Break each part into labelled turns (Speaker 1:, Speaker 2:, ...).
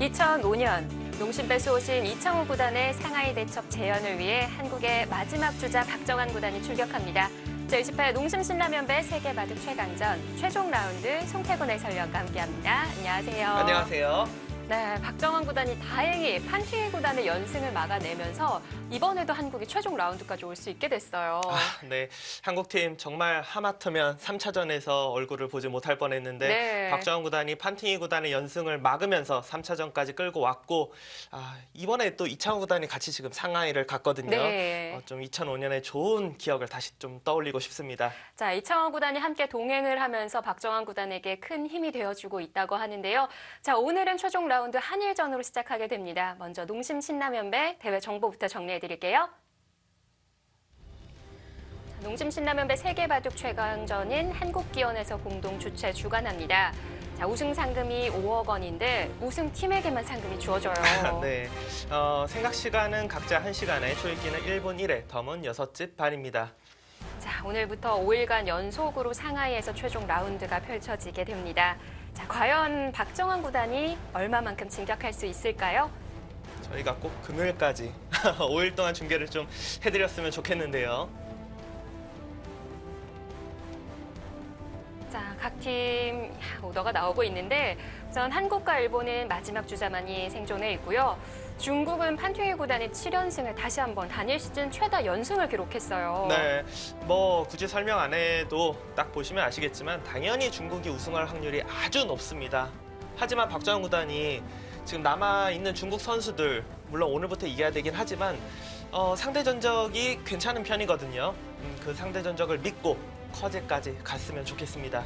Speaker 1: 2005년 농심배 수호신 이창호 구단의 상하이 대첩 재현을 위해 한국의 마지막 주자 박정환 구단이 출격합니다. 제28회 농심 신라면배 세계 바둑 최강전 최종 라운드 송태곤 해설위원과 함께합니다. 안녕하세요.
Speaker 2: 안녕하세요.
Speaker 1: 네, 박정환 구단이 다행히 판팅이 구단의 연승을 막아내면서 이번에도 한국이 최종 라운드까지 올 수 있게 됐어요.
Speaker 2: 네, 한국팀 정말 하마터면 3차전에서 얼굴을 보지 못할 뻔했는데
Speaker 1: 네.
Speaker 2: 박정환 구단이 판팅이 구단의 연승을 막으면서 3차전까지 끌고 왔고 이번에 또 이창호 구단이 같이 지금 상하이를 갔거든요.
Speaker 1: 네.
Speaker 2: 좀 2005년의 좋은 기억을 다시 좀 떠올리고 싶습니다.
Speaker 1: 자, 이창호 구단이 함께 동행을 하면서 박정환 구단에게 큰 힘이 되어주고 있다고 하는데요. 자, 오늘은 최종 라운드 한일전으로 시작하게 됩니다. 먼저 농심 신라면배 대회 정보부터 정리해드릴게요. 농심 신라면배 세계 바둑 최강전인 한국기원에서 공동 주최 주관합니다. 자, 우승 상금이 5억 원인데 우승팀에게만 상금이 주어져요.
Speaker 2: 네, 생각 시간은 각자 1시간에 초읽기는 1분 1회, 덤은 6집 반입니다.
Speaker 1: 자, 오늘부터 5일간 연속으로 상하이에서 최종 라운드가 펼쳐지게 됩니다. 자, 과연 박정환 구단이 얼마만큼 진격할 수 있을까요?
Speaker 2: 저희가 꼭 금요일까지 5일 동안 중계를 좀 해드렸으면 좋겠는데요.
Speaker 1: 자, 각 팀 오더가 나오고 있는데 우선 한국과 일본은 마지막 주자만이 생존해 있고요. 중국은 판팅이 구단의 7연승을 다시 한번 단일 시즌 최다 연승을 기록했어요.
Speaker 2: 네, 뭐 굳이 설명 안 해도 딱 보시면 아시겠지만 당연히 중국이 우승할 확률이 아주 높습니다. 하지만 박정환 구단이 지금 남아있는 중국 선수들 물론 오늘부터 이겨야 되긴 하지만 상대 전적이 괜찮은 편이거든요. 그 상대 전적을 믿고 커제까지 갔으면 좋겠습니다.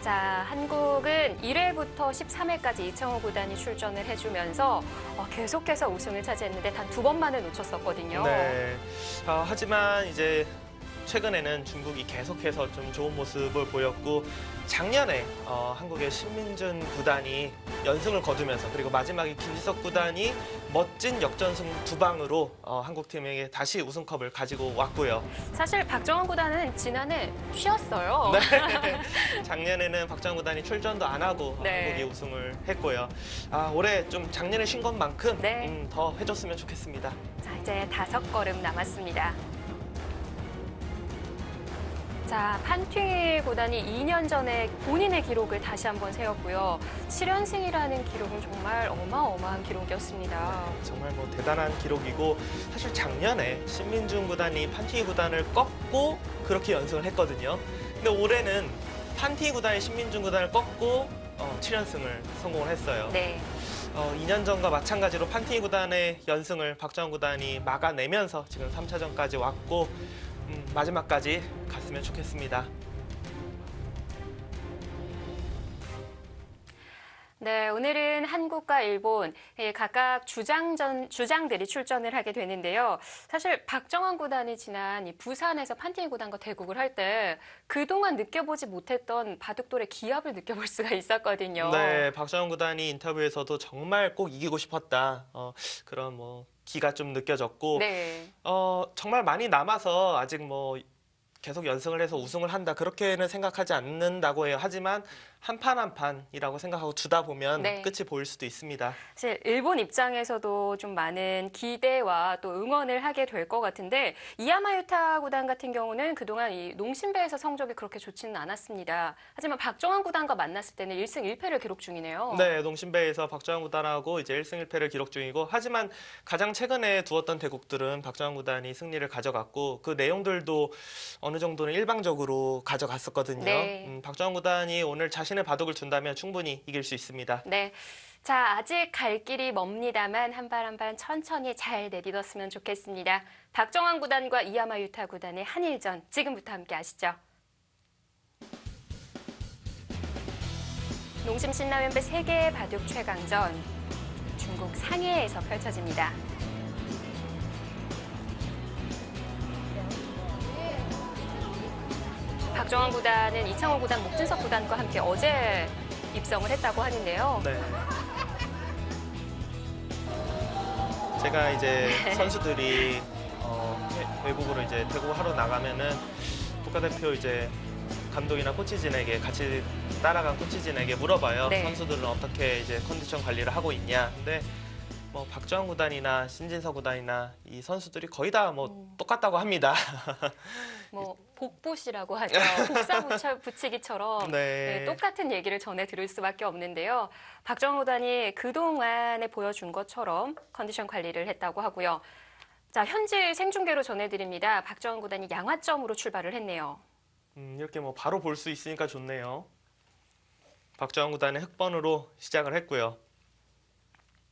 Speaker 1: 자, 한국은 1회부터 13회까지 이창호 구단이 출전을 해주면서 계속해서 우승을 차지했는데 단 2번만을 놓쳤었거든요.
Speaker 2: 네, 하지만 이제 최근에는 중국이 계속해서 좀 좋은 모습을 보였고 작년에 한국의 신민준 구단이 연승을 거두면서 그리고 마지막에 김지석 구단이 멋진 역전승 2방으로 한국팀에게 다시 우승컵을 가지고 왔고요.
Speaker 1: 사실 박정환 구단은 지난해 쉬었어요.
Speaker 2: 네, 작년에는 박정환 구단이 출전도 안 하고
Speaker 1: 네.
Speaker 2: 한국이 우승을 했고요. 올해 좀 작년에 쉰 것만큼
Speaker 1: 네.
Speaker 2: 더 해줬으면 좋겠습니다.
Speaker 1: 자, 이제 5걸음 남았습니다. 자, 판팅이 구단이 2년 전에 본인의 기록을 다시 한번 세웠고요. 7연승이라는 기록은 정말 어마어마한 기록이었습니다.
Speaker 2: 정말 뭐 대단한 기록이고 사실 작년에 신민준 구단이 판팅이 구단을 꺾고 그렇게 연승을 했거든요. 근데 올해는 판팅이 구단이 신민준 구단을 꺾고 7연승을 성공을 했어요.
Speaker 1: 네.
Speaker 2: 2년 전과 마찬가지로 판팅이 구단의 연승을 박정환 구단이 막아내면서 지금 3차전까지 왔고 마지막까지 갔으면 좋겠습니다.
Speaker 1: 네, 오늘은 한국과 일본 각각 주장들이 출전을 하게 되는데요. 사실 박정환 구단이 지난 이 부산에서 판팅이 구단과 대국을 할 때 그동안 느껴보지 못했던 바둑돌의 기압을 느껴볼 수가 있었거든요.
Speaker 2: 네, 박정환 구단이 인터뷰에서도 정말 꼭 이기고 싶었다. 그런 뭐 기가 좀 느껴졌고
Speaker 1: 네.
Speaker 2: 정말 많이 남아서 아직 뭐 계속 연승을 해서 우승을 한다 그렇게는 생각하지 않는다고 해요. 하지만 한 판 한 판이라고 생각하고 두다 보면
Speaker 1: 네.
Speaker 2: 끝이 보일 수도 있습니다.
Speaker 1: 사실 일본 입장에서도 좀 많은 기대와 또 응원을 하게 될 것 같은데 이야마 유타 구단 같은 경우는 그동안 이 농심배에서 성적이 그렇게 좋지는 않았습니다. 하지만 박정환 구단과 만났을 때는 1승 1패를 기록 중이네요.
Speaker 2: 네, 농심배에서 박정환 구단하고 이제 1승 1패를 기록 중이고 하지만 가장 최근에 두었던 대국들은 박정환 구단이 승리를 가져갔고 그 내용들도 어느 정도는 일방적으로 가져갔었거든요.
Speaker 1: 네.
Speaker 2: 박정환 구단이 오늘 자신의 바둑을 둔다면 충분히 이길 수 있습니다.
Speaker 1: 네. 자, 아직 갈 길이 멉니다만 한 발 한 발 천천히 잘 내딛었으면 좋겠습니다. 박정환 구단과 이야마 유타 구단의 한일전 지금부터 함께 하시죠. 농심 신라면배 세계 바둑 최강전 중국 상해에서 펼쳐집니다. 박정환 구단은 이창호 구단, 목진석 구단과 함께 어제 입성을 했다고 하는데요.
Speaker 2: 네. 제가 이제 선수들이 외국으로 이제 대구하러 나가면은 국가대표 이제 감독이나 코치진에게 같이 따라간 코치진에게 물어봐요.
Speaker 1: 네.
Speaker 2: 선수들은 어떻게 이제 컨디션 관리를 하고 있냐. 근데 뭐 박주환 구단이나 신진서 구단이나 이 선수들이 거의 다 뭐 똑같다고 합니다.
Speaker 1: 뭐 복붙이라고 하죠. 복사 붙이기처럼
Speaker 2: 네.
Speaker 1: 네, 똑같은 얘기를 전해 들을 수밖에 없는데요. 박정호 구단이 그동안에 보여준 것처럼 컨디션 관리를 했다고 하고요. 자, 현지 생중계로 전해드립니다. 박정호 구단이 양화점으로 출발을 했네요.
Speaker 2: 이렇게 뭐 바로 볼 수 있으니까 좋네요. 박주환 구단의 흑번으로 시작을 했고요.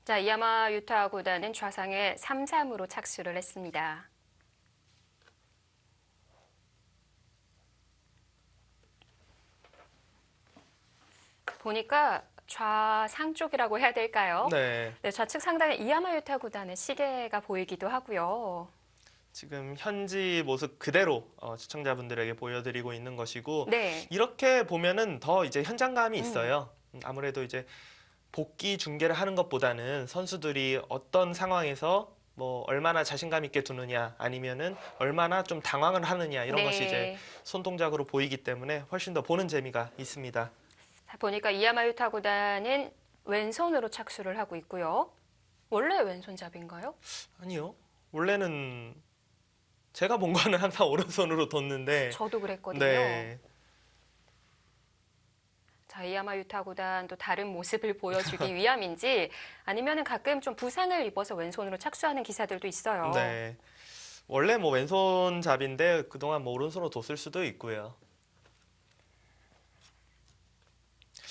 Speaker 1: 자, 이야마 유타 구단은 좌상에 3-3으로 착수를 했습니다. 보니까 좌상 쪽이라고 해야 될까요?
Speaker 2: 네.
Speaker 1: 네, 좌측 상단에 이야마 유타 구단의 시계가 보이기도 하고요.
Speaker 2: 지금 현지 모습 그대로 시청자분들에게 보여드리고 있는 것이고
Speaker 1: 네.
Speaker 2: 이렇게 보면은 더 이제 현장감이 있어요. 아무래도 이제 복귀 중계를 하는 것보다는 선수들이 어떤 상황에서 뭐 얼마나 자신감 있게 두느냐 아니면은 얼마나 좀 당황을 하느냐 이런
Speaker 1: 네.
Speaker 2: 것이 이제 손동작으로 보이기 때문에 훨씬 더 보는 재미가 있습니다.
Speaker 1: 자, 보니까 이야마 유타 구단은 왼손으로 착수를 하고 있고요. 원래 왼손잡인가요?
Speaker 2: 아니요. 원래는 제가 본 거는 항상 오른손으로 뒀는데
Speaker 1: 저도 그랬거든요.
Speaker 2: 네.
Speaker 1: 자, 이야마 유타 구단 또 다른 모습을 보여주기 위함인지 아니면은 가끔 좀 부상을 입어서 왼손으로 착수하는 기사들도 있어요.
Speaker 2: 네. 원래 뭐 왼손잡인데 그동안 뭐 오른손으로 뒀을 수도 있고요.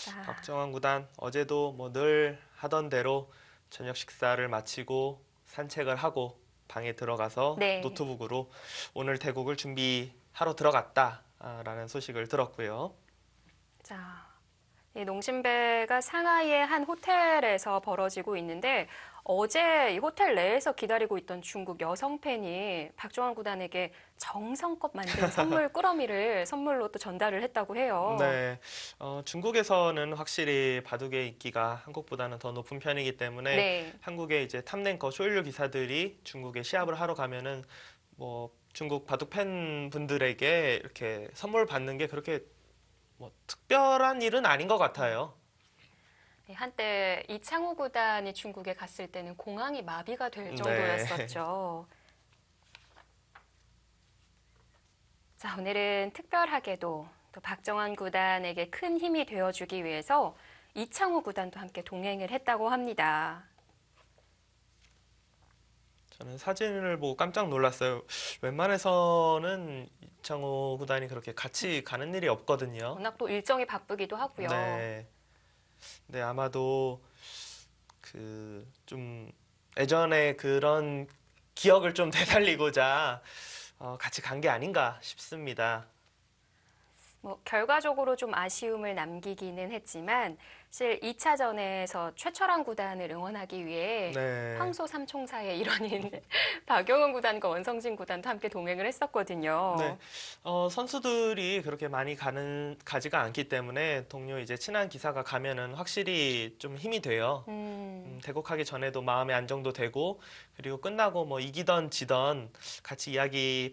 Speaker 1: 자,
Speaker 2: 박정환 구단 어제도 뭐 늘 하던 대로 저녁 식사를 마치고 산책을 하고 방에 들어가서
Speaker 1: 네.
Speaker 2: 노트북으로 오늘 대국을 준비하러 들어갔다라는 소식을 들었고요.
Speaker 1: 자, 이 농심배가 상하이의 한 호텔에서 벌어지고 있는데 어제 이 호텔 내에서 기다리고 있던 중국 여성 팬이 박정환 구단에게 정성껏 만든 선물 꾸러미를 선물로 또 전달을 했다고 해요.
Speaker 2: 네, 중국에서는 확실히 바둑의 인기가 한국보다는 더 높은 편이기 때문에
Speaker 1: 네.
Speaker 2: 한국의 이제 탑랭커 쇼일류 기사들이 중국에 시합을 하러 가면은 뭐 중국 바둑 팬분들에게 이렇게 선물 받는 게 그렇게 뭐 특별한 일은 아닌 것 같아요.
Speaker 1: 네, 한때 이창호 구단이 중국에 갔을 때는 공항이 마비가 될
Speaker 2: 네.
Speaker 1: 정도였었죠. 자, 오늘은 특별하게도 또 박정환 구단에게 큰 힘이 되어주기 위해서 이창호 구단도 함께 동행을 했다고 합니다.
Speaker 2: 저는 사진을 보고 깜짝 놀랐어요. 웬만해서는 이창호 구단이 그렇게 같이 가는 일이 없거든요.
Speaker 1: 워낙 또 일정이 바쁘기도 하고요.
Speaker 2: 네. 네, 아마도 그 좀 예전에 그런 기억을 좀 되살리고자 같이 간 게 아닌가 싶습니다.
Speaker 1: 뭐 결과적으로 좀 아쉬움을 남기기는 했지만 사실 2차전에서 최철환 구단을 응원하기 위해
Speaker 2: 네.
Speaker 1: 황소 삼총사의 일원인 박용훈 구단과 원성진 구단도 함께 동행을 했었거든요.
Speaker 2: 네. 선수들이 그렇게 많이 가지가 않기 때문에 동료 이제 친한 기사가 가면은 확실히 좀 힘이 돼요. 대국하기 전에도 마음의 안정도 되고 그리고 끝나고 뭐 이기던 지던 같이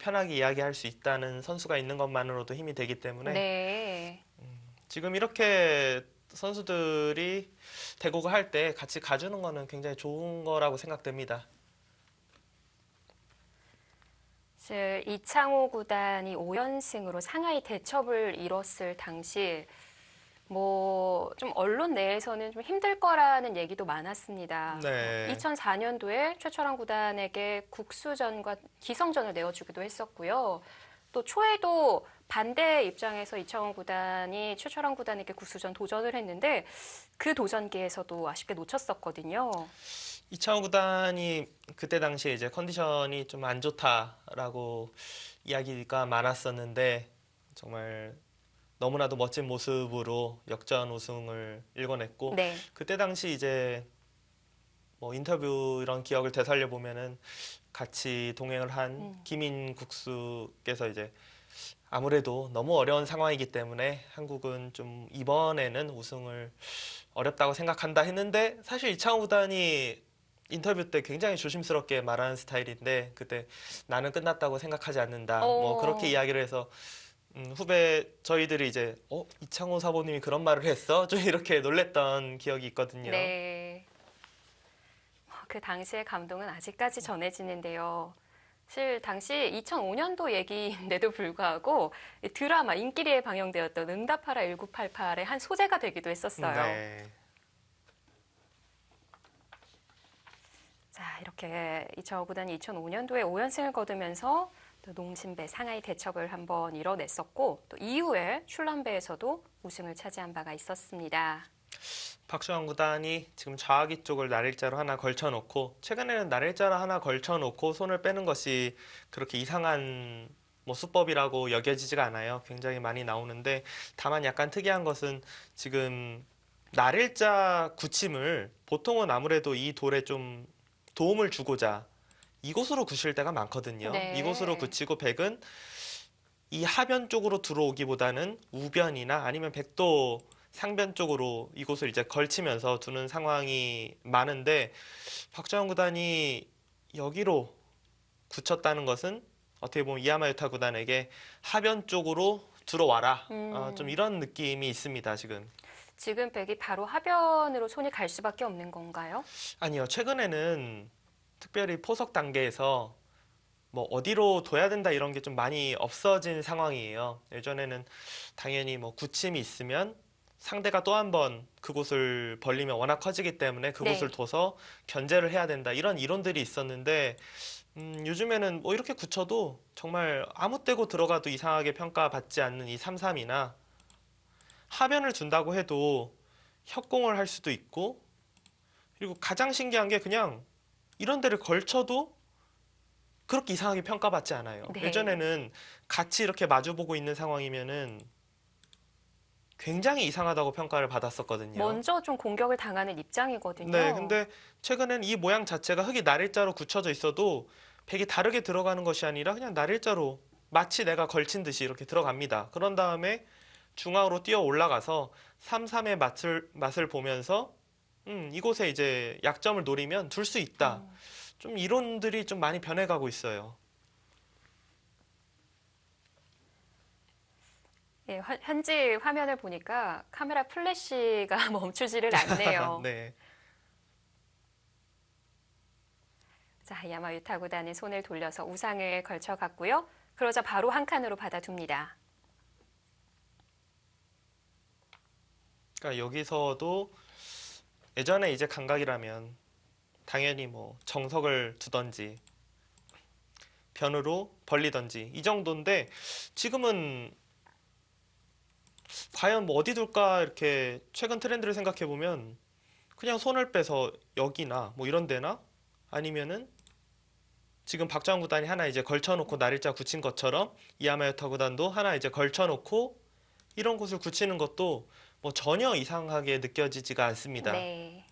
Speaker 2: 편하게 이야기할 수 있다는 선수가 있는 것만으로도 힘이 되기 때문에
Speaker 1: 네.
Speaker 2: 지금 이렇게 선수들이 대국을 할 때 같이 가주는 거는 굉장히 좋은 거라고 생각됩니다.
Speaker 1: 사실 이창호 구단이 5연승으로 상하이 대첩을 이뤘을 당시 뭐 좀 언론 내에서는 좀 힘들 거라는 얘기도 많았습니다.
Speaker 2: 네.
Speaker 1: 2004년도에 최철환 구단에게 국수전과 기성전을 내어주기도 했었고요. 또 초에도 반대 입장에서 이창호 구단이 최철환 구단에게 국수전 도전을 했는데 그 도전기에서도 아쉽게 놓쳤었거든요.
Speaker 2: 이창호 구단이 그때 당시에 이제 컨디션이 좀 안 좋다라고 이야기가 많았었는데 정말 너무나도 멋진 모습으로 역전 우승을 일궈냈고
Speaker 1: 네.
Speaker 2: 그때 당시 이제 뭐 인터뷰 이런 기억을 되살려 보면은 같이 동행을 한 김인 국수께서 이제 아무래도 너무 어려운 상황이기 때문에 한국은 좀 이번에는 우승을 어렵다고 생각한다 했는데 사실 이창호 구단이 인터뷰 때 굉장히 조심스럽게 말하는 스타일인데 그때 나는 끝났다고 생각하지 않는다. 뭐 그렇게 이야기를 해서 후배 저희들이 이제 이창호 사모님이 그런 말을 했어? 좀 이렇게 놀랬던 기억이 있거든요.
Speaker 1: 네. 그 당시의 감동은 아직까지 전해지는데요. 사실 당시 2005년도 얘기인데도 불구하고 이 드라마 인기리에 방영되었던 응답하라 1988의 한 소재가 되기도 했었어요.
Speaker 2: 네.
Speaker 1: 자, 이렇게 이창호 구단이 2005년도에 5연승을 거두면서 또 농심배 상하이 대첩을 한번 이뤄냈었고 또 이후에 슐람배에서도 우승을 차지한 바가 있었습니다.
Speaker 2: 박주영 구단이 지금 좌하기 쪽을 날일자로 하나 걸쳐놓고 최근에는 날일자로 하나 걸쳐놓고 손을 빼는 것이 그렇게 이상한 뭐 수법이라고 여겨지지가 않아요. 굉장히 많이 나오는데 다만 약간 특이한 것은 지금 날일자 굳힘을 보통은 아무래도 이 돌에 좀 도움을 주고자 이곳으로 굳힐 때가 많거든요.
Speaker 1: 네.
Speaker 2: 이곳으로 굳히고 백은 이 하변 쪽으로 들어오기보다는 우변이나 아니면 백도 상변 쪽으로 이곳을 이제 걸치면서 두는 상황이 많은데 박주영 구단이 여기로 굳혔다는 것은 어떻게 보면 이야마유타 구단에게 하변 쪽으로 들어와라. 좀 이런 느낌이 있습니다, 지금.
Speaker 1: 지금 백이 바로 하변으로 손이 갈 수밖에 없는 건가요?
Speaker 2: 아니요, 최근에는 특별히 포석 단계에서 뭐 어디로 둬야 된다 이런 게 좀 많이 없어진 상황이에요. 예전에는 당연히 뭐 굳힘이 있으면 상대가 또 한 번 그곳을 벌리면 워낙 커지기 때문에 그곳을
Speaker 1: 네.
Speaker 2: 둬서 견제를 해야 된다 이런 이론들이 있었는데 요즘에는 뭐 이렇게 굳혀도 정말 아무 때고 들어가도 이상하게 평가받지 않는 이 3-3이나 하변을 둔다고 해도 협공을 할 수도 있고 그리고 가장 신기한 게 그냥 이런 데를 걸쳐도 그렇게 이상하게 평가받지 않아요.
Speaker 1: 네.
Speaker 2: 예전에는 같이 이렇게 마주보고 있는 상황이면은 굉장히 이상하다고 평가를 받았었거든요.
Speaker 1: 먼저 좀 공격을 당하는 입장이거든요.
Speaker 2: 네, 근데 최근엔 이 모양 자체가 흙이 날일자로 굳혀져 있어도 백이 다르게 들어가는 것이 아니라 그냥 날일자로 마치 내가 걸친 듯이 이렇게 들어갑니다. 그런 다음에 중앙으로 뛰어 올라가서 3-3의 맛을 보면서 이곳에 이제 약점을 노리면 둘 수 있다. 좀 이론들이 좀 많이 변해가고 있어요.
Speaker 1: 예, 현지 화면을 보니까 카메라 플래시가 멈추지를 않네요.
Speaker 2: 네.
Speaker 1: 자, 야마유타 구단이 손을 돌려서 우상을 걸쳐갔고요. 그러자 바로 한 칸으로 받아둡니다.
Speaker 2: 그러니까 여기서도 예전에 이제 감각이라면 당연히 뭐 정석을 두던지 변으로 벌리던지 이 정도인데 지금은 과연 뭐 어디 둘까 이렇게 최근 트렌드를 생각해 보면 그냥 손을 빼서 여기나 뭐 이런 데나 아니면은 지금 박정환 구단이 하나 이제 걸쳐놓고 날일자 굳힌 것처럼 이야마유타 구단도 하나 이제 걸쳐놓고 이런 곳을 굳히는 것도 뭐 전혀 이상하게 느껴지지가 않습니다.
Speaker 1: 네.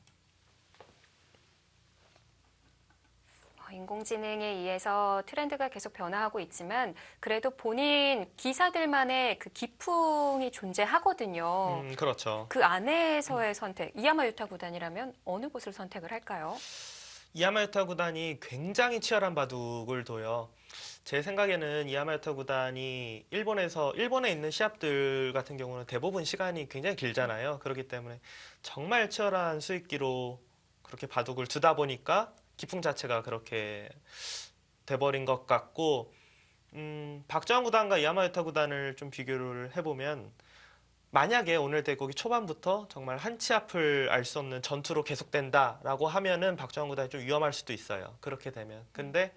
Speaker 1: 인공지능에 의해서 트렌드가 계속 변화하고 있지만 그래도 본인 기사들만의 그 기풍이 존재하거든요.
Speaker 2: 그렇죠.
Speaker 1: 그 안에서의 선택, 이야마유타 구단이라면 어느 곳을 선택을 할까요?
Speaker 2: 이야마유타 구단이 굉장히 치열한 바둑을 둬요. 제 생각에는 이야마유타 구단이 일본에 있는 시합들 같은 경우는 대부분 시간이 굉장히 길잖아요. 그렇기 때문에 정말 치열한 수익기로 그렇게 바둑을 두다 보니까 기풍 자체가 그렇게 돼버린 것 같고 박정환 구단과 이야마유타 구단을 좀 비교를 해보면 만약에 오늘 대국이 초반부터 정말 한 치 앞을 알 수 없는 전투로 계속된다라고 하면은 박정환 구단이 좀 위험할 수도 있어요. 그렇게 되면. 근데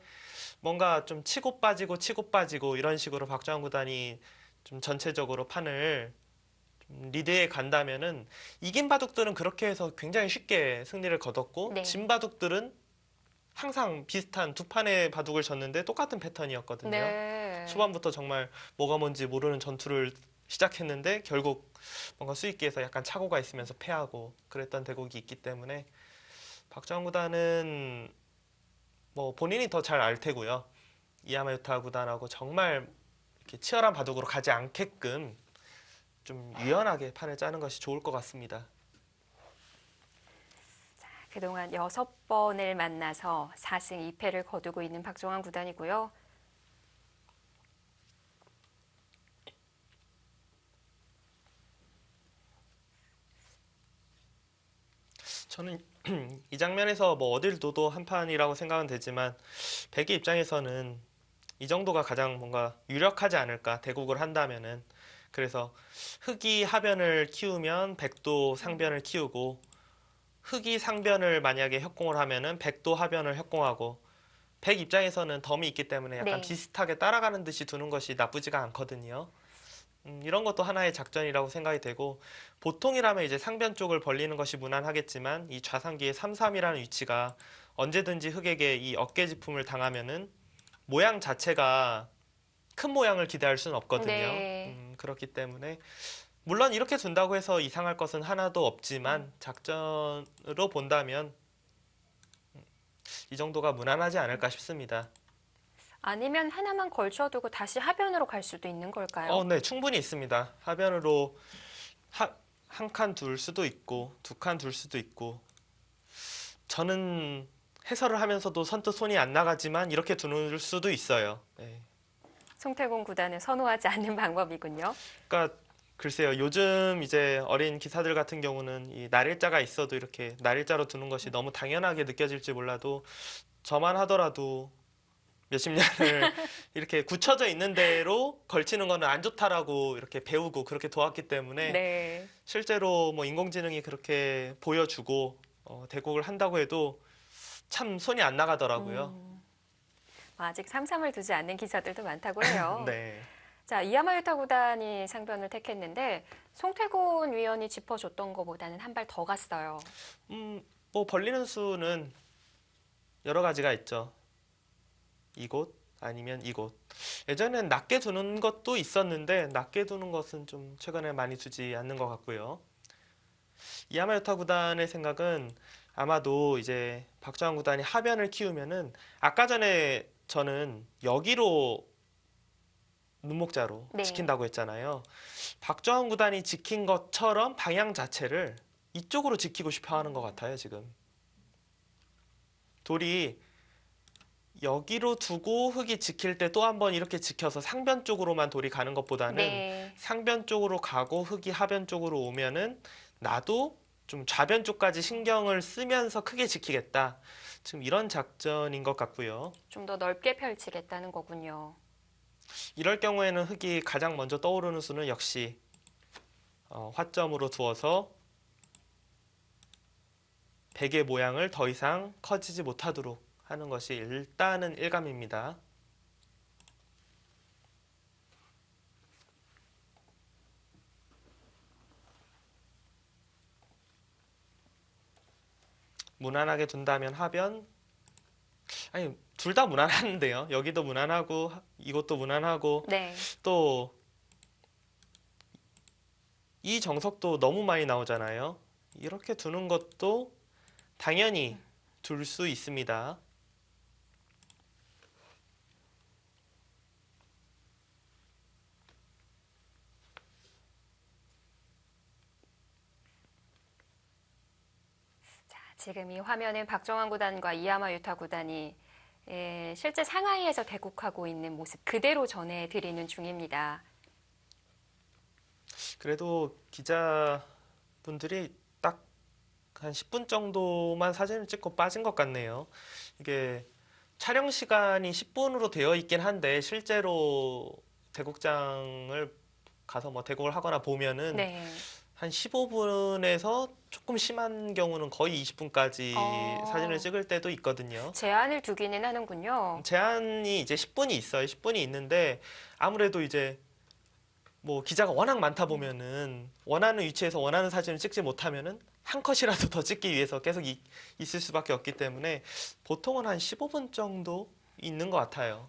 Speaker 2: 뭔가 좀 치고 빠지고 이런 식으로 박정환 구단이 좀 전체적으로 판을 좀 리드해 간다면은 이긴 바둑들은 그렇게 해서 굉장히 쉽게 승리를 거뒀고
Speaker 1: 네.
Speaker 2: 진 바둑들은 항상 비슷한 두 판의 바둑을 졌는데 똑같은 패턴이었거든요.
Speaker 1: 네.
Speaker 2: 초반부터 정말 뭐가 뭔지 모르는 전투를 시작했는데 결국 뭔가 수익기에서 약간 착오가 있으면서 패하고 그랬던 대국이 있기 때문에 박정환 구단은 뭐 본인이 더 잘 알 테고요. 이야마유타 구단하고 정말 이렇게 치열한 바둑으로 가지 않게끔 좀 유연하게 판을 짜는 것이 좋을 것 같습니다.
Speaker 1: 그동안 6번을 만나서 4승 2패를 거두고 있는 박정환 구단이고요.
Speaker 2: 저는 이 장면에서 뭐 어딜 둬도 한 판이라고 생각은 되지만 백의 입장에서는 이 정도가 가장 뭔가 유력하지 않을까, 대국을 한다면은. 그래서 흑이 하변을 키우면 백도 상변을 키우고, 흑이 상변을 만약에 협공을 하면은 백도 하변을 협공하고, 백 입장에서는 덤이 있기 때문에 약간
Speaker 1: 네.
Speaker 2: 비슷하게 따라가는 듯이 두는 것이 나쁘지가 않거든요. 이런 것도 하나의 작전이라고 생각이 되고, 보통이라면 이제 상변 쪽을 벌리는 것이 무난하겠지만 이 좌상기의 3-3이라는 위치가 언제든지 흑에게 이 어깨지품을 당하면은 모양 자체가 큰 모양을 기대할 수는 없거든요.
Speaker 1: 네.
Speaker 2: 그렇기 때문에 물론 이렇게 둔다고 해서 이상할 것은 하나도 없지만 작전으로 본다면 이 정도가 무난하지 않을까 싶습니다.
Speaker 1: 아니면 하나만 걸쳐두고 다시 하변으로 갈 수도 있는 걸까요?
Speaker 2: 네, 충분히 있습니다. 하변으로 한 칸 둘 수도 있고 두 칸 둘 수도 있고, 저는 해설을 하면서도 선뜻 손이 안 나가지만 이렇게 두는 수도 있어요. 네.
Speaker 1: 송태곤 구단은 선호하지 않는 방법이군요.
Speaker 2: 그러니까 글쎄요. 요즘 이제 어린 기사들 같은 경우는 이 날일자가 있어도 이렇게 날일자로 두는 것이 너무 당연하게 느껴질지 몰라도, 저만 하더라도 몇십 년을 이렇게 굳혀져 있는 대로 걸치는 거는 안 좋다라고 이렇게 배우고 그렇게 도왔기 때문에
Speaker 1: 네.
Speaker 2: 실제로 뭐 인공지능이 그렇게 보여주고 대국을 한다고 해도 참 손이 안 나가더라고요.
Speaker 1: 아직 3-3을 두지 않는 기사들도 많다고 해요.
Speaker 2: 네.
Speaker 1: 자, 이야마유타 구단이 상변을 택했는데 송태곤 위원이 짚어줬던 것보다는 한 발 더 갔어요.
Speaker 2: 뭐 벌리는 수는 여러 가지가 있죠. 이곳 아니면 이곳. 예전엔 낮게 두는 것도 있었는데 낮게 두는 것은 좀 최근에 많이 두지 않는 것 같고요. 이야마유타 구단의 생각은 아마도 이제 박정환 구단이 하변을 키우면은, 아까 전에 저는 여기로 눈목자로
Speaker 1: 네.
Speaker 2: 지킨다고 했잖아요. 박정환 구단이 지킨 것처럼 방향 자체를 이쪽으로 지키고 싶어 하는 것 같아요, 지금. 돌이 여기로 두고 흑이 지킬 때 또 한 번 이렇게 지켜서 상변 쪽으로만 돌이 가는 것보다는
Speaker 1: 네.
Speaker 2: 상변 쪽으로 가고 흑이 하변 쪽으로 오면은 나도 좀 좌변 쪽까지 신경을 쓰면서 크게 지키겠다. 지금 이런 작전인 것 같고요.
Speaker 1: 좀 더 넓게 펼치겠다는 거군요.
Speaker 2: 이럴 경우에는 흑이 가장 먼저 떠오르는 수는 역시 화점으로 두어서 백의 모양을 더 이상 커지지 못하도록 하는 것이 일단은 일감입니다. 무난하게 둔다면 하변, 아니 둘 다 무난한데요. 여기도 무난하고 이것도 무난하고,
Speaker 1: 네.
Speaker 2: 또 이 정석도 너무 많이 나오잖아요. 이렇게 두는 것도 당연히 둘 수 있습니다.
Speaker 1: 자, 지금 이 화면은 박정환 구단과 이야마유타 구단이 실제 상하이에서 대국하고 있는 모습 그대로 전해드리는 중입니다.
Speaker 2: 그래도 기자분들이 딱 한 10분 정도만 사진을 찍고 빠진 것 같네요. 이게 촬영 시간이 10분으로 되어 있긴 한데 실제로 대국장을 가서 뭐 대국을 하거나 보면은
Speaker 1: 네.
Speaker 2: 한 15분에서 조금 심한 경우는 거의 20분까지 사진을 찍을 때도 있거든요.
Speaker 1: 제한을 두기는 하는군요.
Speaker 2: 제한이 이제 10분이 있어요. 10분이 있는데 아무래도 이제 뭐 기자가 워낙 많다 보면은 원하는 위치에서 원하는 사진을 찍지 못하면은 한 컷이라도 더 찍기 위해서 계속 있을 수밖에 없기 때문에 보통은 한 15분 정도 있는 것 같아요.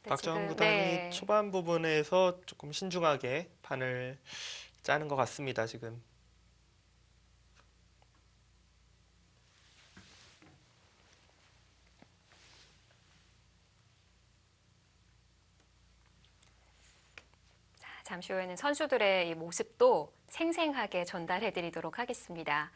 Speaker 1: 네,
Speaker 2: 박정환
Speaker 1: 지금,
Speaker 2: 구단이
Speaker 1: 네.
Speaker 2: 초반 부분에서 조금 신중하게 판을 짜는 것 같습니다, 지금.
Speaker 1: 잠시 후에는 선수들의 이 모습도 생생하게 전달해 드리도록 하겠습니다.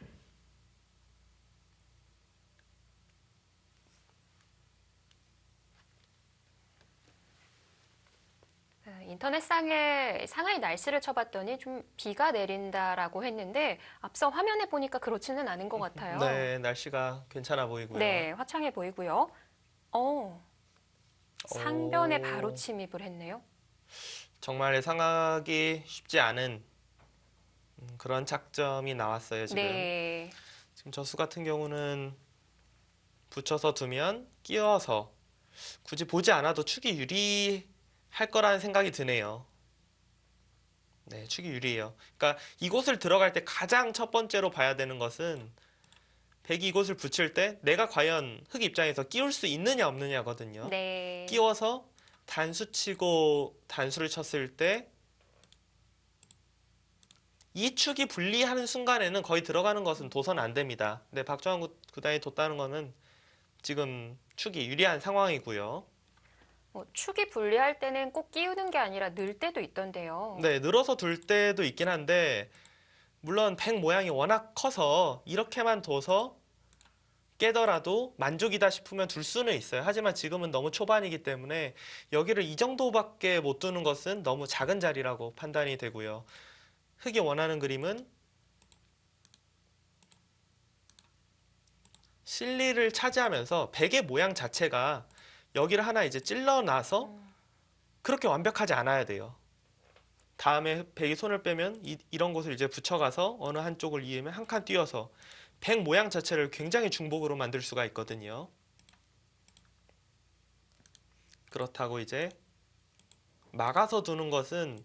Speaker 1: 인터넷상에 상하이 날씨를 쳐봤더니 좀 비가 내린다라고 했는데 앞서 화면에 보니까 그렇지는 않은 것 같아요.
Speaker 2: 네, 날씨가 괜찮아 보이고요.
Speaker 1: 네, 화창해 보이고요. 상변에
Speaker 2: 오,
Speaker 1: 바로 침입을 했네요.
Speaker 2: 정말 예상하기 쉽지 않은 그런 작점이 나왔어요, 지금.
Speaker 1: 네,
Speaker 2: 지금 저수 같은 경우는 붙여서 두면 끼워서 굳이 보지 않아도 축이 유리할 거라는 생각이 드네요. 네, 축이 유리해요. 그러니까 이곳을 들어갈 때 가장 첫 번째로 봐야 되는 것은 백이 이곳을 붙일 때 내가 과연 흑 입장에서 끼울 수 있느냐 없느냐거든요.
Speaker 1: 네.
Speaker 2: 끼워서 단수 치고 단수를 쳤을 때 이 축이 분리하는 순간에는 거의 들어가는 것은 둬선 안 됩니다. 근데 박정환 구단이 뒀다는 거는 지금 축이 유리한 상황이고요.
Speaker 1: 축이 분리할 때는 꼭 끼우는 게 아니라 늘 때도 있던데요.
Speaker 2: 네, 늘어서 둘 때도 있긴 한데 물론 백 모양이 워낙 커서 이렇게만 둬서 깨더라도 만족이다 싶으면 둘 수는 있어요. 하지만 지금은 너무 초반이기 때문에 여기를 이 정도밖에 못 두는 것은 너무 작은 자리라고 판단이 되고요. 흑이 원하는 그림은 실리를 차지하면서 백의 모양 자체가 여기를 하나 이제 찔러놔서 그렇게 완벽하지 않아야 돼요. 다음에 백이 손을 빼면 이런 곳을 이제 붙여가서 어느 한쪽을 이으면 한 칸 띄어서 백 모양 자체를 굉장히 중복으로 만들 수가 있거든요. 그렇다고 이제 막아서 두는 것은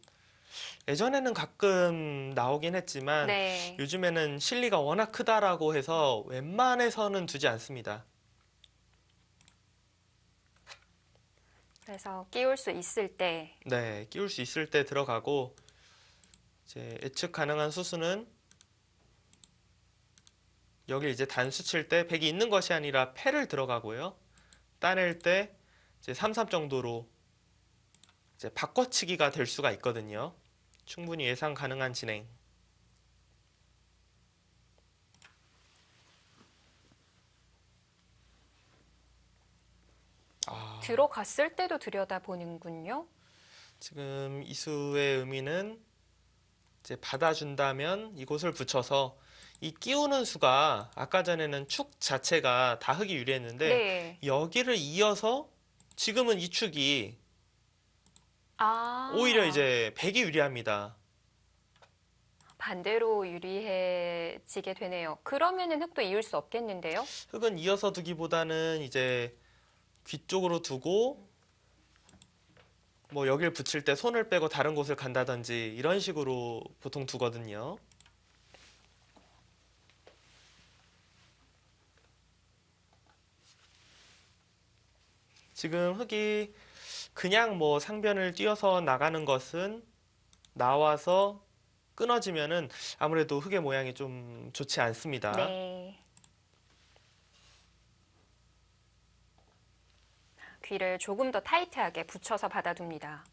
Speaker 2: 예전에는 가끔 나오긴 했지만
Speaker 1: 네.
Speaker 2: 요즘에는 실리가 워낙 크다라고 해서 웬만해서는 두지 않습니다.
Speaker 1: 그래서 끼울 수 있을 때.
Speaker 2: 네, 끼울 수 있을 때 들어가고 이제 예측 가능한 수수는 여기 이제 단수 칠 때 백이 있는 것이 아니라 패를 들어가고요. 따낼 때 이제 3-3 정도로 이제 바꿔치기가 될 수가 있거든요. 충분히 예상 가능한 진행.
Speaker 1: 들어갔을 때도 들여다보는군요.
Speaker 2: 지금 이수의 의미는 이제 받아준다면 이곳을 붙여서 이 끼우는 수가 아까 전에는 축 자체가 다 흑이 유리했는데
Speaker 1: 네.
Speaker 2: 여기를 이어서 지금은 이 축이 오히려 이제 백이 유리합니다.
Speaker 1: 반대로 유리해지게 되네요. 그러면은 흑도 이을 수 없겠는데요?
Speaker 2: 흑은 이어서 두기보다는 이제 귀 쪽으로 두고 뭐 여기를 붙일 때 손을 빼고 다른 곳을 간다든지 이런 식으로 보통 두거든요. 지금 흑이 그냥 뭐 상변을 뛰어서 나가는 것은 나와서 끊어지면은 아무래도 흑의 모양이 좀 좋지 않습니다.
Speaker 1: 네. 귀를 조금 더 타이트하게 붙여서 받아둡니다.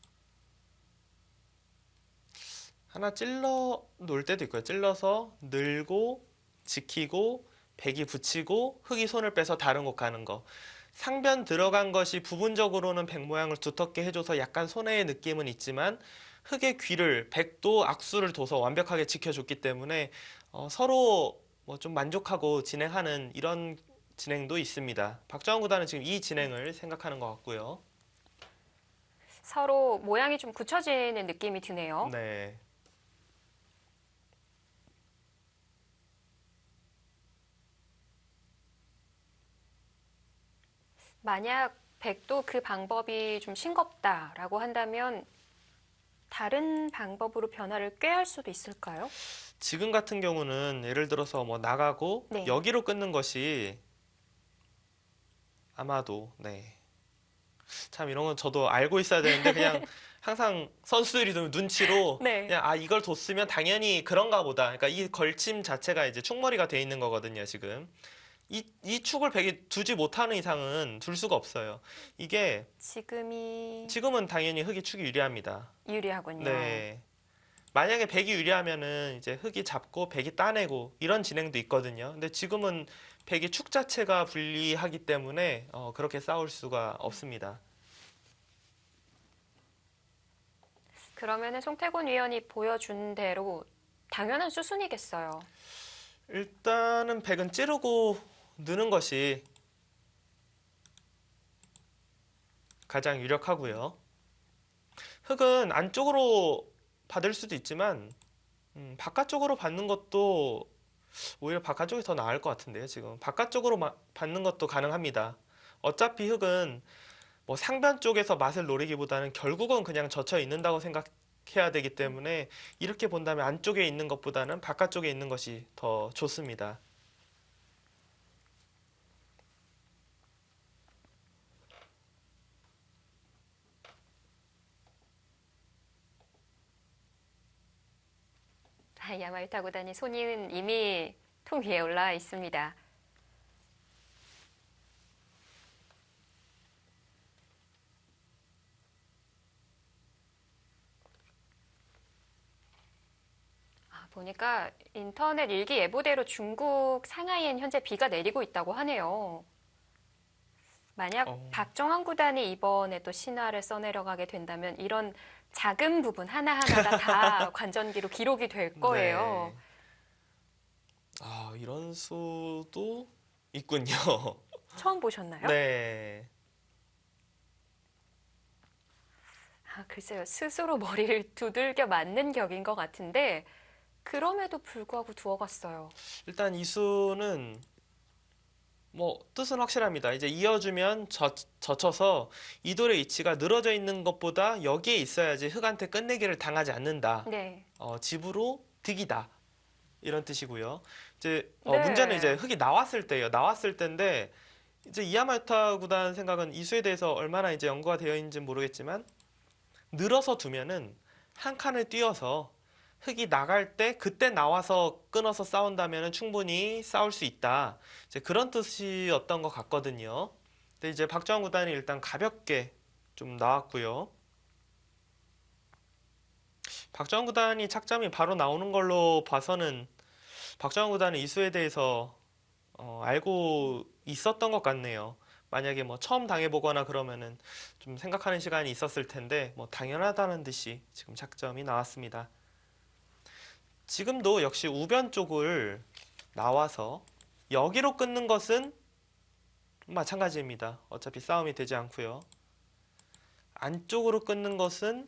Speaker 2: 하나 찔러 놓을 때도 있고요. 찔러서 늘고 지키고 백이 붙이고 흑이 손을 빼서 다른 곳 가는 거. 상변 들어간 것이 부분적으로는 백 모양을 두텁게 해줘서 약간 손해의 느낌은 있지만 흑의 귀를 백도 악수를 둬서 완벽하게 지켜줬기 때문에 서로 뭐 좀 만족하고 진행하는 이런 진행도 있습니다. 박정환 구단은 지금 이 진행을 생각하는 것 같고요.
Speaker 1: 서로 모양이 좀 굳혀지는 느낌이 드네요.
Speaker 2: 네.
Speaker 1: 만약 백도 그 방법이 좀 싱겁다라고 한다면 다른 방법으로 변화를 꾀할 수도 있을까요?
Speaker 2: 지금 같은 경우는 예를 들어서 뭐 나가고
Speaker 1: 네.
Speaker 2: 여기로 끊는 것이 아마도 참 이런 건 저도 알고 있어야 되는데 그냥 항상 선수들이 눈치로
Speaker 1: 네.
Speaker 2: 그냥 이걸 뒀으면 당연히 그런가 보다. 그러니까 이 걸침 자체가 이제 축머리가 돼 있는 거거든요, 지금. 이 축을 백이 두지 못하는 이상은 둘 수가 없어요. 이게 지금은 당연히 흑이 축이 유리합니다.
Speaker 1: 유리하군요.
Speaker 2: 네. 만약에 백이 유리하면은 이제 흑이 잡고 백이 따내고 이런 진행도 있거든요. 근데 지금은 백이 축 자체가 불리하기 때문에 그렇게 싸울 수가 없습니다.
Speaker 1: 그러면은 송태곤 위원이 보여준 대로 당연한 수순이겠어요.
Speaker 2: 일단은 백은 찌르고 느는 것이 가장 유력하고요. 흑은 안쪽으로 받을 수도 있지만 바깥쪽으로 받는 것도 오히려 바깥쪽이 더 나을 것 같은데요. 지금 바깥쪽으로 받는 것도 가능합니다. 어차피 흑은 뭐 상변 쪽에서 맛을 노리기보다는 결국은 그냥 젖혀 있는다고 생각해야 되기 때문에 이렇게 본다면 안쪽에 있는 것보다는 바깥쪽에 있는 것이 더 좋습니다.
Speaker 1: 야마를 타고 다닌 손이는 이미 통 위에 올라와 있습니다. 보니까 인터넷 일기예보대로 중국 상하이엔 현재 비가 내리고 있다고 하네요. 만약 박정환 구단이 이번에 또 신화를 써내려가게 된다면 이런 작은 부분 하나하나가 다 관전기로 기록이 될 거예요.
Speaker 2: 네. 이런 수도 있군요.
Speaker 1: 처음 보셨나요?
Speaker 2: 네.
Speaker 1: 글쎄요. 스스로 머리를 두들겨 맞는 격인 것 같은데 그럼에도 불구하고 두어갔어요.
Speaker 2: 일단 이 수는 뭐 뜻은 확실합니다. 이제 이어주면 젖혀서 이 돌의 위치가 늘어져 있는 것보다 여기에 있어야지 흑한테 끝내기를 당하지 않는다.
Speaker 1: 네.
Speaker 2: 집으로 득이다. 이런 뜻이고요. 이제
Speaker 1: 네.
Speaker 2: 문제는 이제 흑이 나왔을 때예요. 나왔을 때인데 이제 이야마유타 구단 생각은 이 수에 대해서 얼마나 이제 연구가 되어 있는지는 모르겠지만 늘어서 두면은 한 칸을 띄어서 흑이 나갈 때 그때 나와서 끊어서 싸운다면 충분히 싸울 수 있다. 이제 그런 뜻이었던 것 같거든요. 근데 이제 박정환 구단이 일단 가볍게 좀 나왔고요. 박정환 구단이 착점이 바로 나오는 걸로 봐서는 박정환 구단은 이 수에 대해서 알고 있었던 것 같네요. 만약에 뭐 처음 당해보거나 그러면은 좀 생각하는 시간이 있었을 텐데 뭐 당연하다는 듯이 지금 착점이 나왔습니다. 지금도 역시 우변 쪽을 나와서 여기로 끊는 것은 마찬가지입니다. 어차피 싸움이 되지 않고요. 안쪽으로 끊는 것은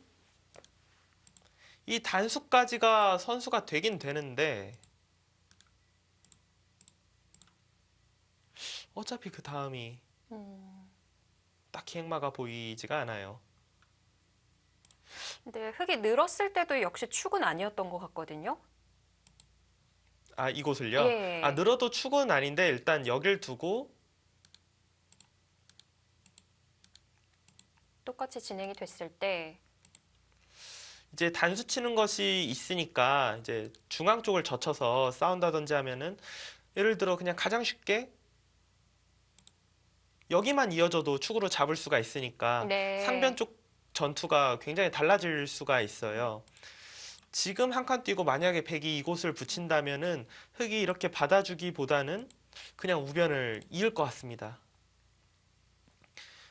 Speaker 2: 이 단수까지가 선수가 되긴 되는데 어차피 그 다음이 딱히 행마가 보이지가 않아요.
Speaker 1: 근데 흑이 늘었을 때도 역시 축은 아니었던 것 같거든요.
Speaker 2: 이곳을요?
Speaker 1: 예.
Speaker 2: 늘어도 축은 아닌데 일단 여길 두고
Speaker 1: 똑같이 진행이 됐을 때
Speaker 2: 이제 단수 치는 것이 있으니까 이제 중앙 쪽을 젖혀서 싸운다든지 하면은 예를 들어 그냥 가장 쉽게 여기만 이어져도 축으로 잡을 수가 있으니까
Speaker 1: 네.
Speaker 2: 상변 쪽 전투가 굉장히 달라질 수가 있어요. 지금 한 칸 뛰고 만약에 백이 이곳을 붙인다면은 흑이 이렇게 받아주기보다는 그냥 우변을 이을 것 같습니다.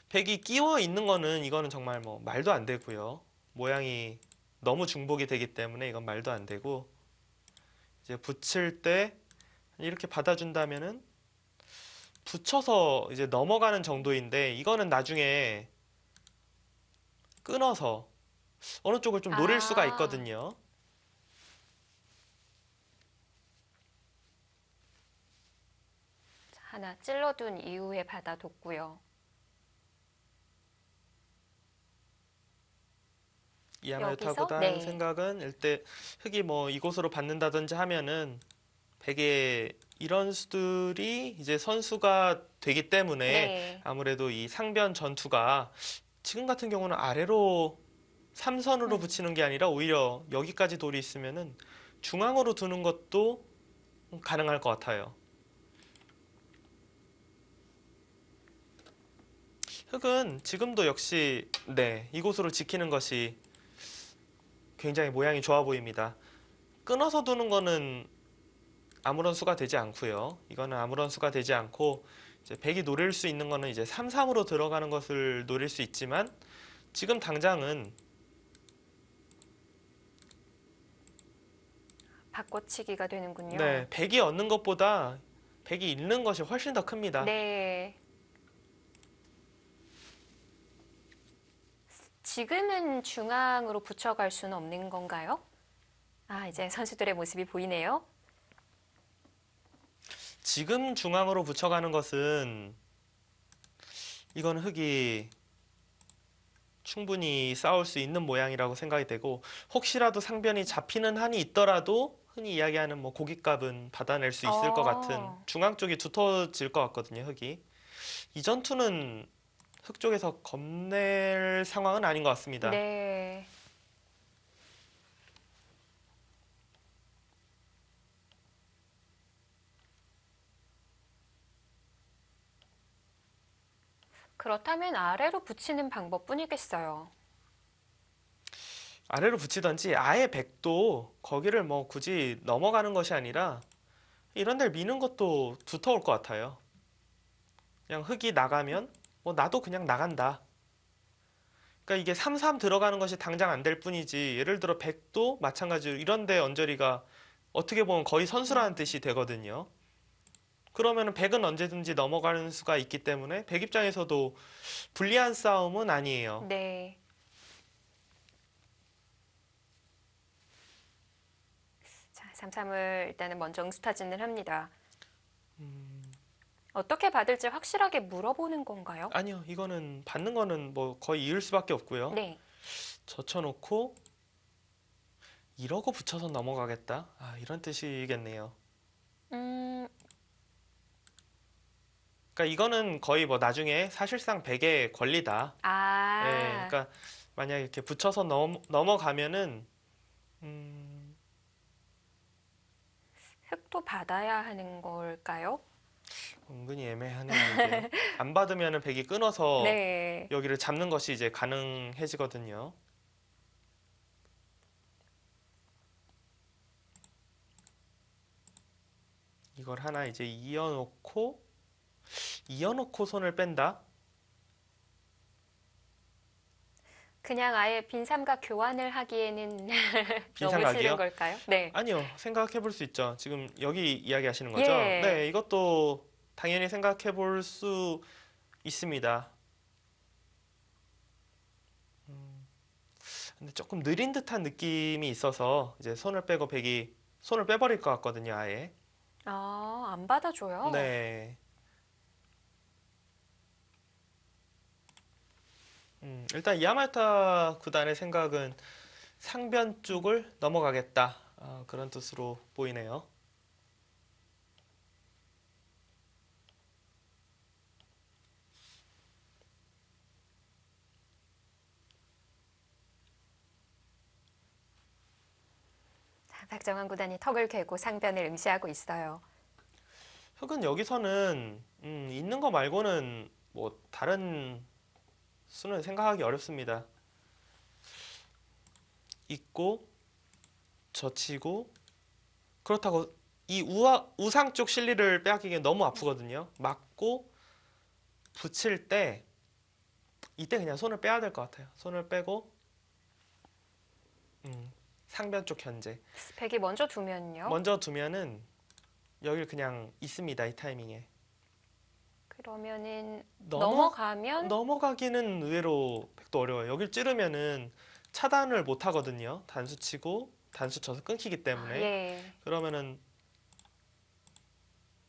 Speaker 2: 백이 끼워 있는 거는 이거는 정말 뭐 말도 안 되고요. 모양이 너무 중복이 되기 때문에 이건 말도 안 되고 이제 붙일 때 이렇게 받아준다면은 붙여서 이제 넘어가는 정도인데 이거는 나중에 끊어서 어느 쪽을 좀 노릴 수가 있거든요.
Speaker 1: 하나 찔러둔 이후에 받아뒀고요.
Speaker 2: 이야마유타
Speaker 1: 여기서?
Speaker 2: 구단
Speaker 1: 네.
Speaker 2: 생각은 일대 흑이 뭐 이곳으로 받는다든지 하면은 백의 이런 수들이 이제 선수가 되기 때문에
Speaker 1: 네.
Speaker 2: 아무래도 이 상변 전투가 지금 같은 경우는 아래로 3선으로 붙이는 게 아니라 오히려 여기까지 돌이 있으면은 중앙으로 두는 것도 가능할 것 같아요. 흑은 지금도 역시 이곳으로 지키는 것이 굉장히 모양이 좋아 보입니다. 끊어서 두는 거는 아무런 수가 되지 않고요. 이거는 아무런 수가 되지 않고 이제 백이 노릴 수 있는 거는 이제 3-3으로 들어가는 것을 노릴 수 있지만 지금 당장은
Speaker 1: 바꿔치기가 되는군요.
Speaker 2: 네, 백이 얻는 것보다 백이 잃는 것이 훨씬 더 큽니다.
Speaker 1: 네. 지금은 중앙으로 붙여갈 수는 없는 건가요? 아, 이제 선수들의 모습이 보이네요.
Speaker 2: 지금 중앙으로 붙여가는 것은 이건 흙이 충분히 싸울 수 있는 모양이라고 생각이 되고 혹시라도 상변이 잡히는 한이 있더라도 흔히 이야기하는 뭐 고깃값은 받아낼 수 있을 것 같은 중앙 쪽이 두터워질 것 같거든요, 흙이. 이 전투는 흙 쪽에서 겁낼 상황은 아닌 것 같습니다.
Speaker 1: 네. 그렇다면 아래로 붙이는 방법뿐이겠어요.
Speaker 2: 아래로 붙이던지 아예 백도 거기를 뭐 굳이 넘어가는 것이 아니라 이런 데를 미는 것도 두터울 것 같아요. 그냥 흙이 나가면 뭐 나도 그냥 나간다. 그러니까 이게 3-3 들어가는 것이 당장 안 될 뿐이지 예를 들어 백도 마찬가지로 이런 데 언저리가 어떻게 보면 거의 선수라는 뜻이 되거든요. 그러면 백은 언제든지 넘어가는 수가 있기 때문에 백 입장에서도 불리한 싸움은 아니에요.
Speaker 1: 네. 자, 3-3을 일단은 먼저 응수타진을 합니다. 어떻게 받을지 확실하게 물어보는 건가요?
Speaker 2: 아니요, 이거는 받는 거는 뭐 거의 이을 수밖에 없고요.
Speaker 1: 네.
Speaker 2: 젖혀놓고 이러고 붙여서 넘어가겠다. 아, 이런 뜻이겠네요.
Speaker 1: 음,
Speaker 2: 그러니까 이거는 거의 뭐 나중에 사실상 백의 권리다. 예,
Speaker 1: 아,
Speaker 2: 그러니까 만약 이렇게 붙여서 넘어가면은
Speaker 1: 흙도 받아야 하는 걸까요?
Speaker 2: 은근히 애매하네요. 이게 안 받으면은 백이 끊어서
Speaker 1: 네.
Speaker 2: 여기를 잡는 것이 이제 가능해지거든요. 이걸 하나 이제 이어놓고 손을 뺀다.
Speaker 1: 그냥 아예 빈삼각 교환을 하기에는 너무 싫은
Speaker 2: 빈상각이요?
Speaker 1: 걸까요? 네.
Speaker 2: 아니요, 생각해 볼 수 있죠. 지금 여기 이야기하시는 거죠?
Speaker 1: 예.
Speaker 2: 네, 이것도 당연히 생각해 볼 수 있습니다. 근데 조금 느린 듯한 느낌이 있어서 이제 손을 빼고 백이 손을 빼버릴 것 같거든요, 아예.
Speaker 1: 아, 안 받아줘요?
Speaker 2: 네. 일단 야마타 구단의 생각은 상변 쪽을 넘어가겠다. 그런 뜻으로 보이네요.
Speaker 1: 자, 박정환 구단이 턱을 괴고 상변을 응시하고 있어요.
Speaker 2: 흙은 여기서는 있는 거 말고는 뭐 다른 수는 생각하기 어렵습니다. 있고 젖히고 그렇다고 이 우상 쪽 실리를 빼앗기기엔 너무 아프거든요. 맞고 붙일 때 이때 그냥 손을 빼야 될 것 같아요. 손을 빼고 상변 쪽 현재
Speaker 1: 백이 먼저 두면요.
Speaker 2: 먼저 두면은 여길 그냥 있습니다. 이 타이밍에
Speaker 1: 그러면은
Speaker 2: 넘어
Speaker 1: 넘어가면
Speaker 2: 넘어가기는 의외로 백도 어려워요. 여길 찌르면은 차단을 못 하거든요. 단수 치고 단수 쳐서 끊기기 때문에
Speaker 1: 예.
Speaker 2: 그러면은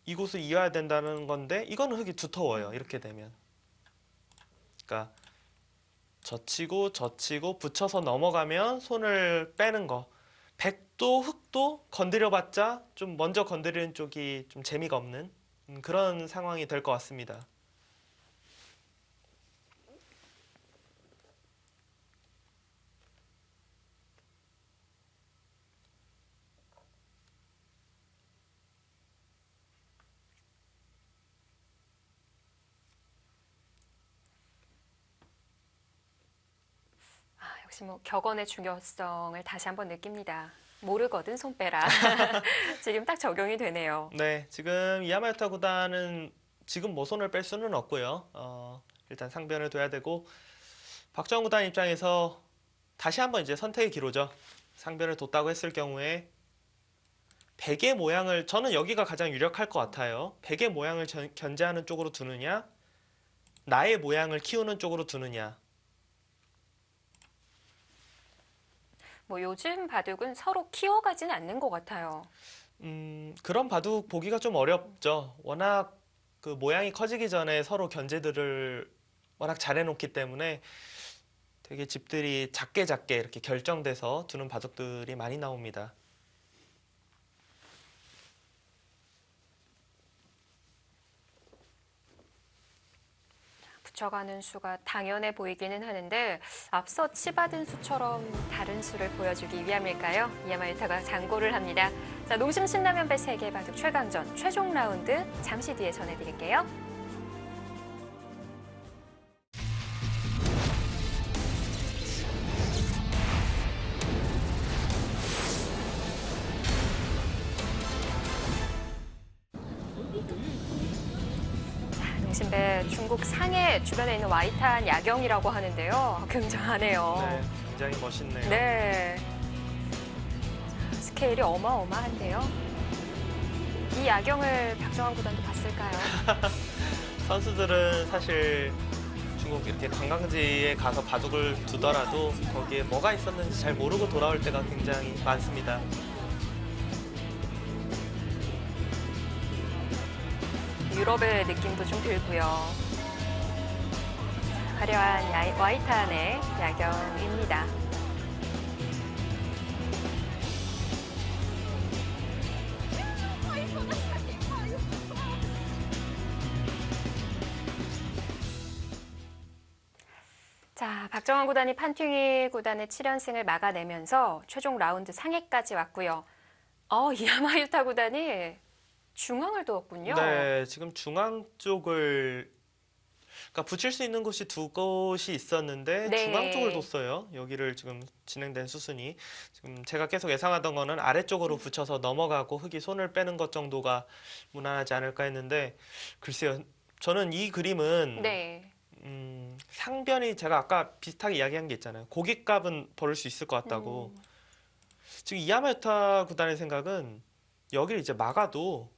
Speaker 2: 이곳을 이어야 된다는 건데 이거는 흙이 두터워요. 이렇게 되면 그러니까 젖히고 붙여서 넘어가면 손을 빼는 거. 백도 흙도 건드려봤자 좀 먼저 건드리는 쪽이 좀 재미가 없는 그런 상황이 될 것 같습니다.
Speaker 1: 아, 역시 뭐 격언의 중요성을 다시 한번 느낍니다. 모르거든 손 빼라. 지금 딱 적용이 되네요.
Speaker 2: 네, 지금 이야마요타 구단은 지금 뭐 손을 뺄 수는 없고요. 일단 상변을 둬야 되고 박정우 구단 입장에서 다시 한번 이제 선택의 기로죠. 상변을 뒀다고 했을 경우에 베개 모양을 저는 여기가 가장 유력할 것 같아요. 베개 모양을 견제하는 쪽으로 두느냐, 나의 모양을 키우는 쪽으로 두느냐.
Speaker 1: 뭐 요즘 바둑은 서로 키워가진 않는 것 같아요.
Speaker 2: 그런 바둑 보기가 좀 어렵죠. 워낙 그 모양이 커지기 전에 서로 견제들을 워낙 잘해놓기 때문에 되게 집들이 작게 작게 이렇게 결정돼서 두는 바둑들이 많이 나옵니다.
Speaker 1: 붙여가는 수가 당연해 보이기는 하는데 앞서 치받은 수처럼 다른 수를 보여주기 위함일까요? 이야마유타가 장고를 합니다. 자, 농심 신라면 배 세계 바둑 최강전 최종 라운드 잠시 뒤에 전해드릴게요. 농심배 중국 상해 주변에 있는 와이탄 야경이라고 하는데요. 굉장하네요.
Speaker 2: 네, 굉장히 멋있네요.
Speaker 1: 네. 스케일이 어마어마한데요. 이 야경을 박정환 구단도 봤을까요?
Speaker 2: 선수들은 사실 중국 이렇게 관광지에 가서 바둑을 두더라도 거기에 뭐가 있었는지 잘 모르고 돌아올 때가 굉장히 많습니다.
Speaker 1: 유럽의 느낌도 좀 들고요. 화려한 와이탄의 야경입니다. 자, 박정환 구단이 판팅이 구단의 7연승을 막아내면서 최종 라운드 상해까지 왔고요. 이야마유타 구단이 중앙을 두었군요.
Speaker 2: 네, 지금 중앙 쪽을 그러니까 붙일 수 있는 곳이 두 곳이 있었는데
Speaker 1: 네.
Speaker 2: 중앙 쪽을 뒀어요. 여기를 지금 진행된 수순이 지금 제가 계속 예상하던 거는 아래쪽으로 붙여서 넘어가고 흙이 손을 빼는 것 정도가 무난하지 않을까 했는데 글쎄요. 저는 이 그림은
Speaker 1: 네.
Speaker 2: 상변이 제가 아까 비슷하게 이야기한 게 있잖아요. 고깃값은 벌을 수 있을 것 같다고. 지금 이야마유타 구단의 생각은 여기를 이제 막아도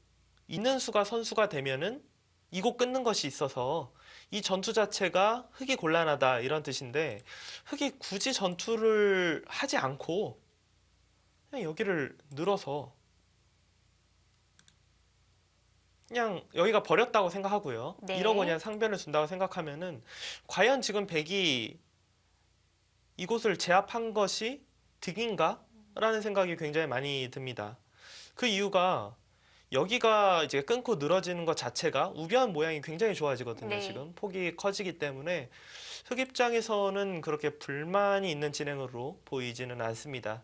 Speaker 2: 있는 수가 선수가 되면은 이곳 끊는 것이 있어서 이 전투 자체가 흙이 곤란하다 이런 뜻인데 흙이 굳이 전투를 하지 않고 그냥 여기를 늘어서 그냥 여기가 버렸다고 생각하고요.
Speaker 1: 네.
Speaker 2: 이러고 그냥 상변을 준다고 생각하면은 과연 지금 백이 이곳을 제압한 것이 득인가? 라는 생각이 굉장히 많이 듭니다. 그 이유가 여기가 이제 끊고 늘어지는 것 자체가 우변 모양이 굉장히 좋아지거든요.
Speaker 1: 네.
Speaker 2: 지금 폭이 커지기 때문에 흑 입장에서는 그렇게 불만이 있는 진행으로 보이지는 않습니다.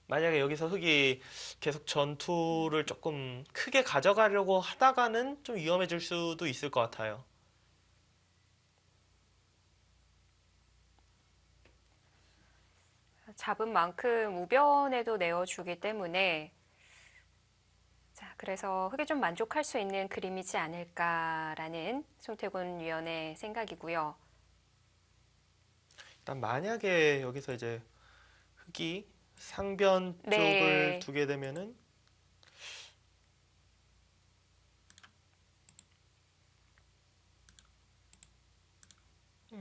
Speaker 2: 만약에 여기서 흑이 계속 전투를 조금 크게 가져가려고 하다가는 좀 위험해질 수도 있을 것 같아요.
Speaker 1: 잡은 만큼 우변에도 내어주기 때문에 자, 그래서 흑이 좀 만족할 수 있는 그림이지 않을까라는 송태곤 위원의 생각이고요.
Speaker 2: 일단 만약에 여기서 이제 흑이 상변
Speaker 1: 네.
Speaker 2: 쪽을 두게 되면은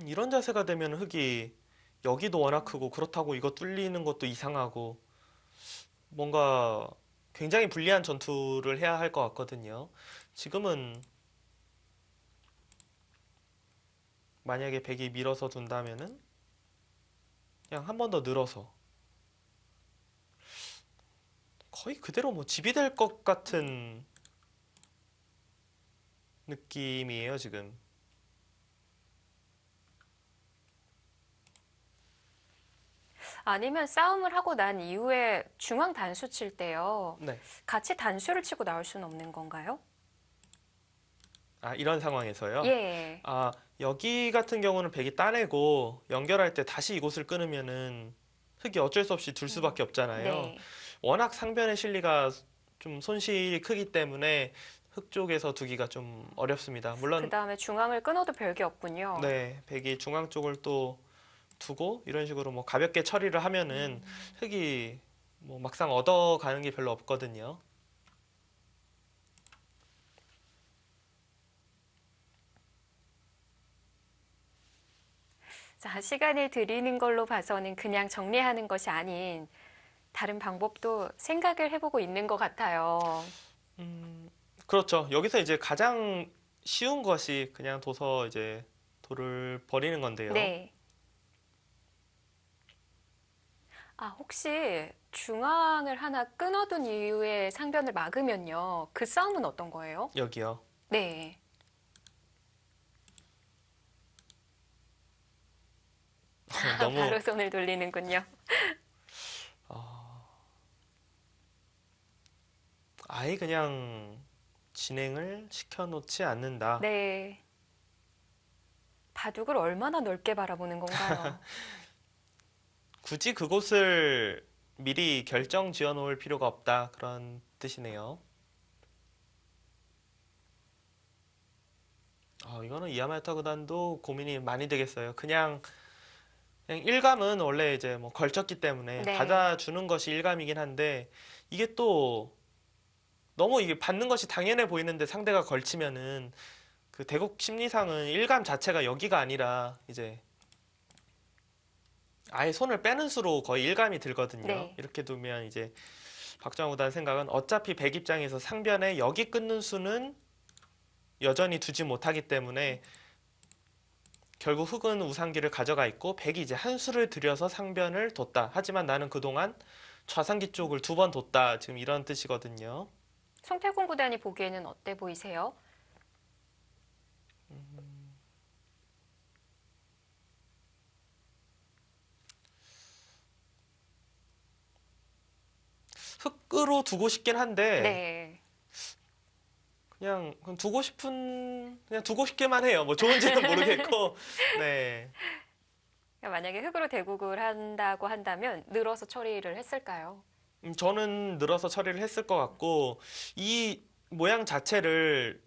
Speaker 2: 이런 자세가 되면 흑이 여기도 워낙 크고 그렇다고 이거 뚫리는 것도 이상하고 뭔가 굉장히 불리한 전투를 해야 할 것 같거든요. 지금은 만약에 백이 밀어서 둔다면은 그냥 한 번 더 늘어서 거의 그대로 뭐 집이 될 것 같은 느낌이에요, 지금.
Speaker 1: 아니면 싸움을 하고 난 이후에 중앙 단수 칠 때요.
Speaker 2: 네.
Speaker 1: 같이 단수를 치고 나올 수는 없는 건가요?
Speaker 2: 아, 이런 상황에서요?
Speaker 1: 예.
Speaker 2: 아, 여기 같은 경우는 백이 따내고 연결할 때 다시 이곳을 끊으면은 흑이 어쩔 수 없이 둘 수밖에 없잖아요.
Speaker 1: 네.
Speaker 2: 워낙 상변의 실리가 좀 손실이 크기 때문에 흑 쪽에서 두기가 좀 어렵습니다. 물론
Speaker 1: 그 다음에 중앙을 끊어도 별게 없군요.
Speaker 2: 네, 백이 중앙 쪽을 또 두고 이런 식으로 뭐 가볍게 처리를 하면은 흑이 뭐 막상 얻어가는 게 별로 없거든요.
Speaker 1: 자, 시간을 들이는 걸로 봐서는 그냥 정리하는 것이 아닌 다른 방법도 생각을 해보고 있는 것 같아요.
Speaker 2: 그렇죠. 여기서 이제 가장 쉬운 것이 그냥 둬서 이제 돌을 버리는 건데요.
Speaker 1: 네. 아, 혹시 중앙을 하나 끊어둔 이후에 상변을 막으면요. 그 싸움은 어떤 거예요?
Speaker 2: 여기요.
Speaker 1: 네.
Speaker 2: 너무
Speaker 1: 바로 손을 돌리는군요.
Speaker 2: 어, 아예 그냥 진행을 시켜놓지 않는다.
Speaker 1: 네. 바둑을 얼마나 넓게 바라보는 건가요?
Speaker 2: 굳이 그곳을 미리 결정 지어 놓을 필요가 없다. 그런 뜻이네요. 이거는 이야마야타 구단도 고민이 많이 되겠어요. 그냥 일감은 원래 이제 뭐 걸쳤기 때문에
Speaker 1: 네.
Speaker 2: 받아주는 것이 일감이긴 한데 이게 또 너무 이게 받는 것이 당연해 보이는데 상대가 걸치면은 그 대국 심리상은 일감 자체가 여기가 아니라 이제 아예 손을 빼는 수로 거의 일감이 들거든요.
Speaker 1: 네.
Speaker 2: 이렇게 두면 이제 박정호 구단 생각은 어차피 백 입장에서 상변에 여기 끊는 수는 여전히 두지 못하기 때문에 결국 흑은 우상기를 가져가 있고 백이 이제 한 수를 들여서 상변을 뒀다. 하지만 나는 그동안 좌상기 쪽을 두 번 뒀다. 지금 이런 뜻이거든요.
Speaker 1: 송태곤 구단이 보기에는 어때 보이세요?
Speaker 2: 흑으로 두고 싶긴 한데
Speaker 1: 네.
Speaker 2: 그냥 그냥 두고 싶게만 해요. 뭐 좋은지는 모르겠고. 네.
Speaker 1: 만약에 흑으로 대국을 한다고 한다면 늘어서 처리를 했을까요?
Speaker 2: 저는 늘어서 처리를 했을 것 같고 이 모양 자체를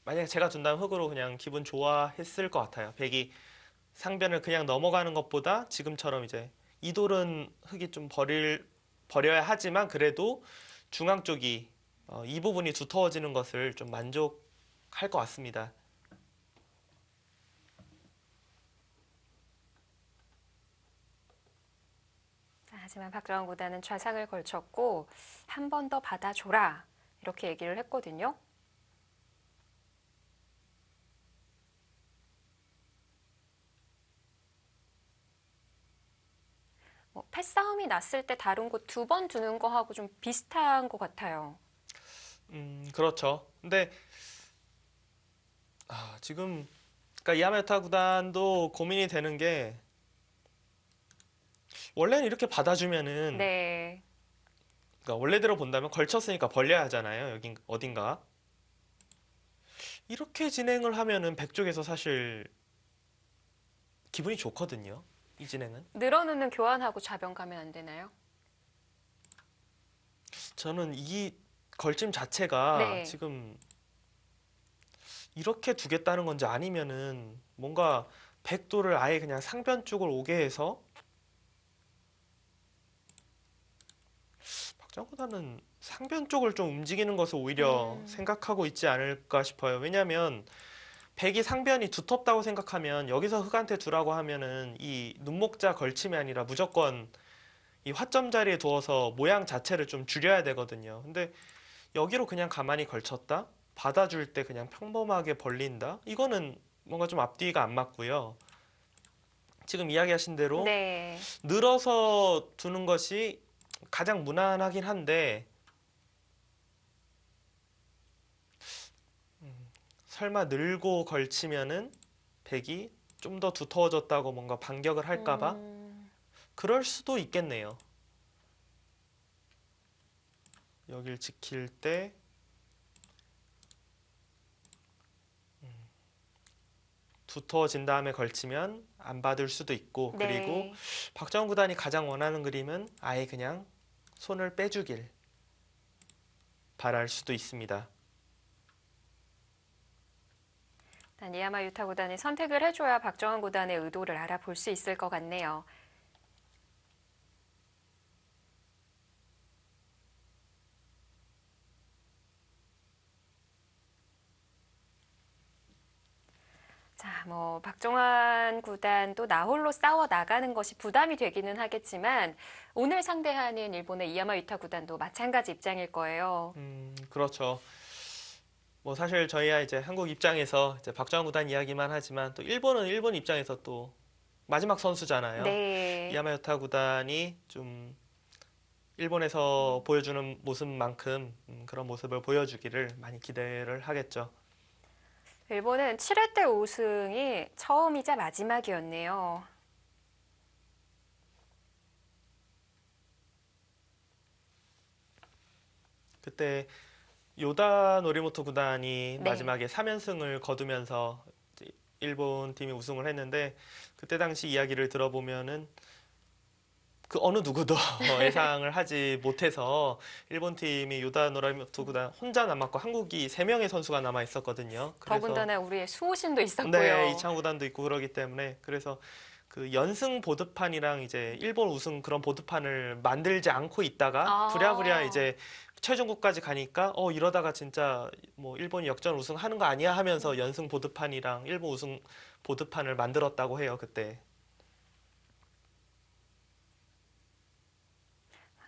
Speaker 2: 만약에 제가 둔다면 흑으로 그냥 기분 좋아했을 것 같아요. 백이 상변을 그냥 넘어가는 것보다 지금처럼 이제 이 돌은 흑이 좀 버려야 하지만 그래도 중앙 쪽이 이 부분이 두터워지는 것을 좀 만족할 것 같습니다.
Speaker 1: 자, 하지만 박정원 구단은 좌상을 걸쳤고 한 번 더 받아줘라 이렇게 얘기를 했거든요. 패싸움이 났을 때 다른 곳 두 번 두는 거하고 좀 비슷한 것 같아요.
Speaker 2: 그렇죠. 근데 지금 그러니까 이하메타 구단도 고민이 되는 게 원래는 이렇게 받아주면은
Speaker 1: 네.
Speaker 2: 그러니까 원래대로 본다면 걸쳤으니까 벌려야 하잖아요. 여긴 어딘가. 이렇게 진행을 하면은 백쪽에서 사실 기분이 좋거든요. 이 진행은.
Speaker 1: 늘어놓는 교환하고 좌변 가면 안 되나요?
Speaker 2: 저는 이 걸짐 자체가
Speaker 1: 네.
Speaker 2: 지금 이렇게 두겠다는 건지 아니면은 뭔가 백도를 아예 그냥 상변 쪽을 오게 해서 박정구단은 상변 쪽을 좀 움직이는 것을 오히려
Speaker 1: 음,
Speaker 2: 생각하고 있지 않을까 싶어요. 왜냐하면 백이 상변이 두텁다고 생각하면 여기서 흑한테 두라고 하면은 이 눈목자 걸침이 아니라 무조건 이 화점 자리에 두어서 모양 자체를 좀 줄여야 되거든요. 근데 여기로 그냥 가만히 걸쳤다? 받아줄 때 그냥 평범하게 벌린다? 이거는 뭔가 좀 앞뒤가 안 맞고요. 지금 이야기하신 대로
Speaker 1: 네.
Speaker 2: 늘어서 두는 것이 가장 무난하긴 한데 설마 늘고 걸치면은 백이 좀 더 두터워졌다고 뭔가 반격을 할까봐
Speaker 1: 음,
Speaker 2: 그럴 수도 있겠네요. 여길 지킬 때 두터워진 다음에 걸치면 안 받을 수도 있고 그리고
Speaker 1: 네.
Speaker 2: 박정훈 구단이 가장 원하는 그림은 아예 그냥 손을 빼주길 바랄 수도 있습니다.
Speaker 1: 일단 이야마 유타 구단이 선택을 해줘야 박정원 구단의 의도를 알아볼 수 있을 것 같네요. 자, 뭐 박종환 구단도 나홀로 싸워 나가는 것이 부담이 되기는 하겠지만 오늘 상대하는 일본의 이야마 유타 구단도 마찬가지 입장일 거예요.
Speaker 2: 그렇죠. 뭐 사실 저희야 이제 한국 입장에서 이제 박정환 구단 이야기만 하지만 또 일본은 일본 입장에서 또 마지막 선수잖아요.
Speaker 1: 네.
Speaker 2: 야마요타 구단이 좀 일본에서 보여주는 모습만큼 그런 모습을 보여주기를 많이 기대를 하겠죠.
Speaker 1: 일본은 7회 때 우승이 처음이자 마지막이었네요.
Speaker 2: 그때 요다 노리모토 구단이
Speaker 1: 네.
Speaker 2: 마지막에 3연승을 거두면서 이제 일본 팀이 우승을 했는데 그때 당시 이야기를 들어보면은 그 어느 누구도 예상을 하지 못해서 일본 팀이 요다 노리모토 구단 혼자 남았고 한국이 3명의 선수가 남아 있었거든요. 그래서
Speaker 1: 더군다나 우리의 수호신도 있었고요.
Speaker 2: 네, 이창호 구단도 있고 그러기 때문에 그래서 그 연승 보드판이랑 이제 일본 우승 그런 보드판을 만들지 않고 있다가
Speaker 1: 아.
Speaker 2: 부랴부랴 이제 최종국까지 가니까 이러다가 진짜 뭐 일본이 역전 우승하는 거 아니야 하면서 연승 보드판이랑 일본 우승 보드판을 만들었다고 해요, 그때.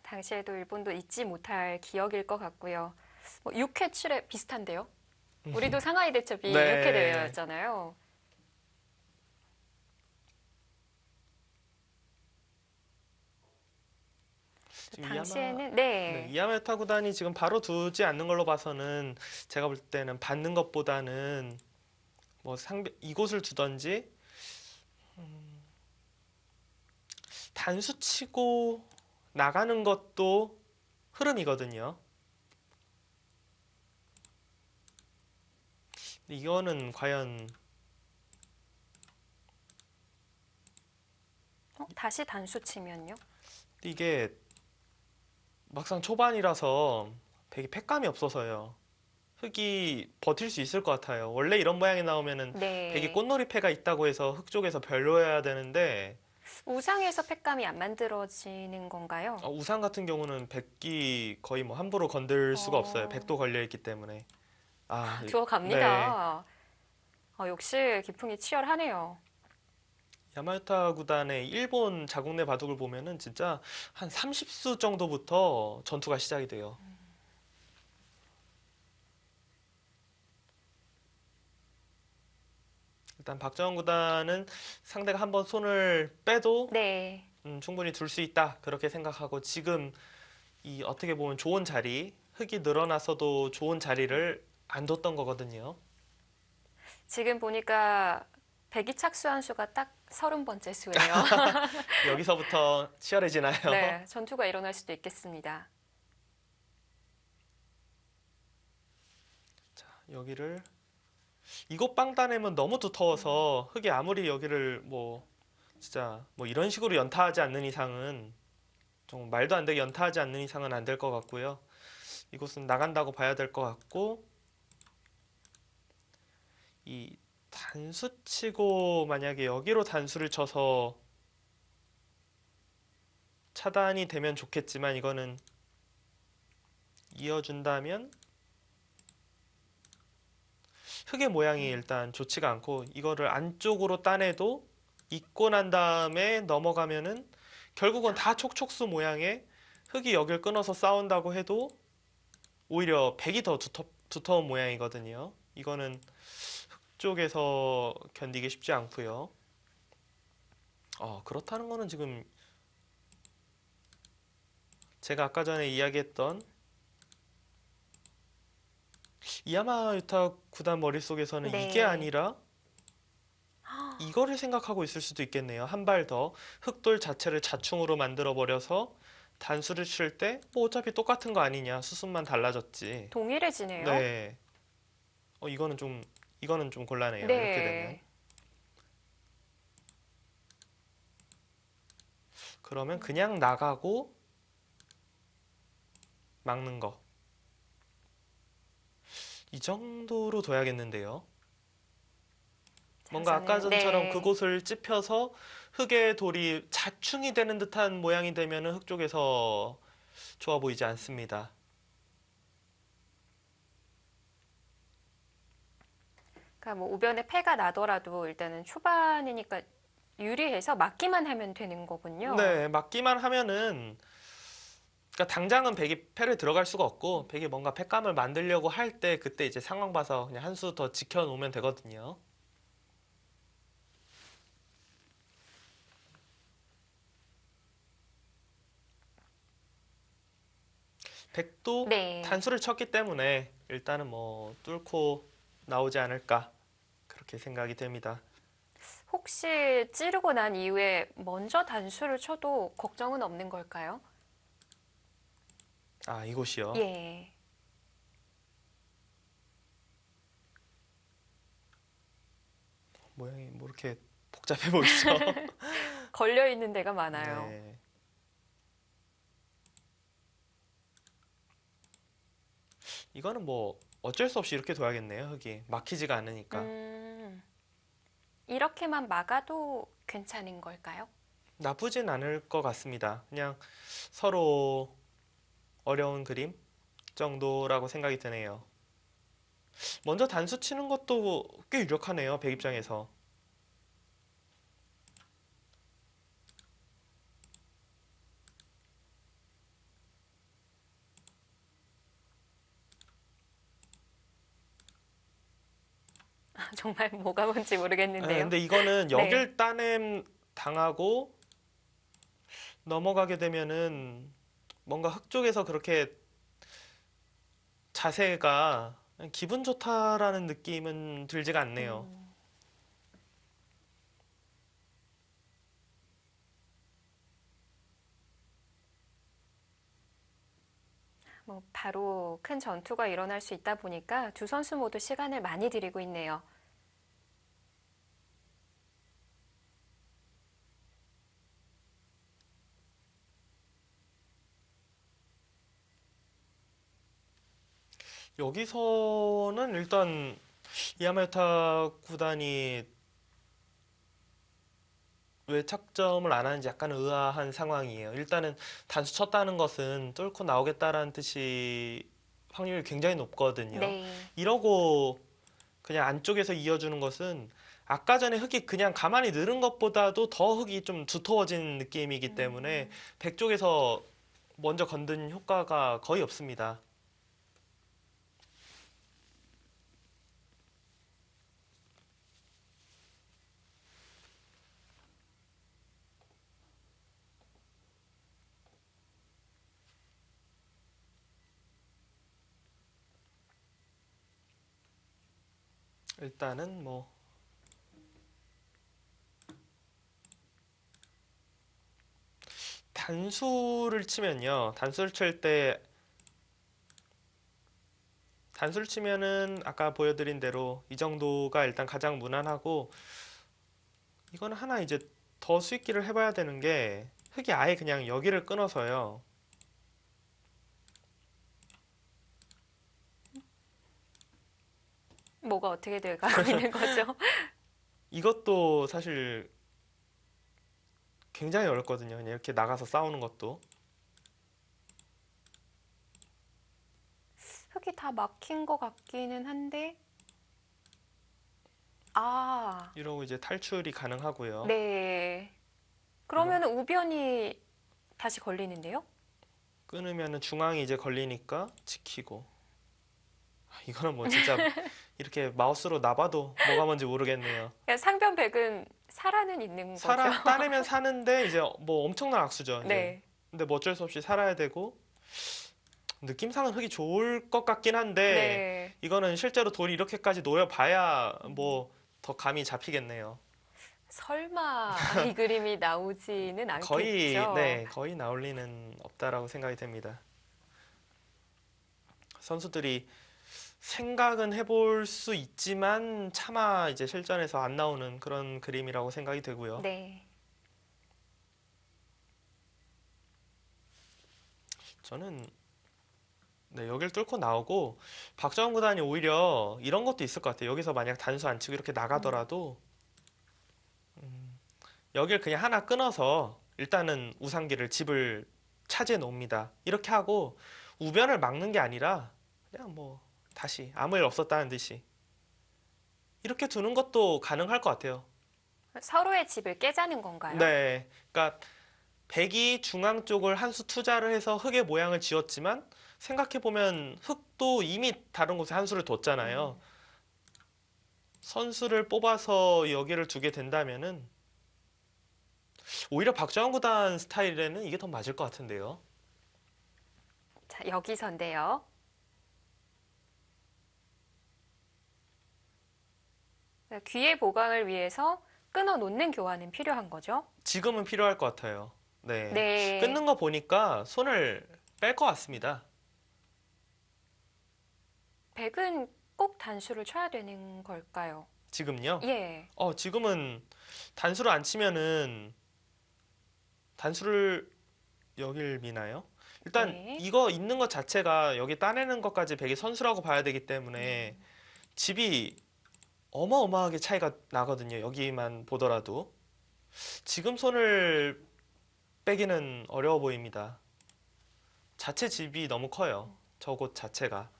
Speaker 1: 당시에도 일본도 잊지 못할 기억일 것 같고요. 뭐 6회 7회 비슷한데요. 우리도 상하이 대첩이
Speaker 2: 네.
Speaker 1: 6회 대회였잖아요.
Speaker 2: 지금
Speaker 1: 당시에는
Speaker 2: 네, 이야마요타 구단이 지금 바로 두지 않는 걸로 봐서는 제가 볼 때는 받는 것보다는 뭐 이곳을 두던지 단수 치고 나가는 것도 흐름이거든요. 이거는 과연
Speaker 1: 다시 단수 치면요.
Speaker 2: 이게 막상 초반이라서 되게 팩감이 없어서요. 흙이 버틸 수 있을 것 같아요. 원래 이런 모양이 나오면은
Speaker 1: 네.
Speaker 2: 되게 꽃놀이패가 있다고 해서 흙 쪽에서 별로여야 되는데
Speaker 1: 우상에서 팩감이 안 만들어지는 건가요?
Speaker 2: 우상 같은 경우는 백기 거의 뭐 함부로 건들 수가 없어요. 백도 걸려 있기 때문에. 네.
Speaker 1: 들어갑니다. 역시 기풍이 치열하네요.
Speaker 2: 야마유타 구단의 일본 자국 내 바둑을 보면은 진짜 한 30수 정도부터 전투가 시작이 돼요. 일단 박정원 구단은 상대가 한번 손을 빼도
Speaker 1: 네.
Speaker 2: 충분히 둘 수 있다 그렇게 생각하고 지금 이 어떻게 보면 좋은 자리 흙이 늘어났어도 좋은 자리를 안 뒀던 거거든요.
Speaker 1: 지금 보니까 백이 착수한 수가 딱 30번째 수예요.
Speaker 2: 여기서부터 치열해지나요?
Speaker 1: 네, 전투가 일어날 수도 있겠습니다.
Speaker 2: 자, 여기를 이곳 빵 따내면 너무 두터워서 흙이 아무리 여기를 뭐 진짜 뭐 이런 식으로 연타하지 않는 이상은 좀 말도 안 되게 연타하지 않는 이상은 안 될 것 같고요. 이곳은 나간다고 봐야 될 것 같고 이 단수 치고 만약에 여기로 단수를 쳐서 차단이 되면 좋겠지만 이거는 이어준다면 흙의 모양이 일단 좋지가 않고 이거를 안쪽으로 따내도 익고 난 다음에 넘어가면은 결국은 다 촉촉수 모양의 흙이 여길 끊어서 싸운다고 해도 오히려 백이 더 두터운 모양이거든요. 이거는 흙 쪽에서 견디기 쉽지 않고요. 그렇다는 거는 지금 제가 아까 전에 이야기했던 이야마유타 구단 머릿속에서는
Speaker 1: 네.
Speaker 2: 이게 아니라 이거를 생각하고 있을 수도 있겠네요. 한 발 더 흑돌 자체를 자충으로 만들어 버려서 단수를 칠 때 뭐 어차피 똑같은 거 아니냐 수순만 달라졌지.
Speaker 1: 동일해지네요.
Speaker 2: 네. 이거는 좀 곤란해요.
Speaker 1: 네.
Speaker 2: 이렇게 되면. 그러면 그냥 나가고 막는 거. 이 정도로 둬야겠는데요. 뭔가 아까 전처럼
Speaker 1: 네.
Speaker 2: 그곳을 찝혀서 흙의 돌이 자충이 되는 듯한 모양이 되면 흙 쪽에서 좋아 보이지 않습니다.
Speaker 1: 그러니까 그러니까 뭐 우변에 패가 나더라도 일단은 초반이니까 유리해서 막기만 하면 되는 거군요.
Speaker 2: 네, 막기만 하면은 그러니까 당장은 백이 패를 들어갈 수가 없고 백이 뭔가 패감을 만들려고 할 때 그때 이제 상황 봐서 그냥 한 수 더 지켜놓으면 되거든요. 백도
Speaker 1: 네.
Speaker 2: 단수를 쳤기 때문에 일단은 뭐 뚫고 나오지 않을까 그렇게 생각이 됩니다.
Speaker 1: 혹시 찌르고 난 이후에 먼저 단수를 쳐도 걱정은 없는 걸까요?
Speaker 2: 아, 이곳이요.
Speaker 1: 예.
Speaker 2: 모양이 뭐 이렇게 복잡해 보이죠?
Speaker 1: 걸려 있는 데가 많아요.
Speaker 2: 네. 이거는 뭐 어쩔 수 없이 이렇게 둬야겠네요. 흙이 막히지가 않으니까.
Speaker 1: 이렇게만 막아도 괜찮은 걸까요?
Speaker 2: 나쁘진 않을 것 같습니다. 그냥 서로 어려운 그림 정도라고 생각이 드네요. 먼저 단수 치는 것도 꽤 유력하네요. 백 입장에서.
Speaker 1: 정말 뭐가 뭔지
Speaker 2: 네,
Speaker 1: 모르겠는데요.
Speaker 2: 근데 이거는
Speaker 1: 네.
Speaker 2: 여길 따냄 당하고 넘어가게 되면은 뭔가 흙 쪽에서 그렇게 자세가 기분 좋다라는 느낌은 들지가 않네요.
Speaker 1: 뭐 바로 큰 전투가 일어날 수 있다 보니까 두 선수 모두 시간을 많이 들이고 있네요.
Speaker 2: 여기서는 일단 야마유타 구단이 왜 착점을 안 하는지 약간 의아한 상황이에요. 일단은 단수 쳤다는 것은 뚫고 나오겠다라는 뜻이 확률이 굉장히 높거든요.
Speaker 1: 네.
Speaker 2: 이러고 그냥 안쪽에서 이어주는 것은 아까 전에 흙이 그냥 가만히 느는 것보다도 더 흙이 좀 두터워진 느낌이기 때문에 백 쪽에서 먼저 건든 효과가 거의 없습니다. 일단은 뭐 단수를 치면요. 단수를 치면은 아까 보여드린 대로 이 정도가 일단 가장 무난하고 이거는 하나 이제 더 수익기를 해봐야 되는 게 흙이 아예 그냥 여기를 끊어서요.
Speaker 1: 뭐가 어떻게 돼가고 있는 거죠?
Speaker 2: 이것도 사실 굉장히 어렵거든요. 그냥 이렇게 나가서 싸우는 것도.
Speaker 1: 흙이 다 막힌 것 같기는 한데, 아,
Speaker 2: 이러고 이제 탈출이 가능하고요.
Speaker 1: 네. 그러면 우변이 다시 걸리는데요?
Speaker 2: 끊으면은 중앙이 이제 걸리니까 지키고. 이거는 뭐 진짜 이렇게 마우스로 나봐도 뭐가 뭔지 모르겠네요.
Speaker 1: 그러니까 상변백은 살아는 있는 거죠?
Speaker 2: 따내면 사는데 이제 뭐 엄청난 악수죠. 이제.
Speaker 1: 네.
Speaker 2: 근데 뭐 어쩔 수 없이 살아야 되고 느낌상은 흙이 좋을 것 같긴 한데
Speaker 1: 네.
Speaker 2: 이거는 실제로 돌이 이렇게까지 놓여봐야 뭐 더 감이 잡히겠네요.
Speaker 1: 설마 이 그림이 나오지는
Speaker 2: 거의
Speaker 1: 않겠죠?
Speaker 2: 네, 거의 나올 리는 없다라고 생각이 됩니다. 선수들이 생각은 해볼 수 있지만 차마 이제 실전에서 안 나오는 그런 그림이라고 생각이 되고요.
Speaker 1: 네.
Speaker 2: 저는 네, 여길 뚫고 나오고 박정훈 구단이 오히려 이런 것도 있을 것 같아요. 여기서 만약 단수 안 치고 이렇게 나가더라도 여길 그냥 하나 끊어서 일단은 우상기를 집을 차지해 놓습니다. 이렇게 하고 우변을 막는 게 아니라 그냥 뭐 다시 아무 일 없었다는 듯이 이렇게 두는 것도 가능할 것 같아요.
Speaker 1: 서로의 집을 깨자는 건가요?
Speaker 2: 네, 그러니까 백이 중앙 쪽을 한 수 투자를 해서 흙의 모양을 지었지만 생각해 보면 흙도 이미 다른 곳에 한 수를 뒀잖아요. 선수를 뽑아서 여기를 두게 된다면은 오히려 박정환 구단 스타일에는 이게 더 맞을 것 같은데요.
Speaker 1: 자, 여기서인데요. 귀의 보강을 위해서 끊어 놓는 교환은 필요한 거죠?
Speaker 2: 지금은 필요할 것 같아요. 네,
Speaker 1: 네.
Speaker 2: 끊는 거 보니까 손을 뺄 것 같습니다.
Speaker 1: 백은 꼭 단수를 쳐야 되는 걸까요?
Speaker 2: 지금요?
Speaker 1: 예.
Speaker 2: 지금은 단수를 안 치면은 단수를 여길 미나요? 일단
Speaker 1: 네.
Speaker 2: 이거 있는 것 자체가 여기 따내는 것까지 백이 선수라고 봐야 되기 때문에
Speaker 1: 음.
Speaker 2: 집이 어마어마하게 차이가 나거든요. 여기만 보더라도. 지금 손을 빼기는 어려워 보입니다. 자체 집이 너무 커요. 저곳 자체가.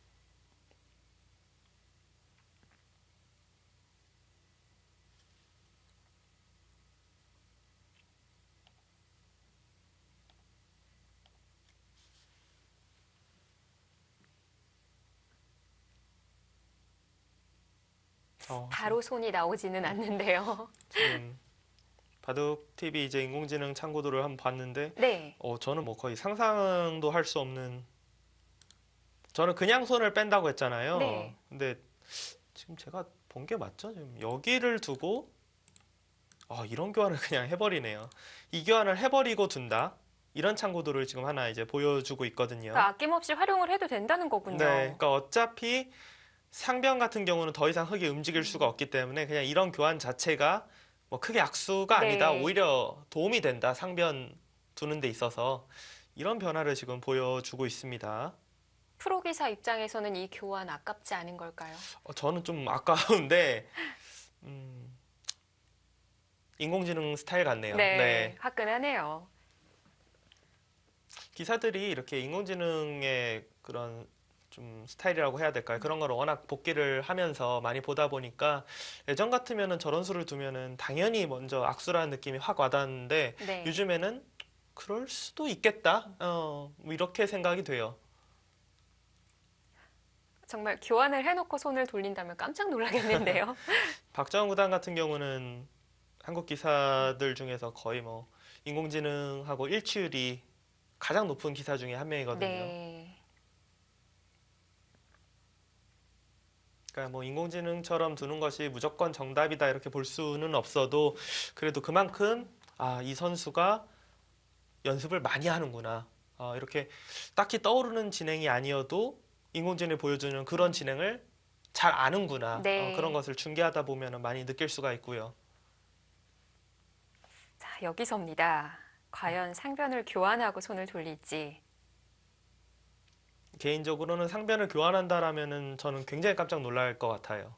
Speaker 1: 바로 손이 나오지는 않는데요.
Speaker 2: 지금 바둑 TV 이제 인공지능 참고도를 한번 봤는데
Speaker 1: 네.
Speaker 2: 저는 뭐 거의 상상도 할 수 없는 저는 그냥 손을 뺀다고 했잖아요.
Speaker 1: 네.
Speaker 2: 근데 지금 제가 본 게 맞죠? 지금 여기를 두고 이런 교환을 그냥 해버리네요. 이 교환을 해버리고 둔다. 이런 참고도를 지금 하나 이제 보여주고 있거든요.
Speaker 1: 그러니까 아낌없이 활용을 해도 된다는 거군요.
Speaker 2: 네, 그러니까 어차피 상변 같은 경우는 더 이상 흙이 움직일 수가 없기 때문에 그냥 이런 교환 자체가 뭐 크게 악수가 아니다.
Speaker 1: 네.
Speaker 2: 오히려 도움이 된다. 상변 두는 데 있어서 이런 변화를 지금 보여주고 있습니다.
Speaker 1: 프로기사 입장에서는 이 교환 아깝지 않은 걸까요?
Speaker 2: 저는 좀 아까운데 음, 인공지능 스타일 같네요.
Speaker 1: 네.
Speaker 2: 네.
Speaker 1: 화끈하네요.
Speaker 2: 기사들이 이렇게 인공지능의 그런 좀 스타일이라고 해야 될까요? 그런 걸 워낙 복기를 하면서 많이 보다 보니까 예전 같으면은 저런 수를 두면은 당연히 먼저 악수라는 느낌이 확 와닿는데
Speaker 1: 네.
Speaker 2: 요즘에는 그럴 수도 있겠다. 뭐 이렇게 생각이 돼요.
Speaker 1: 정말 교환을 해놓고 손을 돌린다면 깜짝 놀라겠는데요.
Speaker 2: 박정훈 구단 같은 경우는 한국 기사들 중에서 거의 뭐 인공지능하고 일치율이 가장 높은 기사 중에 한 명이거든요.
Speaker 1: 네.
Speaker 2: 그러니까 뭐 인공지능처럼 두는 것이 무조건 정답이다 이렇게 볼 수는 없어도 그래도 그만큼 이 선수가 연습을 많이 하는구나. 이렇게 딱히 떠오르는 진행이 아니어도 인공지능이 보여주는 그런 진행을 잘 아는구나.
Speaker 1: 네.
Speaker 2: 그런 것을 중계하다 보면 많이 느낄 수가 있고요.
Speaker 1: 자, 여기서입니다. 과연 상변을 교환하고 손을 돌릴지.
Speaker 2: 개인적으로는 상변을 교환한다라면은 저는 굉장히 깜짝 놀랄 것 같아요.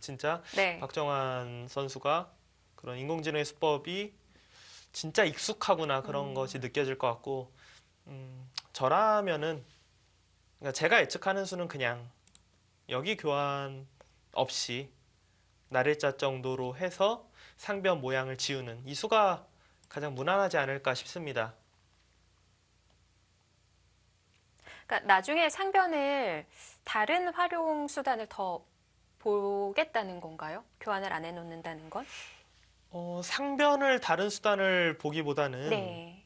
Speaker 2: 진짜
Speaker 1: 네.
Speaker 2: 박정환 선수가 그런 인공지능의 수법이 진짜 익숙하구나 그런 것이 느껴질 것 같고 저라면은 그러니까 제가 예측하는 수는 그냥 여기 교환 없이 날일자 정도로 해서 상변 모양을 지우는 이 수가 가장 무난하지 않을까 싶습니다.
Speaker 1: 그러니까 나중에 상변을 다른 활용 수단을 더 보겠다는 건가요? 교환을 안 해놓는다는 건?
Speaker 2: 상변을 다른 수단을 보기보다는
Speaker 1: 네.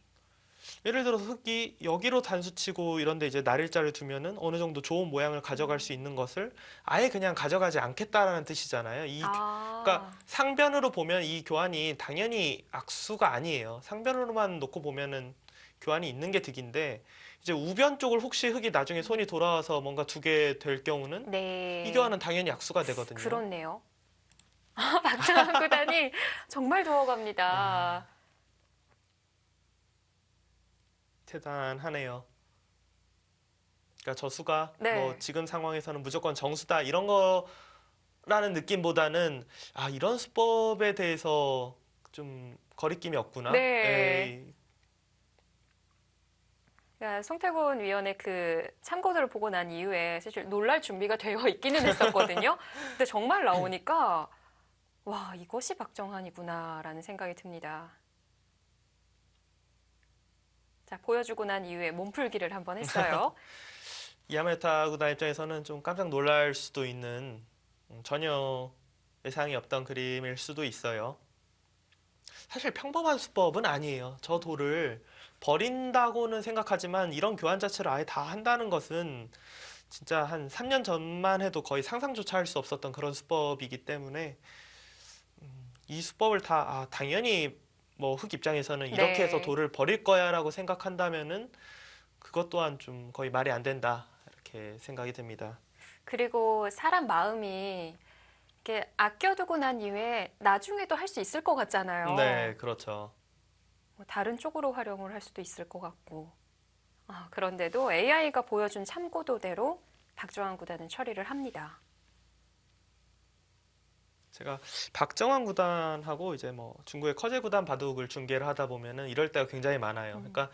Speaker 2: 예를 들어서 흙이 여기로 단수치고 이런데 이제 날일자를 두면은 어느 정도 좋은 모양을 가져갈 수 있는 것을 아예 그냥 가져가지 않겠다라는 뜻이잖아요. 그러니까 상변으로 보면 이 교환이 당연히 악수가 아니에요. 상변으로만 놓고 보면은 교환이 있는 게 득인데 이제 우변 쪽을 혹시 흙이 나중에 손이 돌아와서 뭔가 두게 될 경우는
Speaker 1: 네.
Speaker 2: 이 교환은 당연히 악수가 되거든요.
Speaker 1: 그렇네요. 박정환 구단이 정말 두어갑니다.
Speaker 2: 대단하네요. 그러니까 저 수가
Speaker 1: 네.
Speaker 2: 뭐 지금 상황에서는 무조건 정수다 이런 거라는 느낌보다는 이런 수법에 대해서 좀 거리낌이 없구나.
Speaker 1: 네.
Speaker 2: 에이,
Speaker 1: 그러니까 송태곤 위원의 그 참고들을 보고 난 이후에 사실 놀랄 준비가 되어 있기는 했었거든요. 근데 정말 나오니까 와, 이것이 박정환이구나라는 생각이 듭니다. 자, 보여주고 난 이후에 몸풀기를 한번 했어요.
Speaker 2: 야마모토 구단 입장에서는 좀 깜짝 놀랄 수도 있는 전혀 예상이 없던 그림일 수도 있어요. 사실 평범한 수법은 아니에요. 저 돌을 버린다고는 생각하지만 이런 교환 자체를 아예 다 한다는 것은 진짜 한 3년 전만 해도 거의 상상조차 할 수 없었던 그런 수법이기 때문에 이 수법을 당연히 뭐 흑 입장에서는 이렇게 해서
Speaker 1: 네.
Speaker 2: 돌을 버릴 거야라고 생각한다면은 그것 또한 좀 거의 말이 안 된다 이렇게 생각이 됩니다.
Speaker 1: 그리고 사람 마음이 이렇게 아껴두고 난 이후에 나중에도 할 수 있을 것 같잖아요.
Speaker 2: 네, 그렇죠.
Speaker 1: 뭐 다른 쪽으로 활용을 할 수도 있을 것 같고. 그런데도 AI가 보여준 참고도대로 박정환 구단은 처리를 합니다.
Speaker 2: 제가 박정환 구단하고 이제 뭐 중국의 커제 구단 바둑을 중계를 하다 보면은 이럴 때가 굉장히 많아요. 그러니까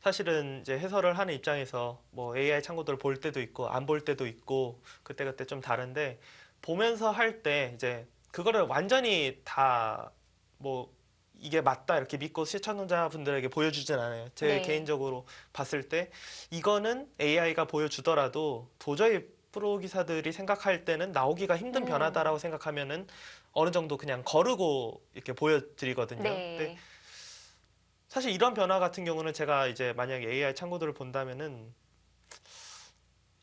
Speaker 2: 사실은 이제 해설을 하는 입장에서 뭐 AI 참고도를 볼 때도 있고 안 볼 때도 있고 그때그때 좀 다른데 보면서 할 때 이제 그거를 완전히 다 뭐 이게 맞다 이렇게 믿고 시청자분들에게 보여주진 않아요. 제
Speaker 1: 네.
Speaker 2: 개인적으로 봤을 때 이거는 AI가 보여주더라도 도저히 프로 기사들이 생각할 때는 나오기가 힘든 변화다라고 생각하면은 어느 정도 그냥 거르고 이렇게 보여드리거든요. 근데
Speaker 1: 네.
Speaker 2: 사실 이런 변화 같은 경우는 제가 이제 만약에 AI 참고들을 본다면은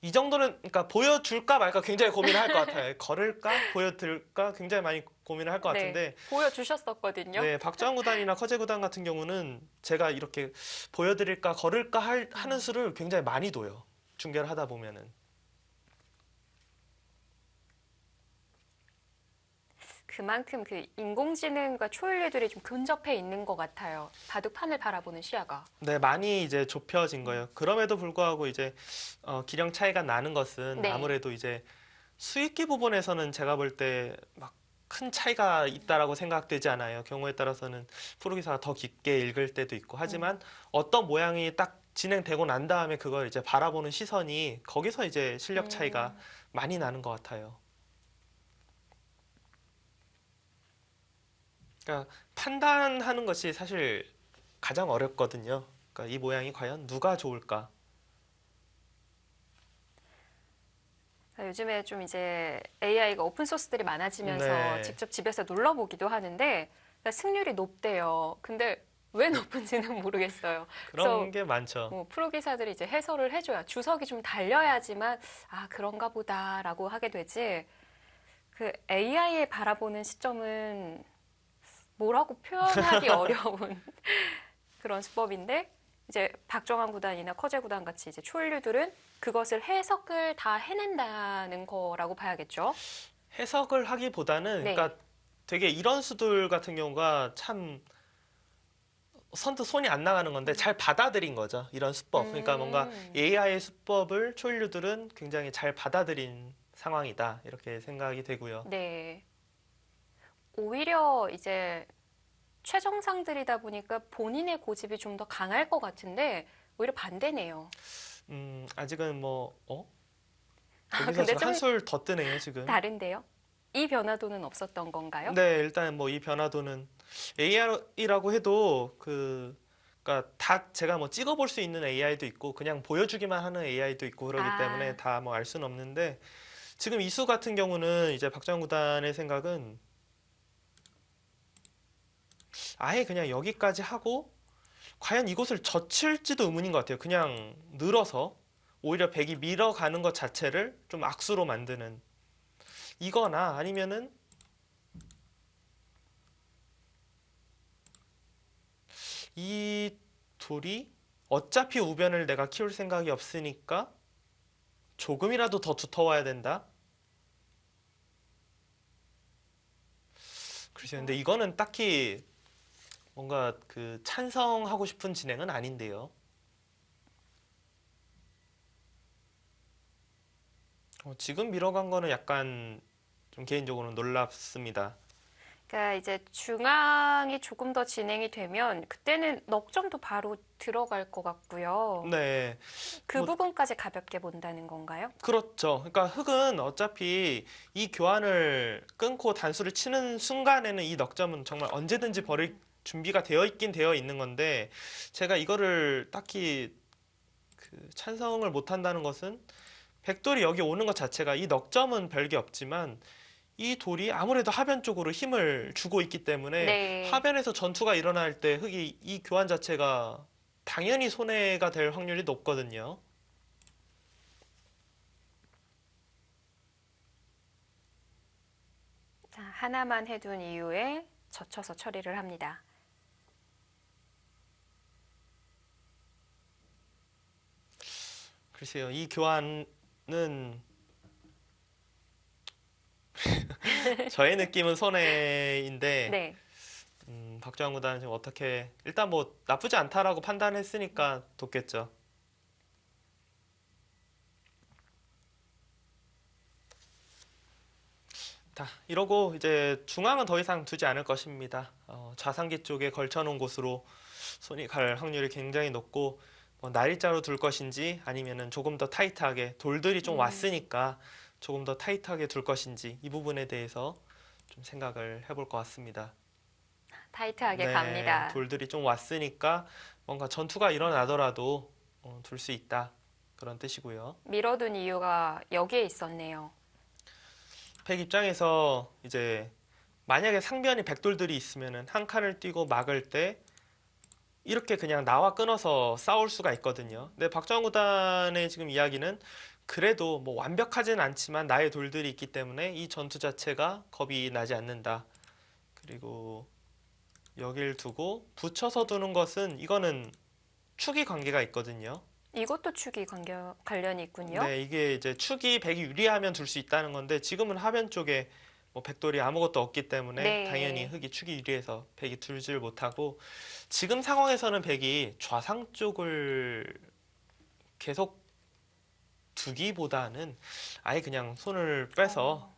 Speaker 2: 이 정도는 그러니까 보여줄까 말까 굉장히 고민을 할 것 같아요. 걸을까 보여드릴까 굉장히 많이 고민을 할 것
Speaker 1: 네.
Speaker 2: 같은데
Speaker 1: 보여주셨었거든요.
Speaker 2: 네 박정환 구단이나 커제 구단 같은 경우는 제가 이렇게 보여드릴까 걸을까 하는 수를 굉장히 많이 둬요. 중계를 하다 보면은.
Speaker 1: 그만큼 그 인공지능과 초연료들이 좀 근접해 있는 것 같아요. 바둑판을 바라보는 시야가.
Speaker 2: 네, 많이 이제 좁혀진 거예요. 그럼에도 불구하고 이제 기량 차이가 나는 것은
Speaker 1: 네.
Speaker 2: 아무래도 이제 수익기 부분에서는 제가 볼 때 막 큰 차이가 있다라고 생각되지 않아요. 경우에 따라서는 프로 기사가 더 깊게 읽을 때도 있고 하지만 어떤 모양이 딱 진행되고 난 다음에 그걸 이제 바라보는 시선이 거기서 이제 실력 차이가 많이 나는 것 같아요. 그러니까 판단하는 것이 사실 가장 어렵거든요. 그러니까 이 모양이 과연 누가 좋을까?
Speaker 1: 요즘에 좀 이제 AI가 오픈 소스들이 많아지면서
Speaker 2: 네.
Speaker 1: 직접 집에서 눌러보기도 하는데 승률이 높대요. 근데 왜 높은지는 모르겠어요.
Speaker 2: 그런
Speaker 1: 그래서
Speaker 2: 게 많죠.
Speaker 1: 뭐 프로 기사들이 이제 해설을 해줘야 주석이 좀 달려야지만 그런가 보다라고 하게 되지. 그 AI에 바라보는 시점은 뭐라고 표현하기 어려운 그런 수법인데 이제 박정환 구단이나 커제 구단 같이 이제 초일류들은 그것을 해석을 다 해낸다는 거라고 봐야겠죠.
Speaker 2: 해석을 하기보다는
Speaker 1: 네.
Speaker 2: 그러니까 되게 이런 수들 같은 경우가 참 선뜻 손이 안 나가는 건데 잘 받아들인 거죠. 이런 수법. 그러니까 뭔가
Speaker 1: 음,
Speaker 2: AI의 수법을 초일류들은 굉장히 잘 받아들인 상황이다. 이렇게 생각이 되고요.
Speaker 1: 네. 오히려 이제 최정상들이다 보니까 본인의 고집이 좀 더 강할 것 같은데 오히려 반대네요.
Speaker 2: 아직은 여기서
Speaker 1: 근데
Speaker 2: 지금
Speaker 1: 좀
Speaker 2: 한술 더 뜨네요, 지금.
Speaker 1: 다른데요? 이 변화도는 없었던 건가요?
Speaker 2: 네, 일단 뭐 이 변화도는 AI라고 해도 그러니까 다 제가 뭐 찍어볼 수 있는 AI도 있고 그냥 보여주기만 하는 AI도 있고 그러기 때문에
Speaker 1: 아,
Speaker 2: 다 뭐 알 수는 없는데 지금 이수 같은 경우는 이제 박정환 구단의 생각은 아예 그냥 여기까지 하고 과연 이곳을 젖힐지도 의문인 것 같아요. 그냥 늘어서 오히려 백이 밀어가는 것 자체를 좀 악수로 만드는 이거나 아니면은 이 둘이 어차피 우변을 내가 키울 생각이 없으니까 조금이라도 더 두터워야 된다. 글쎄요. 근데 이거는 딱히 뭔가 그 찬성하고 싶은 진행은 아닌데요. 지금 밀어간 거는 약간 좀 개인적으로는 놀랍습니다.
Speaker 1: 그러니까 이제 중앙이 조금 더 진행이 되면 그때는 넉 점도 바로 들어갈 것 같고요.
Speaker 2: 네,
Speaker 1: 그
Speaker 2: 뭐
Speaker 1: 부분까지 가볍게 본다는 건가요?
Speaker 2: 그렇죠. 그러니까 흑은 어차피 이 교환을 끊고 단수를 치는 순간에는 이 넉점은 정말 언제든지 버릴 준비가 되어 있긴 되어 있는 건데 제가 이거를 딱히 그 찬성을 못 한다는 것은 백돌이 여기 오는 것 자체가 이 넉점은 별게 없지만 이 돌이 아무래도 하변 쪽으로 힘을 주고 있기 때문에
Speaker 1: 네.
Speaker 2: 하변에서 전투가 일어날 때 흑이 이 교환 자체가 당연히 손해가 될 확률이 높거든요.
Speaker 1: 자, 하나만 해둔 이후에 젖혀서 처리를 합니다.
Speaker 2: 글쎄요, 이 교환은 저의 느낌은 손해인데
Speaker 1: 네.
Speaker 2: 박주환 구단은 지금 어떻게 일단 뭐 나쁘지 않다라고 판단했으니까 뒀겠죠. 자, 이러고 이제 중앙은 더 이상 두지 않을 것입니다. 좌상기 쪽에 걸쳐놓은 곳으로 손이 갈 확률이 굉장히 높고 뭐 날짜로 둘 것인지 아니면은 조금 더 타이트하게 돌들이 좀 왔으니까 조금 더 타이트하게 둘 것인지 이 부분에 대해서 좀 생각을 해볼 것 같습니다.
Speaker 1: 타이트하게
Speaker 2: 네,
Speaker 1: 갑니다.
Speaker 2: 돌들이 좀 왔으니까 뭔가 전투가 일어나더라도 둘 수 있다. 그런 뜻이고요.
Speaker 1: 밀어둔 이유가 여기에 있었네요.
Speaker 2: 백 입장에서 이제 만약에 상변이 백돌들이 있으면은 한 칸을 띄고 막을 때 이렇게 그냥 나와 끊어서 싸울 수가 있거든요. 근데 박정호 구단의 지금 이야기는 그래도 뭐 완벽하진 않지만 나의 돌들이 있기 때문에 이 전투 자체가 겁이 나지 않는다. 그리고 여길 두고 붙여서 두는 것은 이거는 축이 관계가 있거든요.
Speaker 1: 이것도 축이 관련이 있군요.
Speaker 2: 네, 이게 이제 축이 백이 유리하면 둘 수 있다는 건데 지금은 하변 쪽에 뭐 백돌이 아무것도 없기 때문에 당연히
Speaker 1: 네.
Speaker 2: 흑이 축이 유리해서 백이 둘질 못하고 지금 상황에서는 백이 좌상 쪽을 계속 두기보다는 아예 그냥 손을 빼서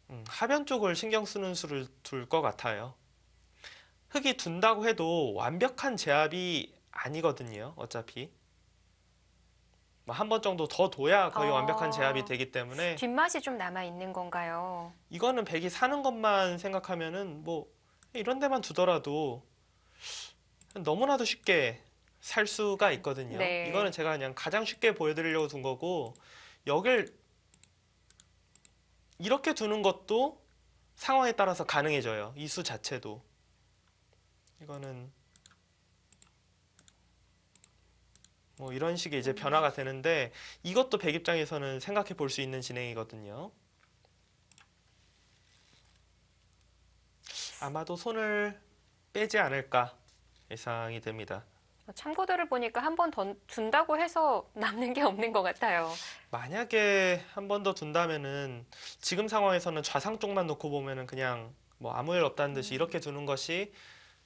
Speaker 1: 어,
Speaker 2: 하변 쪽을 신경 쓰는 수를 둘 것 같아요. 흑이 둔다고 해도 완벽한 제압이 아니거든요. 어차피 뭐 한 번 정도 더 둬야 거의 완벽한 제압이
Speaker 1: 어,
Speaker 2: 되기 때문에
Speaker 1: 뒷맛이 좀 남아 있는 건가요?
Speaker 2: 이거는 백이 사는 것만 생각하면은 뭐 이런 데만 두더라도 너무나도 쉽게 살 수가 있거든요. 이거는
Speaker 1: 네.
Speaker 2: 제가 그냥 가장 쉽게 보여드리려고 둔 거고 여길 이렇게 두는 것도 상황에 따라서 가능해져요. 이 수 자체도. 이거는 뭐 이런 식의 이제 변화가 되는데 이것도 백 입장에서는 생각해 볼 수 있는 진행이거든요. 아마도 손을 빼지 않을까 예상이 됩니다.
Speaker 1: 참고들을 보니까 한 번 더 둔다고 해서 남는 게 없는 것 같아요.
Speaker 2: 만약에 한 번 더 둔다면은 지금 상황에서는 좌상 쪽만 놓고 보면은 그냥 뭐 아무 일 없다는 듯이 이렇게 두는 것이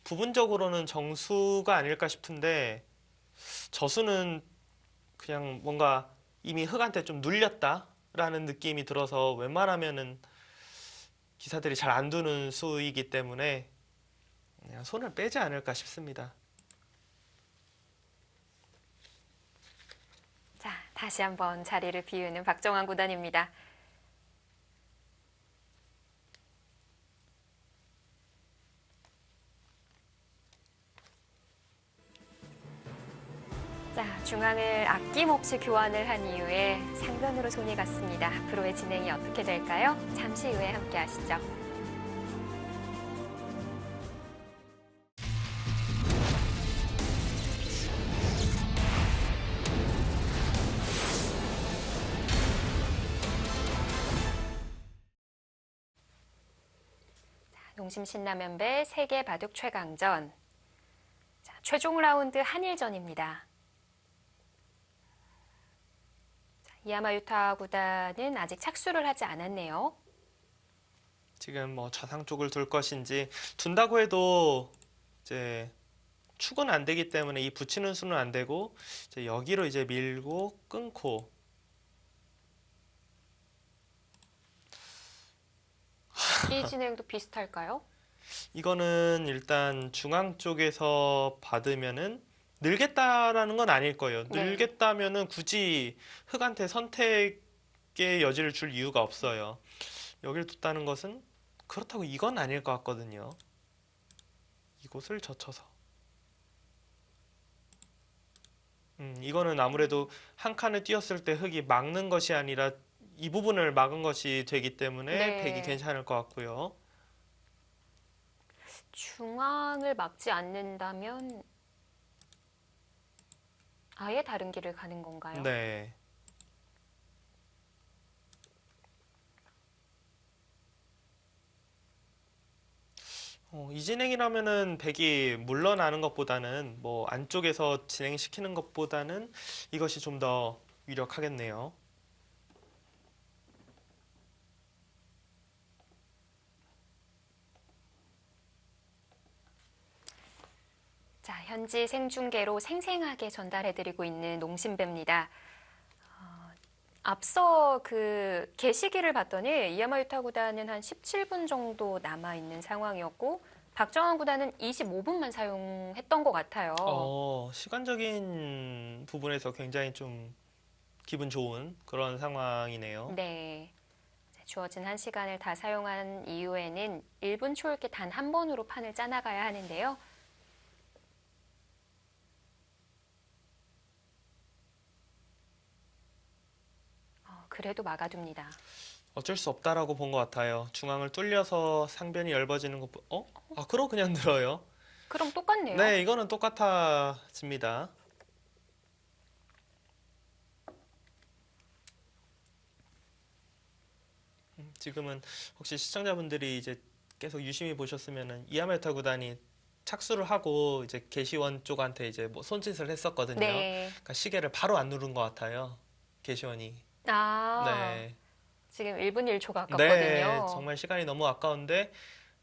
Speaker 2: 부분적으로는 정수가 아닐까 싶은데 저수는 그냥 뭔가 이미 흑한테 좀 눌렸다라는 느낌이 들어서 웬만하면은 기사들이 잘 안 두는 수이기 때문에 그냥 손을 빼지 않을까 싶습니다.
Speaker 1: 자, 다시 한번 자리를 비우는 박정환 구단입니다. 자, 중앙을 아낌없이 교환을 한 이후에 상변으로 손이 갔습니다. 앞으로의 진행이 어떻게 될까요? 잠시 후에 함께 하시죠. 농심 신라면배 세계 바둑 최강전. 자, 최종 라운드 한일전입니다. 자, 이하마 유타 구단은 아직 착수를 하지 않았네요.
Speaker 2: 지금 뭐 좌상 쪽을 둘 것인지 둔다고 해도 이제 축은 안 되기 때문에 이 붙이는 수는 안 되고 이제 여기로 이제 밀고 끊고
Speaker 1: 이 진행도 비슷할까요?
Speaker 2: 이거는 일단 중앙 쪽에서 받으면은 늘겠다라는 건 아닐 거예요.
Speaker 1: 네.
Speaker 2: 늘겠다면은 굳이 흑한테 선택의 여지를 줄 이유가 없어요. 여길 뒀다는 것은 그렇다고 이건 아닐 것 같거든요. 이곳을 젖혀서. 이거는 아무래도 한 칸을 띄었을 때 흙이 막는 것이 아니라 이 부분을 막은 것이 되기 때문에 백이
Speaker 1: 네.
Speaker 2: 괜찮을 것 같고요.
Speaker 1: 중앙을 막지 않는다면 아예 다른 길을 가는 건가요?
Speaker 2: 네. 이 진행이라면은 백이 물러나는 것보다는 뭐 안쪽에서 진행시키는 것보다는 이것이 좀 더 유력하겠네요.
Speaker 1: 자, 현지 생중계로 생생하게 전달해드리고 있는 농심배입니다. 앞서 그 게시기를 봤더니 이야마유타 구단은 한 17분 정도 남아있는 상황이었고 박정환 구단은 25분만 사용했던 것 같아요.
Speaker 2: 시간적인 부분에서 굉장히 좀 기분 좋은 그런 상황이네요.
Speaker 1: 네. 주어진 1시간을 다 사용한 이후에는 1분 초읽기 단 한 번으로 판을 짜나가야 하는데요. 그래도 막아둡니다.
Speaker 2: 어쩔 수 없다라고 본 것 같아요. 중앙을 뚫려서 상변이 얇아지는 것, 그럼 그냥 늘어요.
Speaker 1: 그럼 똑같네요.
Speaker 2: 네, 이거는 똑같아집니다. 지금은 혹시 시청자분들이 이제 계속 유심히 보셨으면은 이하메타 구단이 착수를 하고 이제 게시원 쪽한테 이제 뭐 손짓을 했었거든요.
Speaker 1: 네.
Speaker 2: 그러니까 시계를 바로 안 누른 것 같아요. 게시원이.
Speaker 1: 아,
Speaker 2: 네.
Speaker 1: 지금 1분 1초
Speaker 2: 네,
Speaker 1: 가깝거든요.
Speaker 2: 정말 시간이 너무 아까운데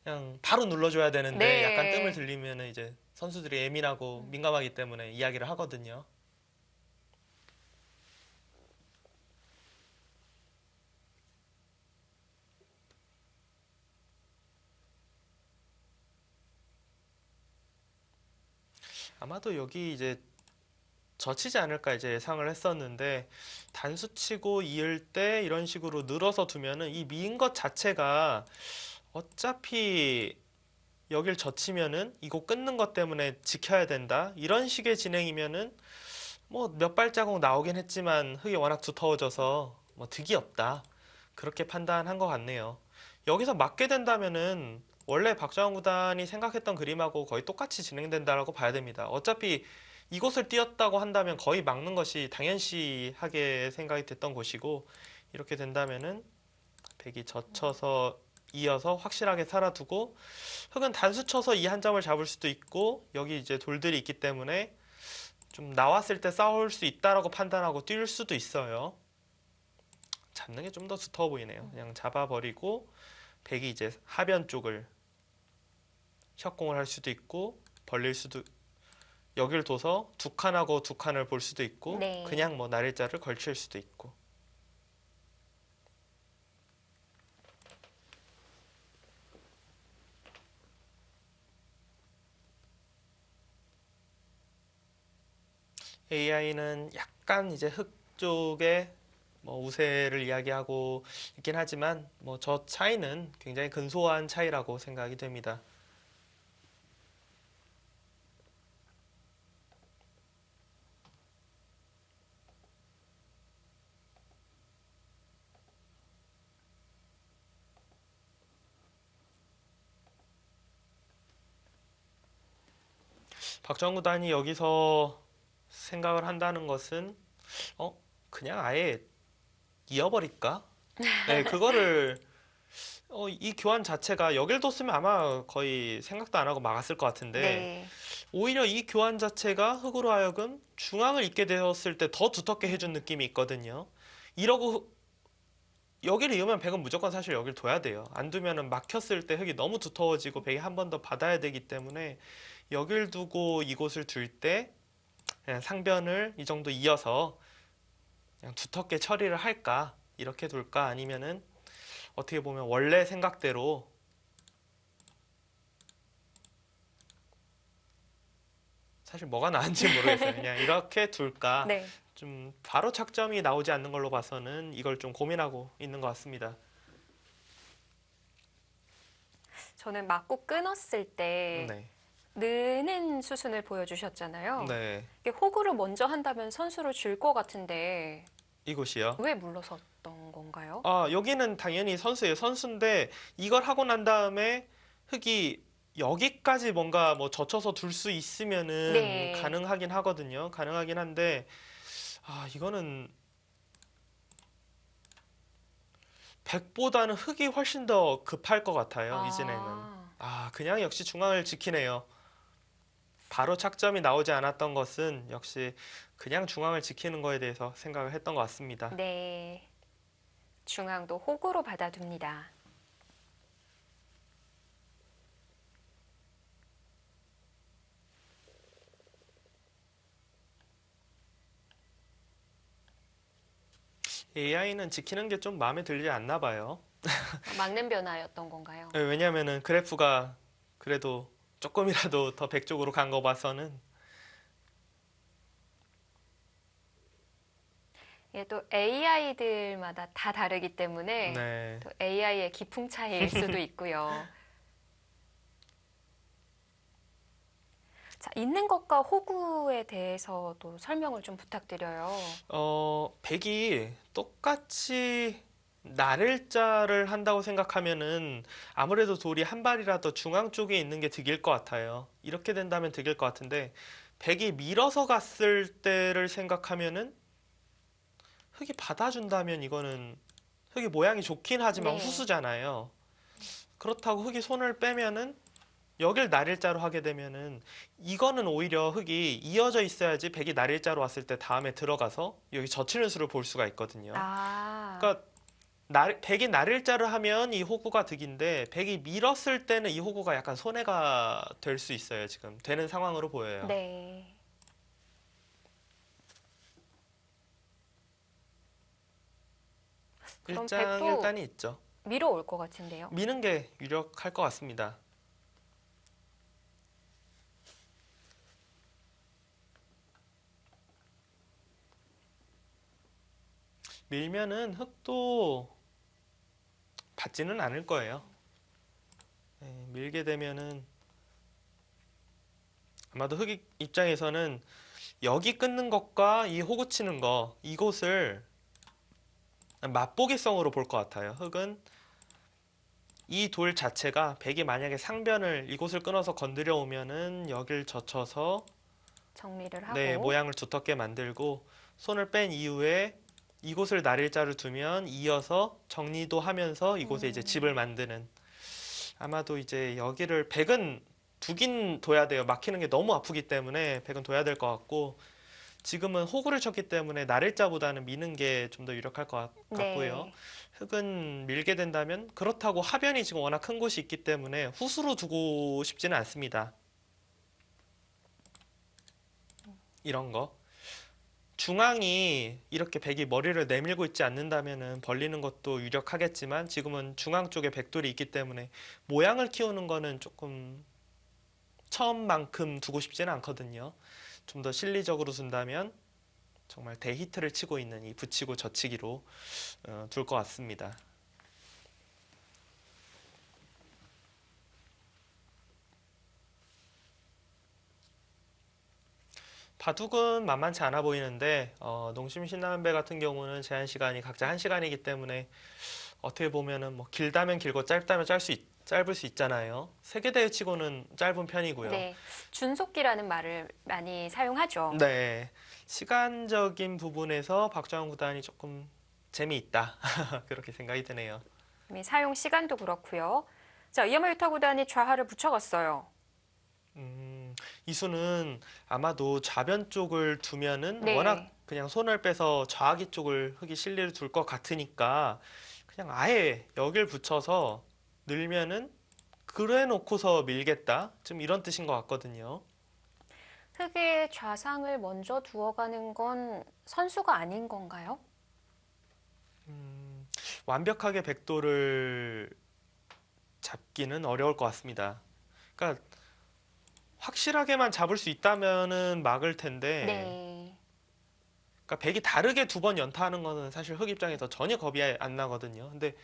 Speaker 2: 그냥 바로 눌러줘야 되는데 약간 뜸을
Speaker 1: 네.
Speaker 2: 들리면은 이제 선수들이 예민하고 민감하기 때문에 이야기를 하거든요. 아마도 여기 이제 젖히지 않을까 이제 예상을 했었는데 단수 치고 이을 때 이런 식으로 늘어서 두면은 이 미인 것 자체가 어차피 여길 젖히면은 이거 끊는 것 때문에 지켜야 된다. 이런 식의 진행이면은 뭐 몇 발자국 나오긴 했지만 흙이 워낙 두터워져서 뭐 득이 없다. 그렇게 판단한 것 같네요. 여기서 맞게 된다면은 원래 박정환 구단이 생각했던 그림하고 거의 똑같이 진행된다라고 봐야 됩니다. 어차피 이곳을 띄었다고 한다면 거의 막는 것이 당연시하게 생각이 됐던 곳이고 이렇게 된다면은 백이 젖혀서 이어서 확실하게 살아두고 흙은 단수 쳐서 이 한 점을 잡을 수도 있고 여기 이제 돌들이 있기 때문에 좀 나왔을 때 싸울 수 있다라고 판단하고 뛸 수도 있어요. 잡는 게 좀 더 두터워 보이네요. 그냥 잡아버리고 백이 이제 하변 쪽을 협공을 할 수도 있고 벌릴 수도 여길 둬서 두 칸하고 두 칸을 볼 수도 있고
Speaker 1: 네.
Speaker 2: 그냥 뭐 나래자를 걸칠 수도 있고 AI는 약간 이제 흙 쪽에 뭐 우세를 이야기하고 있긴 하지만 뭐 저 차이는 굉장히 근소한 차이라고 생각이 됩니다. 박정우 구단이 여기서 생각을 한다는 것은 어 그냥 아예 이어버릴까? 네, 그거를 이 교환 자체가 여길 뒀으면 아마 거의 생각도 안 하고 막았을 것 같은데
Speaker 1: 네.
Speaker 2: 오히려 이 교환 자체가 흑으로 하여금 중앙을 잇게 되었을 때 더 두텁게 해준 느낌이 있거든요. 이러고 여기를 이으면 백은 무조건 사실 여기를 둬야 돼요. 안 두면은 막혔을 때 흙이 너무 두터워지고 백이 한 번 더 받아야 되기 때문에 여길 두고 이곳을 둘 때 그냥 상변을 이 정도 이어서 그냥 두텁게 처리를 할까? 이렇게 둘까? 아니면은 어떻게 보면 원래 생각대로 사실 뭐가 나은지 모르겠어요. 그냥 이렇게 둘까?
Speaker 1: 네.
Speaker 2: 좀 바로 착점이 나오지 않는 걸로 봐서는 이걸 좀 고민하고 있는 것 같습니다.
Speaker 1: 저는 맞고 끊었을 때
Speaker 2: 네.
Speaker 1: 느는 수순을 보여주셨잖아요.
Speaker 2: 네.
Speaker 1: 이게 호구를 먼저 한다면 선수를 줄 것 같은데
Speaker 2: 이곳이요.
Speaker 1: 왜 물러섰던 건가요?
Speaker 2: 여기는 당연히 선수예요. 선수인데 이걸 하고 난 다음에 흙이 여기까지 뭔가 뭐 젖혀서 둘 수 있으면은
Speaker 1: 네.
Speaker 2: 가능하긴 하거든요. 가능하긴 한데 이거는 100보다는 흙이 훨씬 더 급할 것 같아요. 이전에는. 그냥 역시 중앙을 지키네요. 바로 착점이 나오지 않았던 것은 역시 그냥 중앙을 지키는 거에 대해서 생각을 했던 것 같습니다.
Speaker 1: 네. 중앙도 호구로 받아둡니다.
Speaker 2: AI는 지키는 게 좀 마음에 들지 않나 봐요.
Speaker 1: 막는 변화였던 건가요?
Speaker 2: 네, 왜냐면은 그래프가 그래도 조금이라도 더 백쪽으로 간 거 봐서는
Speaker 1: 예, 또 AI들마다 다 다르기 때문에
Speaker 2: 네.
Speaker 1: 또 AI의 기풍 차이일 수도 있고요. 자, 있는 것과 호구에 대해서도 설명을 좀 부탁드려요.
Speaker 2: 백이 똑같이 나를자를 한다고 생각하면은 아무래도 돌이 한 발이라도 중앙 쪽에 있는 게 득일 것 같아요. 이렇게 된다면 득일 것 같은데 백이 밀어서 갔을 때를 생각하면은 흙이 받아준다면 이거는 흙이 모양이 좋긴 하지만
Speaker 1: 네.
Speaker 2: 후수잖아요. 그렇다고 흙이 손을 빼면은 여길 날일자로 하게 되면은 이거는 오히려 흙이 이어져 있어야지 백이 날일자로 왔을 때 다음에 들어가서 여기 젖히는 수를 볼 수가 있거든요.
Speaker 1: 아,
Speaker 2: 그러니까 백이 날일자를 하면 이 호구가 득인데 백이 밀었을 때는 이 호구가 약간 손해가 될 수 있어요. 지금 되는 상황으로 보여요.
Speaker 1: 네. 그럼 백도
Speaker 2: 일장일단이 있죠.
Speaker 1: 밀어올 것 같은데요.
Speaker 2: 미는 게 유력할 것 같습니다. 밀면은 흙도 받지는 않을 거예요. 네, 밀게 되면은 아마도 흙 입장에서는 여기 끊는 것과 이 호구 치는 거 이곳을 맛보기성으로 볼 것 같아요. 흙은 이 돌 자체가 백이 만약에 상변을 이곳을 끊어서 건드려 오면은 여길 젖혀서
Speaker 1: 정리를
Speaker 2: 네,
Speaker 1: 하고.
Speaker 2: 모양을 두텁게 만들고 손을 뺀 이후에 이곳을 날일자로 두면 이어서 정리도 하면서 이곳에 이제 집을 만드는 아마도 이제 여기를 백은 두긴 둬야 돼요. 막히는 게 너무 아프기 때문에 백은 둬야 될 것 같고 지금은 호구를 쳤기 때문에 날일자보다는 미는 게 좀 더 유력할 것 같고요.
Speaker 1: 네.
Speaker 2: 흙은 밀게 된다면 그렇다고 하변이 지금 워낙 큰 곳이 있기 때문에 후수로 두고 싶지는 않습니다. 이런 거. 중앙이 이렇게 백이 머리를 내밀고 있지 않는다면은 벌리는 것도 유력하겠지만 지금은 중앙 쪽에 백돌이 있기 때문에 모양을 키우는 거는 조금 처음만큼 두고 싶지는 않거든요. 좀 더 실리적으로 둔다면 정말 대히트를 치고 있는 이 붙이고 젖히기로 둘 것 같습니다. 바둑은 만만치 않아 보이는데 농심 신라면배 같은 경우는 제한 시간이 각자 1시간이기 때문에 어떻게 보면은 뭐 길다면 길고 짧다면 짧을 수 있잖아요. 세계대회 치고는 짧은 편이고요.
Speaker 1: 네. 준속기라는 말을 많이 사용하죠.
Speaker 2: 네, 시간적인 부분에서 박정환 구단이 조금 재미있다 그렇게 생각이 드네요.
Speaker 1: 사용 시간도 그렇고요. 자, 이어마 유타 구단이 좌하를 붙여갔어요.
Speaker 2: 이수는 아마도 좌변 쪽을 두면은
Speaker 1: 네.
Speaker 2: 워낙 그냥 손을 빼서 좌하기 쪽을 흙이 실리를 둘 것 같으니까 그냥 아예 여길 붙여서 늘면은 그래 놓고서 밀겠다. 좀 이런 뜻인 것 같거든요.
Speaker 1: 흙의 좌상을 먼저 두어가는 건 선수가 아닌 건가요?
Speaker 2: 완벽하게 백도를 잡기는 어려울 것 같습니다. 그러니까 확실하게만 잡을 수 있다면은 막을 텐데,
Speaker 1: 네.
Speaker 2: 그러니까 백이 다르게 두 번 연타하는 거는 사실 흑 입장에서 전혀 겁이 안 나거든요. 근데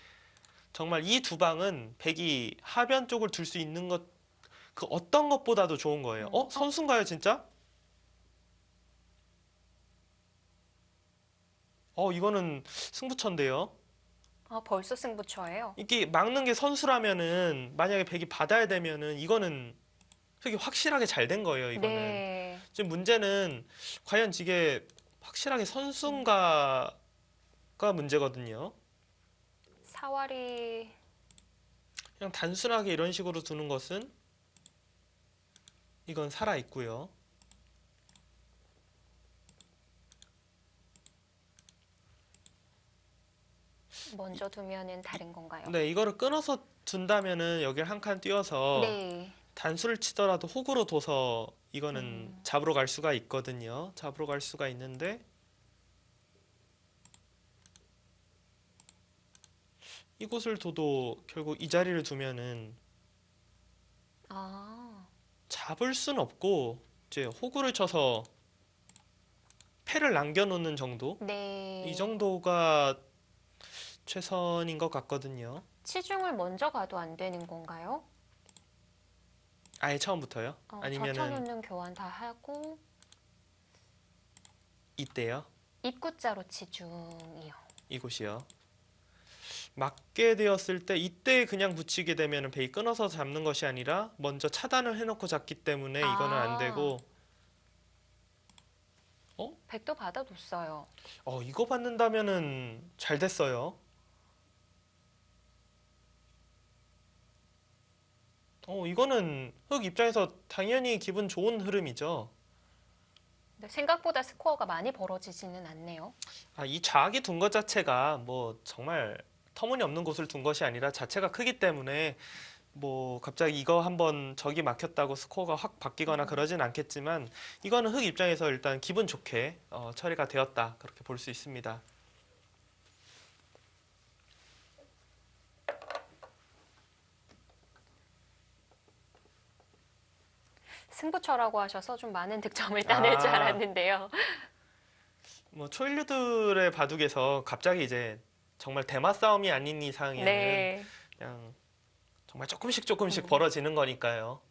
Speaker 2: 정말 이 두 방은 백이 하변 쪽을 둘 수 있는 것, 그 어떤 것보다도 좋은 거예요. 선수인가요, 진짜? 이거는 승부처인데요.
Speaker 1: 벌써 승부처예요.
Speaker 2: 이게 막는 게 선수라면은 만약에 백이 받아야 되면은 이거는 흑이 확실하게 잘 된 거예요, 이거는.
Speaker 1: 네.
Speaker 2: 지금 문제는 과연 이게 확실하게 선수인가가 문제거든요.
Speaker 1: 사활이
Speaker 2: 그냥 단순하게 이런 식으로 두는 것은 이건 살아 있고요.
Speaker 1: 먼저 두면은 다른 건가요?
Speaker 2: 네, 이거를 끊어서 둔다면은 여기를 한 칸 띄워서
Speaker 1: 네.
Speaker 2: 단수를 치더라도 혹으로 둬서 이거는
Speaker 1: 음.
Speaker 2: 잡으러 갈 수가 있거든요. 잡으러 갈 수가 있는데 이곳을 둬도 결국 이 자리를 두면은
Speaker 1: 아.
Speaker 2: 잡을 순 없고 이제 호구를 쳐서 패를 남겨놓는 정도?
Speaker 1: 네.
Speaker 2: 이 정도가 최선인 것 같거든요.
Speaker 1: 치중을 먼저 가도 안 되는 건가요?
Speaker 2: 아예 처음부터요? 아니면은
Speaker 1: 젖혀놓는 교환 다 하고
Speaker 2: 이때요?
Speaker 1: 입구자로 치중이요.
Speaker 2: 이곳이요. 맞게 되었을 때 이때 그냥 붙이게 되면 베이 끊어서 잡는 것이 아니라 먼저 차단을 해놓고 잡기 때문에 이거는 안 되고
Speaker 1: 백도 받아뒀어요.
Speaker 2: 이거 받는다면은 잘 됐어요. 이거는 흑 입장에서 당연히 기분 좋은 흐름이죠.
Speaker 1: 근데 생각보다 스코어가 많이 벌어지지는 않네요.
Speaker 2: 이 좌악이 둔 것 자체가 뭐 정말 터무니없는 곳을 둔 것이 아니라 자체가 크기 때문에 뭐 갑자기 이거 한번 적이 막혔다고 스코어가 확 바뀌거나 그러진 않겠지만 이거는 흑 입장에서 일단 기분 좋게 처리가 되었다 그렇게 볼 수 있습니다.
Speaker 1: 승부처라고 하셔서 좀 많은 득점을 따낼 줄 알았는데요.
Speaker 2: 뭐 초일류들의 바둑에서 갑자기 이제 정말 대마 싸움이 아닌 이상에는
Speaker 1: 네.
Speaker 2: 그냥 정말 조금씩 벌어지는 거니까요.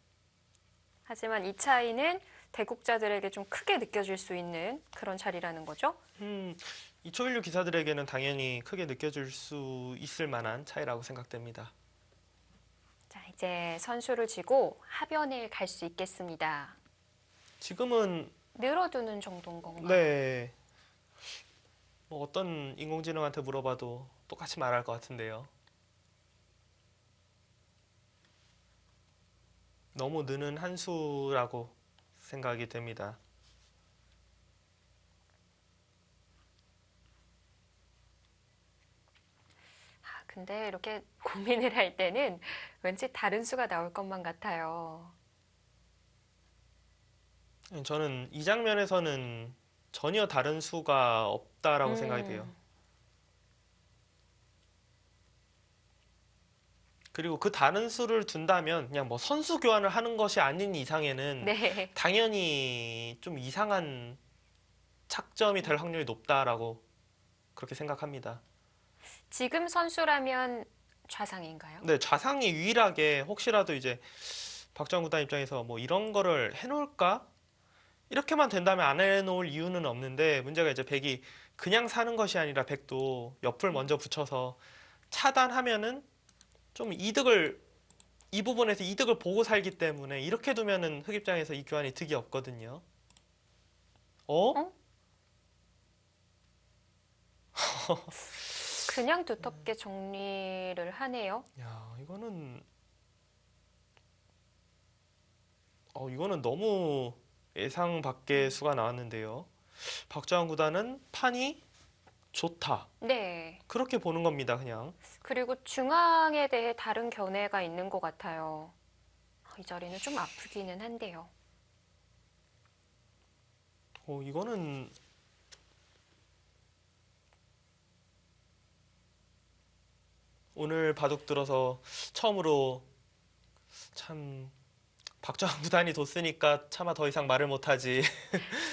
Speaker 1: 하지만 이 차이는 대국자들에게 좀 크게 느껴질 수 있는 그런 자리라는 거죠.
Speaker 2: 이 초일류 기사들에게는 당연히 크게 느껴질 수 있을 만한 차이라고 생각됩니다.
Speaker 1: 자, 이제 선수를 쥐고 하변을 갈 수 있겠습니다.
Speaker 2: 지금은
Speaker 1: 늘어두는 정도인 건가요?
Speaker 2: 네. 뭐 어떤 인공지능한테 물어봐도 똑같이 말할 것 같은데요. 너무 느는 한 수라고 생각이 됩니다.
Speaker 1: 근데 이렇게 고민을 할 때는 왠지 다른 수가 나올 것만 같아요.
Speaker 2: 저는 이 장면에서는 전혀 다른 수가 없다라고 생각이 돼요.
Speaker 1: 음,
Speaker 2: 그리고 그 다른 수를 둔다면 그냥 뭐 선수 교환을 하는 것이 아닌 이상에는
Speaker 1: 네.
Speaker 2: 당연히 좀 이상한 착점이 될 확률이 높다라고 그렇게 생각합니다.
Speaker 1: 지금 선수라면 좌상인가요?
Speaker 2: 네, 좌상이 유일하게 혹시라도 이제 박정환 구단 입장에서 뭐 이런 거를 해놓을까? 이렇게만 된다면 안 해놓을 이유는 없는데 문제가 이제 백이 그냥 사는 것이 아니라 백도 옆을 먼저 붙여서 차단하면은 좀 이 부분에서 이득을 보고 살기 때문에 이렇게 두면은 흑 입장에서 이 교환이 득이 없거든요. 어?
Speaker 1: 어? 그냥 두텁게 정리를 하네요.
Speaker 2: 야, 이거는 너무 예상 밖의 수가 나왔는데요. 박정환 구단은 판이 좋다.
Speaker 1: 네.
Speaker 2: 그렇게 보는 겁니다, 그냥.
Speaker 1: 그리고 중앙에 대해 다른 견해가 있는 것 같아요. 이 자리는 좀 아프기는 한데요.
Speaker 2: 이거는 오늘 바둑 들어서 처음으로 참 박정환 구단이 뒀으니까 차마 더 이상 말을 못하지.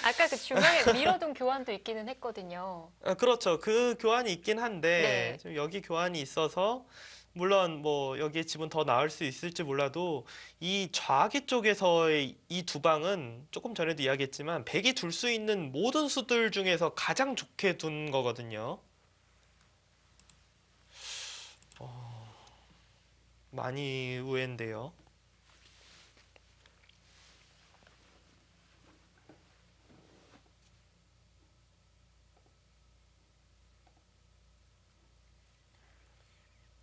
Speaker 1: 아까 그 중간에 밀어둔 교환도 있기는 했거든요.
Speaker 2: 그렇죠. 그 교환이 있긴 한데
Speaker 1: 네.
Speaker 2: 지금 여기 교환이 있어서 물론 뭐 여기에 집은 더 나을 수 있을지 몰라도 이 좌기 쪽에서의 이 두 방은 조금 전에도 이야기했지만 백이 둘 수 있는 모든 수들 중에서 가장 좋게 둔 거거든요. 많이 우회인데요.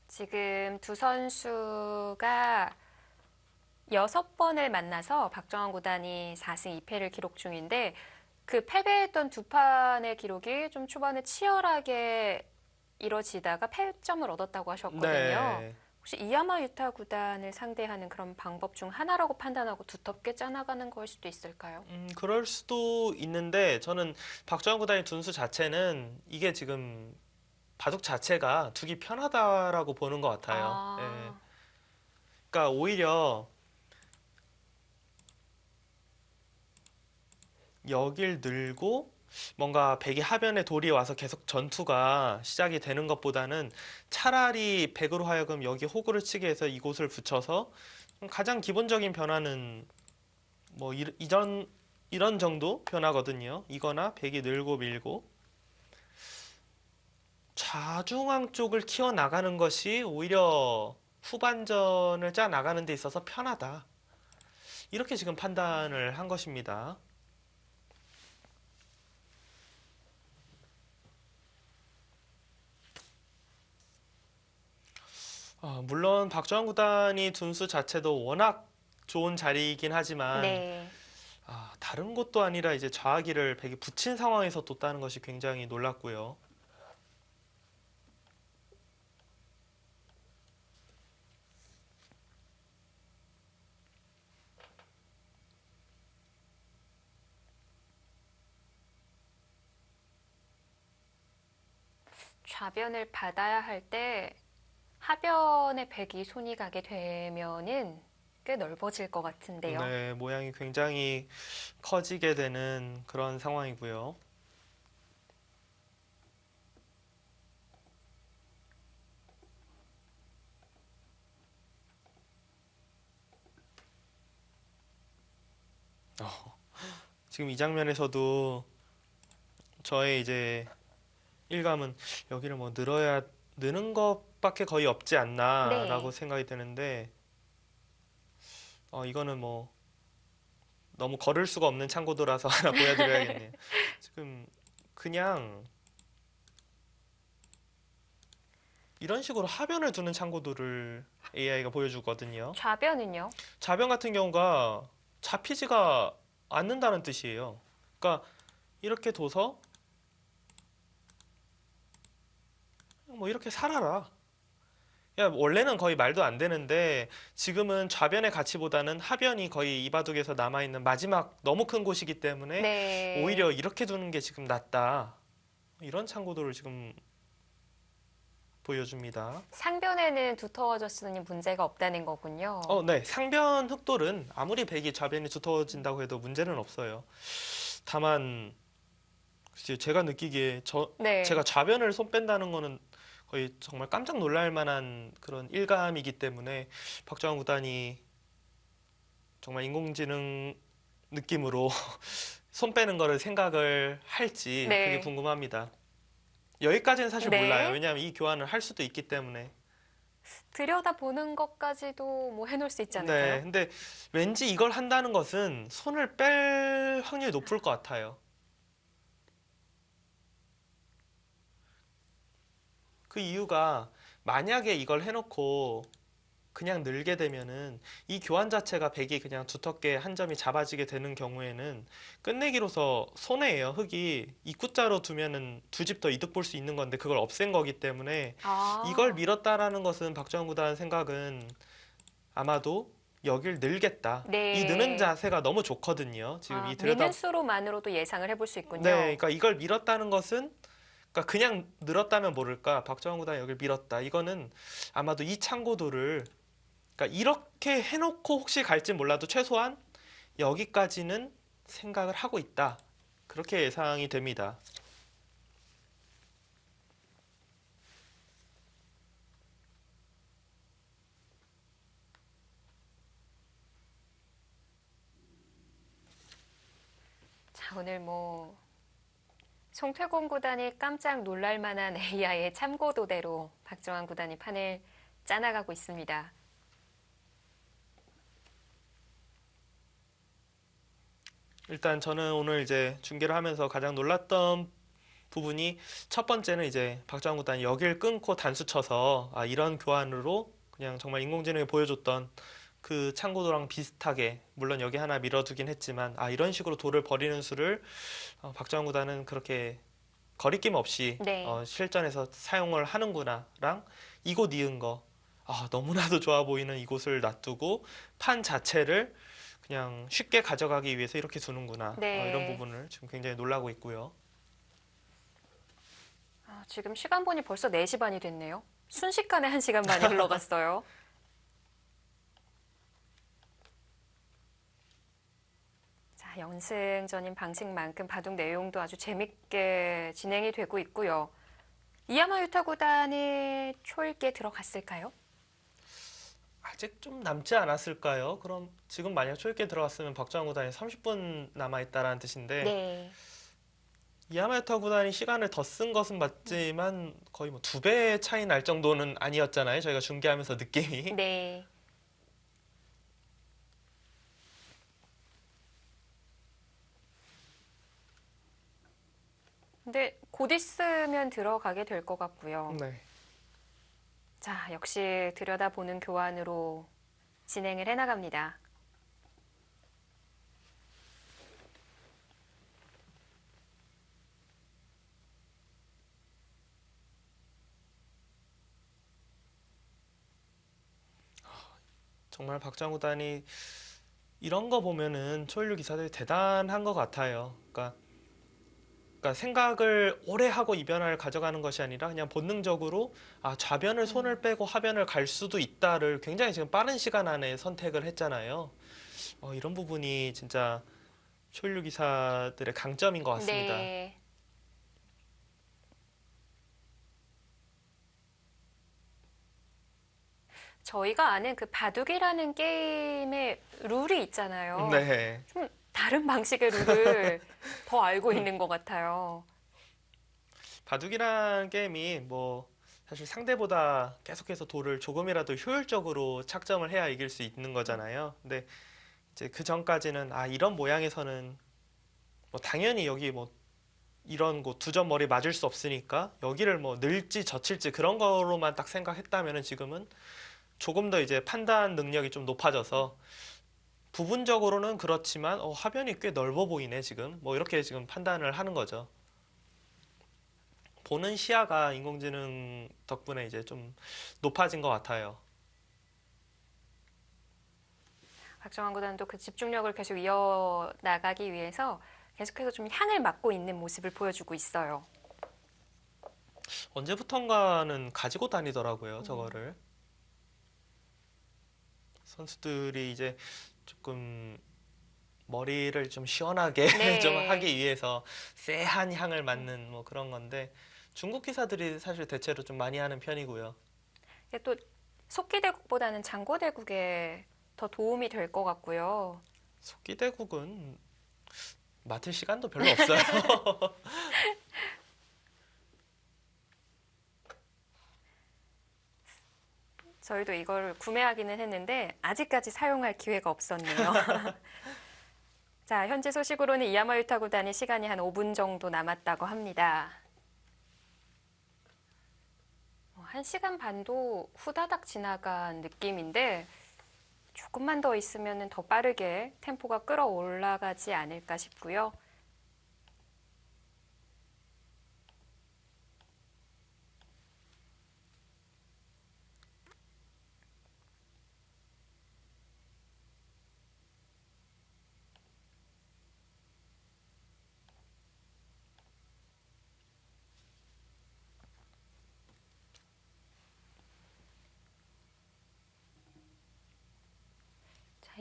Speaker 1: 지금 두 선수가 6번을 만나서 박정환 구단이 4승 2패를 기록 중인데 그 패배했던 두 판의 기록이 좀 초반에 치열하게 이뤄지다가 패점을 얻었다고 하셨거든요.
Speaker 2: 네.
Speaker 1: 혹시 이야마 유타 구단을 상대하는 그런 방법 중 하나라고 판단하고 두텁게 짜나가는 걸 수도 있을까요?
Speaker 2: 그럴 수도 있는데 저는 박정환 구단의 둔수 자체는 이게 지금 바둑 자체가 두기 편하다라고 보는 것 같아요. 예. 그러니까 오히려 여길 늘고 뭔가 백이 하변에 돌이 와서 계속 전투가 시작이 되는 것보다는 차라리 백으로 하여금 여기 호구를 치게 해서 이곳을 붙여서 가장 기본적인 변화는 뭐 이런 정도 변화거든요. 이거나 백이 늘고 밀고 좌중앙 쪽을 키워 나가는 것이 오히려 후반전을 짜 나가는 데 있어서 편하다. 이렇게 지금 판단을 한 것입니다. 물론 박정환 구단이 둔수 자체도 워낙 좋은 자리이긴 하지만
Speaker 1: 네.
Speaker 2: 다른 것도 아니라 이제 좌하기를 백이 붙인 상황에서 뒀다는 것이 굉장히 놀랐고요.
Speaker 1: 좌변을 받아야 할 때 하변에 백이 손이 가게 되면은 꽤 넓어질 것 같은데요.
Speaker 2: 네, 모양이 굉장히 커지게 되는 그런 상황이고요. 지금 이 장면에서도 저의 이제 일감은 여기를 뭐 느는 것밖에 거의 없지 않나라고
Speaker 1: 네.
Speaker 2: 생각이 드는데 이거는 뭐 너무 걸을 수가 없는 창고도라서 하나 보여드려야겠네요. 지금 그냥 이런 식으로 하변을 두는 창고도를 AI가 보여주거든요.
Speaker 1: 좌변은요?
Speaker 2: 좌변 같은 경우가 잡히지가 않는다는 뜻이에요. 그러니까 이렇게 둬서 뭐 이렇게 살아라. 야, 원래는 거의 말도 안 되는데 지금은 좌변의 가치보다는 하변이 거의 이 바둑에서 남아있는 마지막 너무 큰 곳이기 때문에
Speaker 1: 네.
Speaker 2: 오히려 이렇게 두는 게 지금 낫다. 이런 참고도를 지금 보여줍니다.
Speaker 1: 상변에는 두터워졌으니 문제가 없다는 거군요.
Speaker 2: 네. 상변 흑돌은 아무리 백이 좌변이 두터워진다고 해도 문제는 없어요. 다만 글쎄요, 제가 느끼기에
Speaker 1: 네.
Speaker 2: 제가 좌변을 손 뺀다는 거는 거의 정말 깜짝 놀랄 만한 그런 일감이기 때문에 박정환 구단이 정말 인공지능 느낌으로 손 빼는 거를 생각을 할지
Speaker 1: 네.
Speaker 2: 그게 궁금합니다. 여기까지는 사실
Speaker 1: 네.
Speaker 2: 몰라요. 왜냐하면 이 교환을 할 수도 있기 때문에.
Speaker 1: 들여다보는 것까지도 뭐 해놓을 수 있지
Speaker 2: 네,
Speaker 1: 않을까요?
Speaker 2: 근데 왠지 이걸 한다는 것은 손을 뺄 확률이 높을 것 같아요. 그 이유가 만약에 이걸 해놓고 그냥 늘게 되면은 이 교환 자체가 백이 그냥 두텁게 한 점이 잡아지게 되는 경우에는 끝내기로서 손해예요. 흑이 입구자로 두면은 두 집 더 이득 볼 수 있는 건데 그걸 없앤 거기 때문에 이걸 밀었다라는 것은 박정환 구단 생각은 아마도 여길 늘겠다.
Speaker 1: 네.
Speaker 2: 이 느는 자세가 너무 좋거든요. 지금 이
Speaker 1: 미는 수로만으로도 예상을 해볼 수 있군요.
Speaker 2: 네, 그러니까 이걸 밀었다는 것은 그러니까 그냥 늘었다면 모를까 박정원 구단이 여기를 밀었다. 이거는 아마도 이 창고도를 그러니까 이렇게 해놓고 혹시 갈지 몰라도 최소한 여기까지는 생각을 하고 있다. 그렇게 예상이 됩니다.
Speaker 1: 자, 오늘 뭐 송태곤 구단이 깜짝 놀랄 만한 AI의 참고도대로 박정환 구단이 판을 짜나가고 있습니다.
Speaker 2: 일단 저는 오늘 이제 중계를 하면서 가장 놀랐던 부분이 첫 번째는 이제 박정환 구단이 여길 끊고 단수 쳐서 이런 교환으로 그냥 정말 인공지능이 보여줬던 그 창고도랑 비슷하게 물론 여기 하나 밀어두긴 했지만 이런 식으로 돌을 버리는 수를 박정환 구단은 그렇게 거리낌 없이
Speaker 1: 네.
Speaker 2: 실전에서 사용을 하는구나랑 이곳 이은 거 너무나도 좋아 보이는 이곳을 놔두고 판 자체를 그냥 쉽게 가져가기 위해서 이렇게 두는구나 이런
Speaker 1: 네.
Speaker 2: 부분을 지금 굉장히 놀라고 있고요.
Speaker 1: 지금 시간 보니 벌써 4시 반이 됐네요. 순식간에 1시간 반이 흘러갔어요. 자, 연승전인 방식만큼 바둑 내용도 아주 재밌게 진행이 되고 있고요. 이야마 유타 구단이 초읽기에 들어갔을까요?
Speaker 2: 아직 좀 남지 않았을까요? 그럼 지금 만약 초읽기에 들어갔으면 박정환 구단이 30분 남아있다라는 뜻인데
Speaker 1: 네.
Speaker 2: 이아메타 구단이 시간을 더 쓴 것은 맞지만 거의 뭐 2배 차이 날 정도는 아니었잖아요. 저희가 중계하면서 느낌이.
Speaker 1: 네. 근데 곧 있으면 들어가게 될 것 같고요.
Speaker 2: 네.
Speaker 1: 자, 역시 들여다보는 교환으로 진행을 해나갑니다.
Speaker 2: 정말 박정환 구단이 이런 거 보면은 초일류 기사들이 대단한 것 같아요. 그러니까 생각을 오래 하고 이변을 가져가는 것이 아니라 그냥 본능적으로 좌변을 손을 빼고 하변을 갈 수도 있다를 굉장히 지금 빠른 시간 안에 선택을 했잖아요. 이런 부분이 진짜 초일류 기사들의 강점인 것 같습니다.
Speaker 1: 네. 저희가 아는 그 바둑이라는 게임의 룰이 있잖아요.
Speaker 2: 네.
Speaker 1: 좀 다른 방식의 룰을 더 알고 있는 것 같아요.
Speaker 2: 바둑이란 게임이 뭐 사실 상대보다 계속해서 돌을 조금이라도 효율적으로 착점을 해야 이길 수 있는 거잖아요. 근데 이제 그 전까지는 이런 모양에서는 뭐 당연히 여기 뭐 이런 거 두 점 머리 맞을 수 없으니까 여기를 뭐 늘지 젖힐지 그런 거로만 딱 생각했다면은 지금은 조금 더 이제 판단 능력이 좀 높아져서 부분적으로는 그렇지만 화면이 꽤 넓어 보이네 지금 뭐 이렇게 지금 판단을 하는 거죠. 보는 시야가 인공지능 덕분에 이제 좀 높아진 것 같아요.
Speaker 1: 박정환 구단도 그 집중력을 계속 이어나가기 위해서 계속해서 좀 향을 맡고 있는 모습을 보여주고 있어요.
Speaker 2: 언제부턴가는 가지고 다니더라고요, 저거를. 선수들이 이제 조금 머리를 좀 시원하게 좀
Speaker 1: 네.
Speaker 2: 하기 위해서 쎄한 향을 맡는 뭐 그런 건데 중국 기사들이 사실 대체로 좀 많이 하는 편이고요.
Speaker 1: 이게 또 속기대국보다는 장고대국에 더 도움이 될 것 같고요.
Speaker 2: 속기대국은 맡을 시간도 별로 없어요.
Speaker 1: 저희도 이걸 구매하기는 했는데 아직까지 사용할 기회가 없었네요. 자, 현재 소식으로는 이야마 유타 구단이 시간이 한 5분 정도 남았다고 합니다. 1시간 반도 후다닥 지나간 느낌인데 조금만 더 있으면 더 빠르게 템포가 끌어올라가지 않을까 싶고요.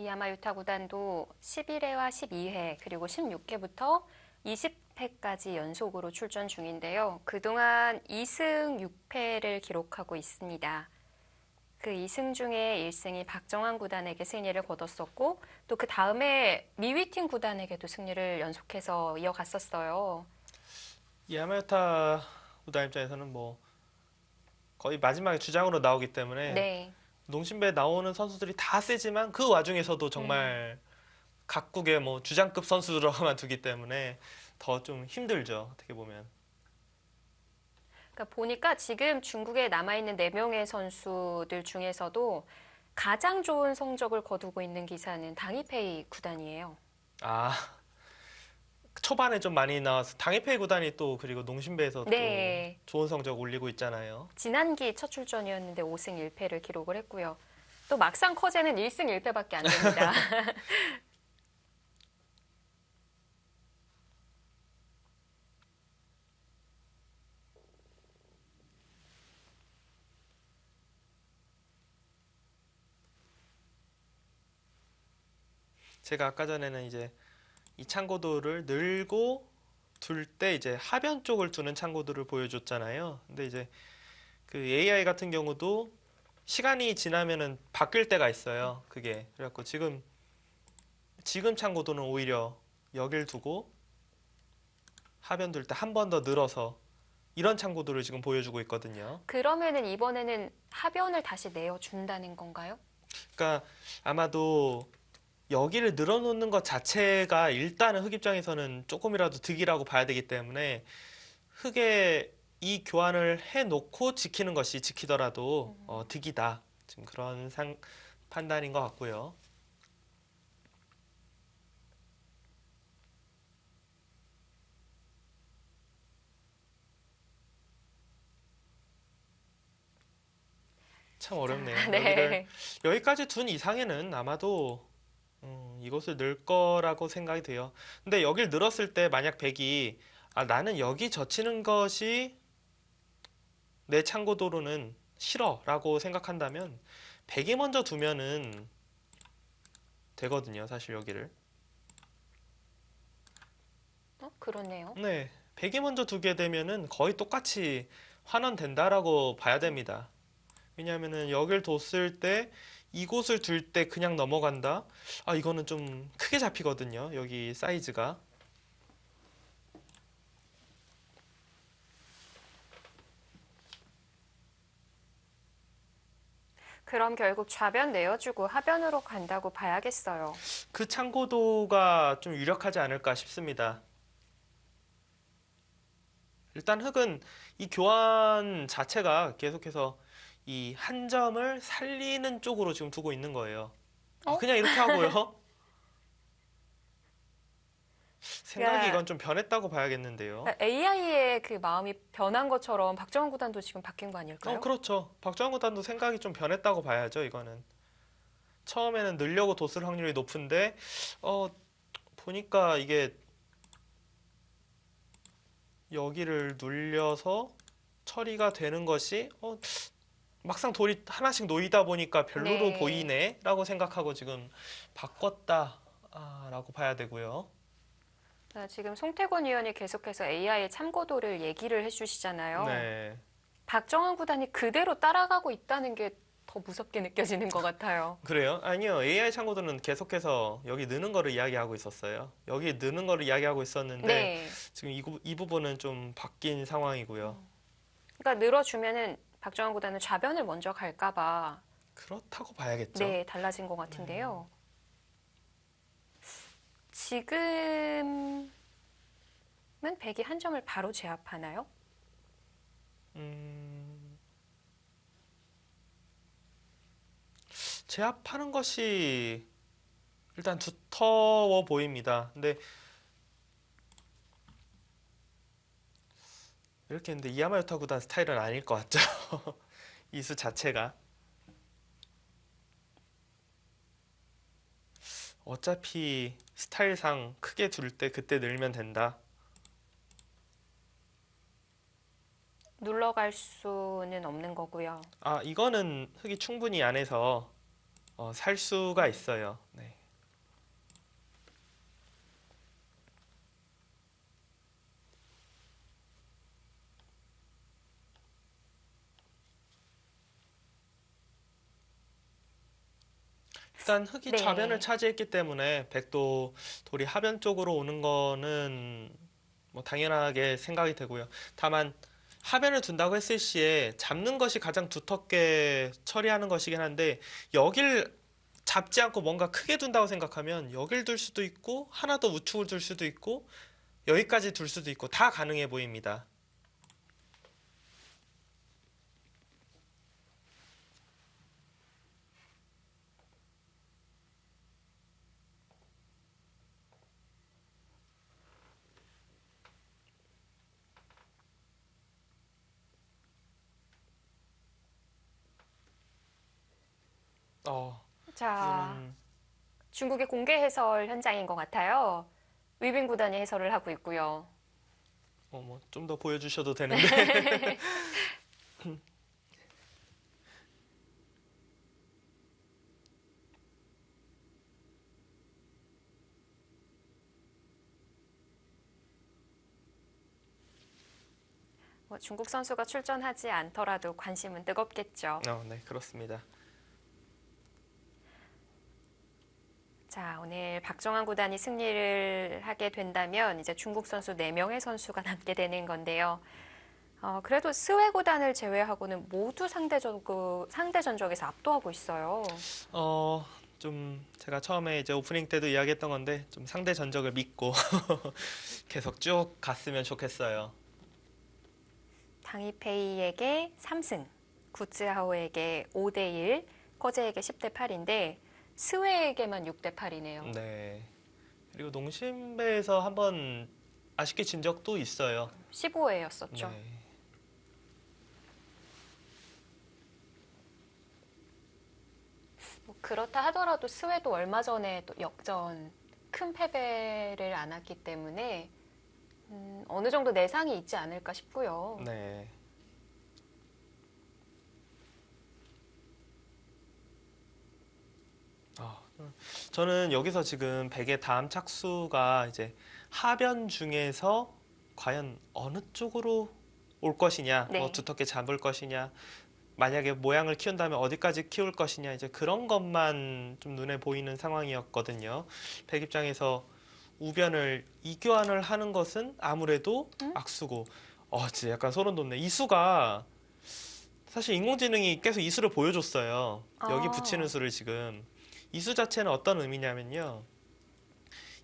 Speaker 1: 야마유타 구단도 11회와 12회 그리고 16회부터 20회까지 연속으로 출전 중인데요. 그동안 2승 6패를 기록하고 있습니다. 그 2승 중에 1승이 박정환 구단에게 승리를 거뒀었고 또 그 다음에 미위팀 구단에게도 승리를 연속해서 이어갔었어요.
Speaker 2: 야마야타 구단 입장에서는 뭐 거의 마지막에 주장으로 나오기 때문에
Speaker 1: 네.
Speaker 2: 농심배에 나오는 선수들이 다 세지만 그 와중에서도 정말 각국의 뭐 주장급 선수들만 두기 때문에 더 좀 힘들죠. 어떻게 보면.
Speaker 1: 그러니까 보니까 지금 중국에 남아있는 4명의 선수들 중에서도 가장 좋은 성적을 거두고 있는 기사는 당이페이 구단이에요.
Speaker 2: 아, 초반에 좀 많이 나와서 당이페이 구단이 또 그리고 농심배에서
Speaker 1: 네.
Speaker 2: 또 좋은 성적 올리고 있잖아요.
Speaker 1: 지난기 첫 출전이었는데 5승 1패를 기록을 했고요. 또 막상 커제는 1승 1패밖에 안 됩니다.
Speaker 2: 제가 아까 전에는 이제 이 창고도를 늘고 둘 때 이제 하변 쪽을 두는 창고도를 보여줬잖아요. 근데 이제 그 AI 같은 경우도 시간이 지나면은 바뀔 때가 있어요. 그게 그래갖고 지금 창고도는 오히려 여길 두고 하변 둘 때 한 번 더 늘어서 이런 창고도를 지금 보여주고 있거든요.
Speaker 1: 그러면은 이번에는 하변을 다시 내어준다는 건가요?
Speaker 2: 그러니까 아마도 여기를 늘어놓는 것 자체가 일단은 흙 입장에서는 조금이라도 득이라고 봐야 되기 때문에 흙에 이 교환을 해놓고 지키는 것이 지키더라도 득이다. 지금 그런 판단인 것 같고요. 참 어렵네요.
Speaker 1: 네.
Speaker 2: 여기까지 둔 이상에는 아마도 이것을 넣을 거라고 생각이 돼요. 근데 여길 늘었을 때 만약 백이 나는 여기 젖히는 것이 내 창고도로는 싫어라고 생각한다면 백이 먼저 두면은 되거든요. 사실 여기를.
Speaker 1: 그렇네요.
Speaker 2: 네, 백이 먼저 두게 되면은 거의 똑같이 환원된다라고 봐야 됩니다. 왜냐하면은 여길 뒀을 때 이곳을 둘 때 그냥 넘어간다. 이거는 좀 크게 잡히거든요. 여기 사이즈가.
Speaker 1: 그럼 결국 좌변 내어주고 하변으로 간다고 봐야겠어요.
Speaker 2: 그 창고도가 좀 유력하지 않을까 싶습니다. 일단 흙은 이 교환 자체가 계속해서 이 한 점을 살리는 쪽으로 지금 두고 있는 거예요. 그냥 이렇게 하고요. 생각이 이건 좀 변했다고 봐야겠는데요.
Speaker 1: AI의 그 마음이 변한 것처럼 박정환 구단도 지금 바뀐 거 아닐까요?
Speaker 2: 그렇죠. 박정환 구단도 생각이 좀 변했다고 봐야죠, 이거는. 처음에는 늘려고 뒀을 확률이 높은데, 보니까 이게 여기를 눌려서 처리가 되는 것이, 막상 돌이 하나씩 놓이다 보니까 별로로
Speaker 1: 네.
Speaker 2: 보이네 라고 생각하고 지금 바꿨다라고 봐야 되고요.
Speaker 1: 지금 송태곤 의원이 계속해서 AI의 참고도를 얘기를 해주시잖아요.
Speaker 2: 네.
Speaker 1: 박정환 구단이 그대로 따라가고 있다는 게 더 무섭게 느껴지는 것 같아요.
Speaker 2: 그래요? 아니요. AI 참고도는 계속해서 여기 느는 거를 이야기하고 있었어요. 여기 느는 거를 이야기하고 있었는데
Speaker 1: 네.
Speaker 2: 지금 이 부분은 좀 바뀐 상황이고요.
Speaker 1: 그러니까 늘어주면은 박정환 구단은 좌변을 먼저 갈까봐
Speaker 2: 그렇다고 봐야겠죠.
Speaker 1: 네, 달라진 것 같은데요. 지금은 백이 한 점을 바로 제압하나요?
Speaker 2: 제압하는 것이 일단 두터워 보입니다. 근데 이렇게 했는데 이야마요타 구단 스타일은 아닐 것 같죠. 이수 자체가. 어차피 스타일상 크게 둘 때 그때 늘면 된다.
Speaker 1: 눌러갈 수는 없는 거고요.
Speaker 2: 이거는 흙이 충분히 안에서 살 수가 있어요. 네. 일단 흑이 좌변을
Speaker 1: 네.
Speaker 2: 차지했기 때문에 백도 돌이 하변 쪽으로 오는 거는 뭐 당연하게 생각이 되고요. 다만 하변을 둔다고 했을 시에 잡는 것이 가장 두텁게 처리하는 것이긴 한데 여길 잡지 않고 뭔가 크게 둔다고 생각하면 여길 둘 수도 있고 하나 더 우측을 둘 수도 있고 여기까지 둘 수도 있고 다 가능해 보입니다. 어,
Speaker 1: 자,
Speaker 2: 이거는
Speaker 1: 중국의 공개 해설 현장인 것 같아요. 위빙 구단이 해설을 하고 있고요.
Speaker 2: 뭐 좀 더 보여주셔도 되는데
Speaker 1: 뭐 중국 선수가 출전하지 않더라도 관심은 뜨겁겠죠.
Speaker 2: 네, 그렇습니다.
Speaker 1: 자, 오늘 박정환 구단이 승리를 하게 된다면 이제 중국 선수 4명의 선수가 남게 되는 건데요. 그래도 스웨 구단을 제외하고는 모두 상대 전적에서 압도하고 있어요.
Speaker 2: 좀 제가 처음에 이제 오프닝 때도 이야기했던 건데 좀 상대 전적을 믿고 계속 쭉 갔으면 좋겠어요.
Speaker 1: 당이페이에게 3승, 구츠하오에게 5대1, 커제에게 10대 8인데 스웨에게만 6대 8이네요.
Speaker 2: 네. 그리고 농심배에서 한번 아쉽게 진 적도 있어요.
Speaker 1: 15회였었죠.
Speaker 2: 네.
Speaker 1: 뭐 그렇다 하더라도 스웨도 얼마 전에 또 역전 큰 패배를 안았기 때문에 어느 정도 내상이 있지 않을까 싶고요.
Speaker 2: 네. 아, 저는 여기서 지금 백의 다음 착수가 이제 하변 중에서 과연 어느 쪽으로 올 것이냐, 뭐
Speaker 1: 네.
Speaker 2: 두텁게 잡을 것이냐, 만약에 모양을 키운다면 어디까지 키울 것이냐, 이제 그런 것만 좀 눈에 보이는 상황이었거든요. 백 입장에서 우변을 이교환을 하는 것은 아무래도
Speaker 1: 음?
Speaker 2: 악수고, 진짜 약간 소름 돋네. 이수가 사실 인공지능이 계속 이수를 보여줬어요. 여기 붙이는
Speaker 1: 아,
Speaker 2: 수를 지금. 이수 자체는 어떤 의미냐면요.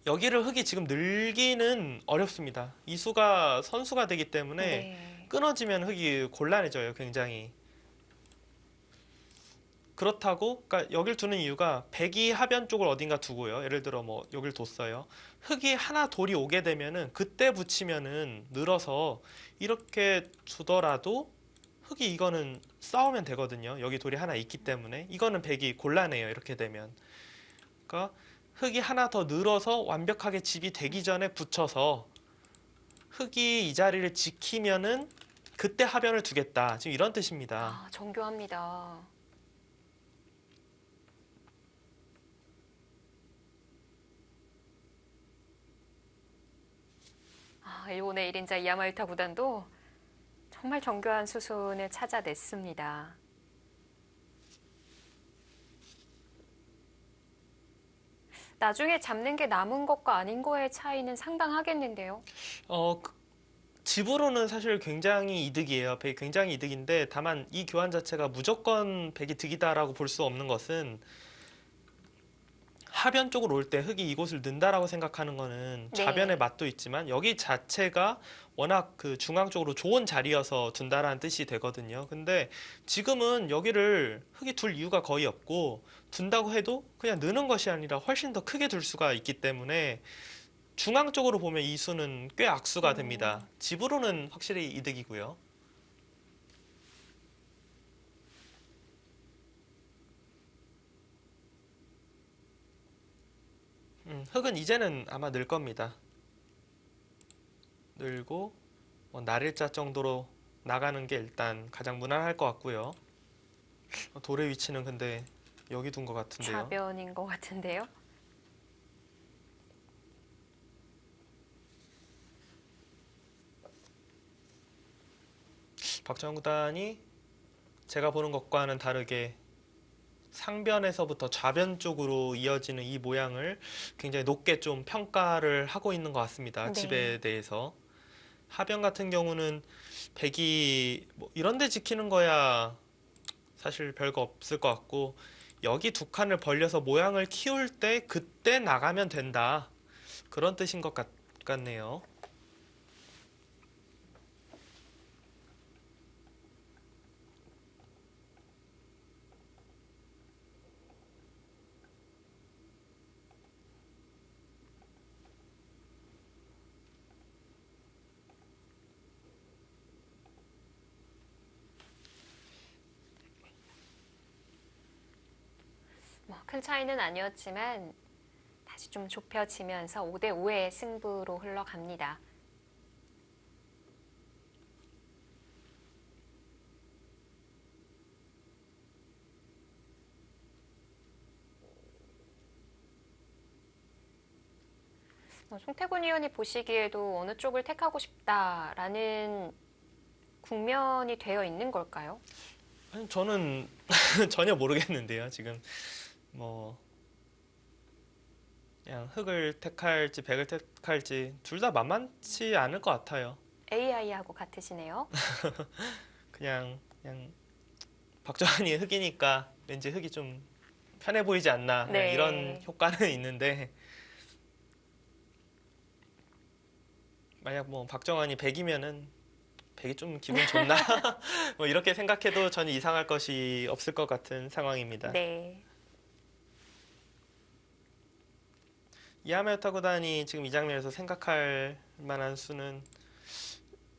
Speaker 2: 여기를 흙이 지금 늘기는 어렵습니다. 이수가 선수가 되기 때문에
Speaker 1: 네.
Speaker 2: 끊어지면 흙이 곤란해져요, 굉장히. 그렇다고, 그러니까 여길 두는 이유가 백이 하변 쪽을 어딘가 두고요. 예를 들어 뭐 여길 뒀어요. 흙이 하나 돌이 오게 되면은 그때 붙이면은 늘어서 이렇게 두더라도 흙이 이거는 싸우면 되거든요. 여기 돌이 하나 있기 때문에 이거는 백이 곤란해요. 이렇게 되면. 그러니까 흙이 하나 더 늘어서 완벽하게 집이 되기 전에 붙여서 흙이 이 자리를 지키면은 그때 하변을 두겠다. 지금 이런 뜻입니다.
Speaker 1: 아, 정교합니다. 일본의 1인자 이야마유타 구단도 정말 정교한 수순을 찾아냈습니다. 나중에 잡는 게 남은 것과 아닌 거의 차이는 상당하겠는데요.
Speaker 2: 어, 집으로는 사실 굉장히 이득이에요. 백이 굉장히 이득인데 다만 이 교환 자체가 무조건 백이 득이다라고 볼 수 없는 것은 하변 쪽으로 올 때 흙이 이곳을 는다라고 생각하는 거는 좌변의
Speaker 1: 네.
Speaker 2: 맛도 있지만 여기 자체가 워낙 그 중앙 쪽으로 좋은 자리여서 둔다라는 뜻이 되거든요. 근데 지금은 여기를 흙이 둘 이유가 거의 없고 둔다고 해도 그냥 느는 것이 아니라 훨씬 더 크게 둘 수가 있기 때문에 중앙 쪽으로 보면 이 수는 꽤 악수가 됩니다. 집으로는 확실히 이득이고요. 흙은 이제는 아마 늘 겁니다. 늘고 뭐 날일자 정도로 나가는 게 일단 가장 무난할 것 같고요. 돌의 위치는 근데 여기 둔 것 같은데요.
Speaker 1: 좌변인 것 같은데요.
Speaker 2: 박정환 구단이 제가 보는 것과는 다르게 상변에서부터 좌변 쪽으로 이어지는 이 모양을 굉장히 높게 좀 평가를 하고 있는 것 같습니다.
Speaker 1: 네.
Speaker 2: 집에 대해서. 하변 같은 경우는 백이 뭐 이런 데 지키는 거야 사실 별거 없을 것 같고, 여기 두 칸을 벌려서 모양을 키울 때 그때 나가면 된다, 그런 뜻인 것 같네요.
Speaker 1: 뭐 큰 차이는 아니었지만 다시 좀 좁혀지면서 5대 5의 승부로 흘러갑니다. 송태곤 의원이 보시기에도 어느 쪽을 택하고 싶다라는 국면이 되어 있는 걸까요?
Speaker 2: 아니, 저는 전혀 모르겠는데요. 지금 뭐 그냥 흑을 택할지 백을 택할지 둘 다 만만치 않을 것 같아요.
Speaker 1: AI하고 같으시네요.
Speaker 2: 그냥 박정환이 흑이니까 왠지 흑이 좀 편해 보이지 않나, 그냥 이런
Speaker 1: 네.
Speaker 2: 효과는 있는데, 만약 뭐 박정환이 백이면은 백이 좀 기분 좋나? 뭐 이렇게 생각해도 전혀 이상할 것이 없을 것 같은 상황입니다.
Speaker 1: 네.
Speaker 2: 이하메오타 구단이 지금 이 장면에서 생각할 만한 수는,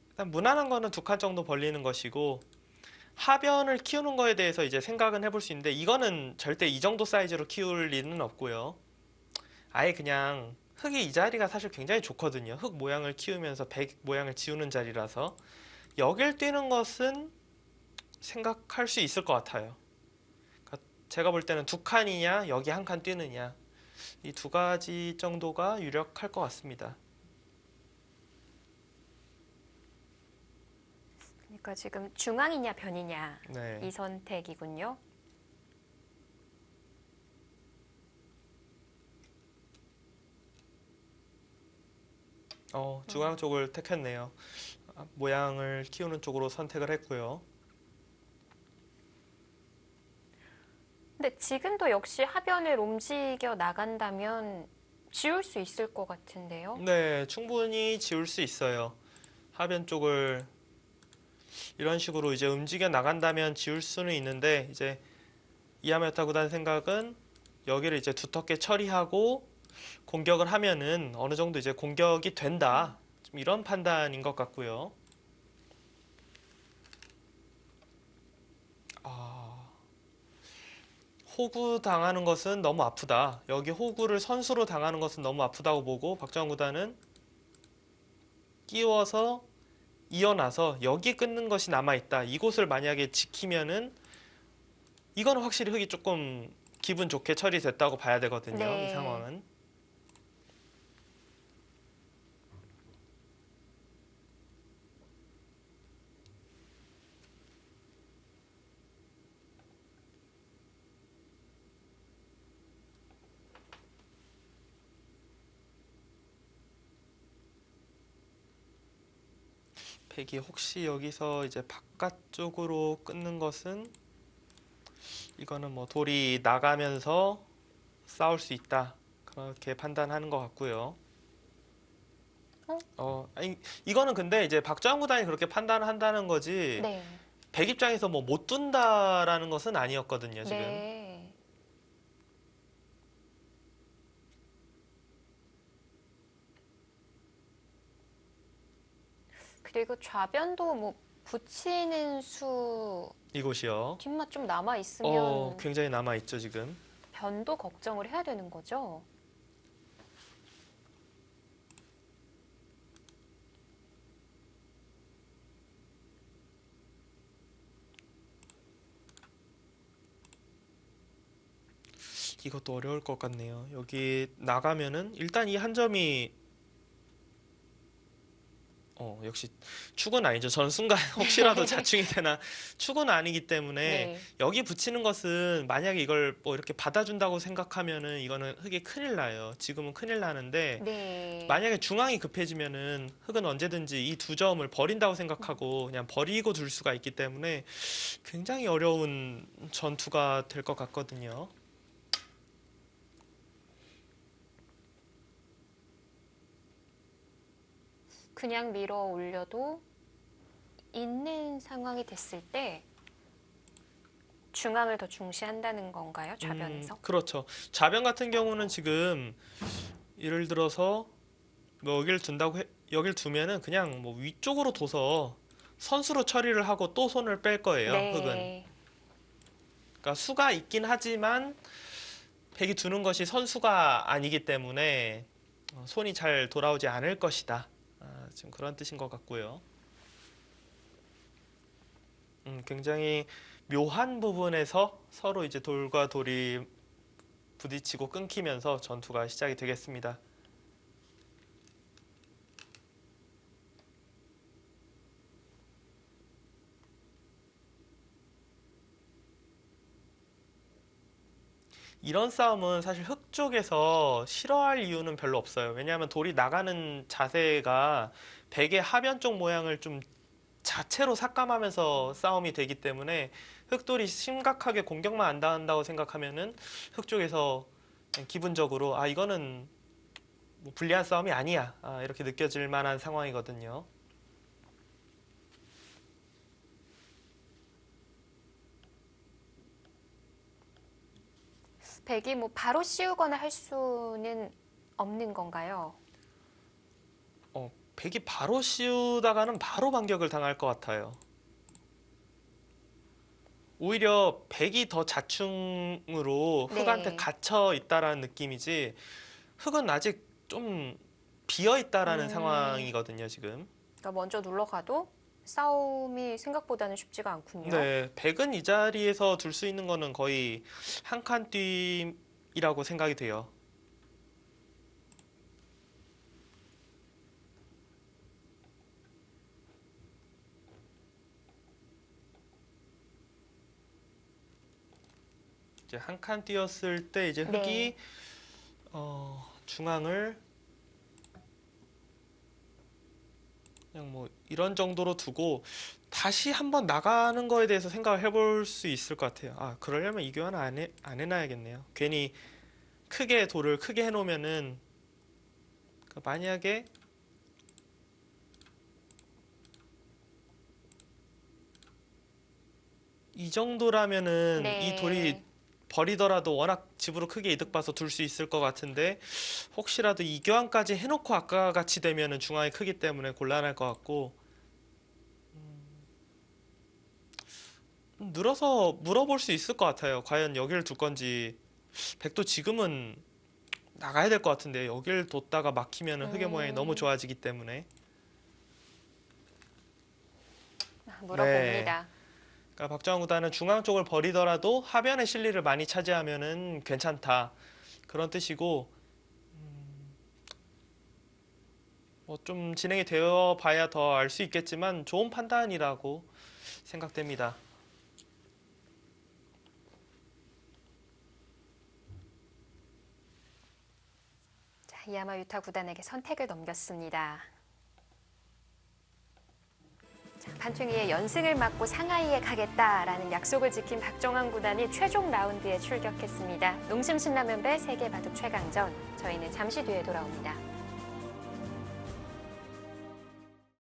Speaker 2: 일단 무난한 거는 두 칸 정도 벌리는 것이고, 하변을 키우는 거에 대해서 이제 생각은 해볼 수 있는데, 이거는 절대 이 정도 사이즈로 키울 리는 없고요. 아예 그냥 흙이 이 자리가 사실 굉장히 좋거든요. 흙 모양을 키우면서 백 모양을 지우는 자리라서 여길 뛰는 것은 생각할 수 있을 것 같아요. 그러니까 제가 볼 때는 두 칸이냐 여기 한 칸 뛰느냐, 이 두 가지 정도가 유력할 것 같습니다.
Speaker 1: 그러니까 지금 중앙이냐 변이냐
Speaker 2: 네.
Speaker 1: 이 선택이군요.
Speaker 2: 중앙 쪽을 택했네요. 모양을 키우는 쪽으로 선택을 했고요.
Speaker 1: 근데 지금도 역시 하변을 움직여 나간다면 지울 수 있을 것 같은데요.
Speaker 2: 네, 충분히 지울 수 있어요. 하변 쪽을 이런 식으로 이제 움직여 나간다면 지울 수는 있는데, 이제 이하메타 구단 생각은 여기를 이제 두텁게 처리하고 공격을 하면은 어느 정도 이제 공격이 된다, 좀 이런 판단인 것 같고요. 호구 당하는 것은 너무 아프다, 여기 호구를 선수로 당하는 것은 너무 아프다고 보고, 박정환 구단은 끼워서 이어나서 여기 끊는 것이 남아있다, 이곳을 만약에 지키면은 이거는 확실히 흙이 조금 기분 좋게 처리됐다고 봐야 되거든요. 이
Speaker 1: 네.
Speaker 2: 상황은. 백이 혹시 여기서 이제 바깥쪽으로 끊는 것은, 이거는 뭐 돌이 나가면서 싸울 수 있다, 그렇게 판단하는 것 같고요. 아니, 이거는 근데 이제 박정환 구단이 그렇게 판단을 한다는 거지,
Speaker 1: 네.
Speaker 2: 백 입장에서 뭐 못 둔다라는 것은 아니었거든요, 지금.
Speaker 1: 네. 그리고 좌변도 뭐 붙이는 수
Speaker 2: 이곳이요.
Speaker 1: 뒷맛 좀 남아 있으면
Speaker 2: 굉장히 남아있죠, 지금.
Speaker 1: 변도 걱정을 해야 되는 거죠.
Speaker 2: 이것도 어려울 것 같네요. 여기 나가면은 일단 이 한 점이 역시 축은 아니죠. 전 순간 혹시라도 자충이 되나 축은 아니기 때문에
Speaker 1: 네.
Speaker 2: 여기 붙이는 것은 만약에 이걸 뭐 이렇게 받아준다고 생각하면은 이거는 흙이 큰일 나요. 지금은 큰일 나는데
Speaker 1: 네.
Speaker 2: 만약에 중앙이 급해지면은 흙은 언제든지 이 두 점을 버린다고 생각하고 그냥 버리고 둘 수가 있기 때문에 굉장히 어려운 전투가 될 것 같거든요.
Speaker 1: 그냥 밀어 올려도 있는 상황이 됐을 때 중앙을 더 중시한다는 건가요? 좌변에서?
Speaker 2: 그렇죠. 좌변 같은 경우는 지금 예를 들어서 뭐 여길 두면은 그냥 뭐 위쪽으로 둬서 선수로 처리를 하고 또 손을 뺄 거예요. 흙은.
Speaker 1: 네.
Speaker 2: 그러니까 수가 있긴 하지만 백이 두는 것이 선수가 아니기 때문에 손이 잘 돌아오지 않을 것이다. 지금 그런 뜻인 것 같고요. 굉장히 묘한 부분에서 서로 이제 돌과 돌이 부딪히고 끊기면서 전투가 시작이 되겠습니다. 이런 싸움은 사실 흙 쪽에서 싫어할 이유는 별로 없어요. 왜냐하면 돌이 나가는 자세가 백의 하변 쪽 모양을 좀 자체로 삭감하면서 싸움이 되기 때문에 흑돌이 심각하게 공격만 안 당한다고 생각하면은 흑 쪽에서 그냥 기분적으로 이거는 뭐 불리한 싸움이 아니야, 이렇게 느껴질 만한 상황이거든요.
Speaker 1: 백이 뭐 바로 씌우거나 할 수는 없는 건가요?
Speaker 2: 백이 바로 씌우다가는 바로 반격을 당할 것 같아요. 오히려 백이 더 자충으로 흑한테
Speaker 1: 네.
Speaker 2: 갇혀 있다라는 느낌이지 흑은 아직 좀 비어 있다라는 상황이거든요, 지금.
Speaker 1: 그러니까 먼저 눌러가도 싸움이 생각보다는 쉽지가 않군요.
Speaker 2: 네, 백은 이 자리에서 둘 수 있는 거는 거의 한 칸 뛰이라고 생각이 돼요. 이제 한 칸 뛰었을 때 이제 흑이
Speaker 1: 네.
Speaker 2: 중앙을 그냥 뭐 이런 정도로 두고 다시 한번 나가는 거에 대해서 생각을 해볼 수 있을 것 같아요. 그러려면 이 교환을 안 해놔야겠네요. 괜히 크게 돌을 크게 해놓으면은 그러니까 만약에 이 정도라면은 이 돌이
Speaker 1: 네.
Speaker 2: 버리더라도 워낙 집으로 크게 이득 봐서 둘 수 있을 것 같은데 혹시라도 이 교환까지 해놓고 아까 같이 되면은 중앙이 크기 때문에 곤란할 것 같고 늘어서 물어볼 수 있을 것 같아요. 과연 여기를 둘 건지. 백도 지금은 나가야 될 것 같은데 여기를 뒀다가 막히면은 흑의 모양이 너무 좋아지기 때문에.
Speaker 1: 물어봅니다.
Speaker 2: 네. 그러니까 박정환 구단은 중앙 쪽을 버리더라도 하변의 실리를 많이 차지하면은 괜찮다. 그런 뜻이고 뭐 좀 진행이 되어 봐야 더 알 수 있겠지만 좋은 판단이라고 생각됩니다.
Speaker 1: 자, 이야마 유타 구단에게 선택을 넘겼습니다. 자, 판퉁이의 연승을 막고 상하이에 가겠다라는 약속을 지킨 박정환 구단이 최종 라운드에 출격했습니다. 농심 신라면배 세계 바둑 최강전. 저희는 잠시 뒤에 돌아옵니다.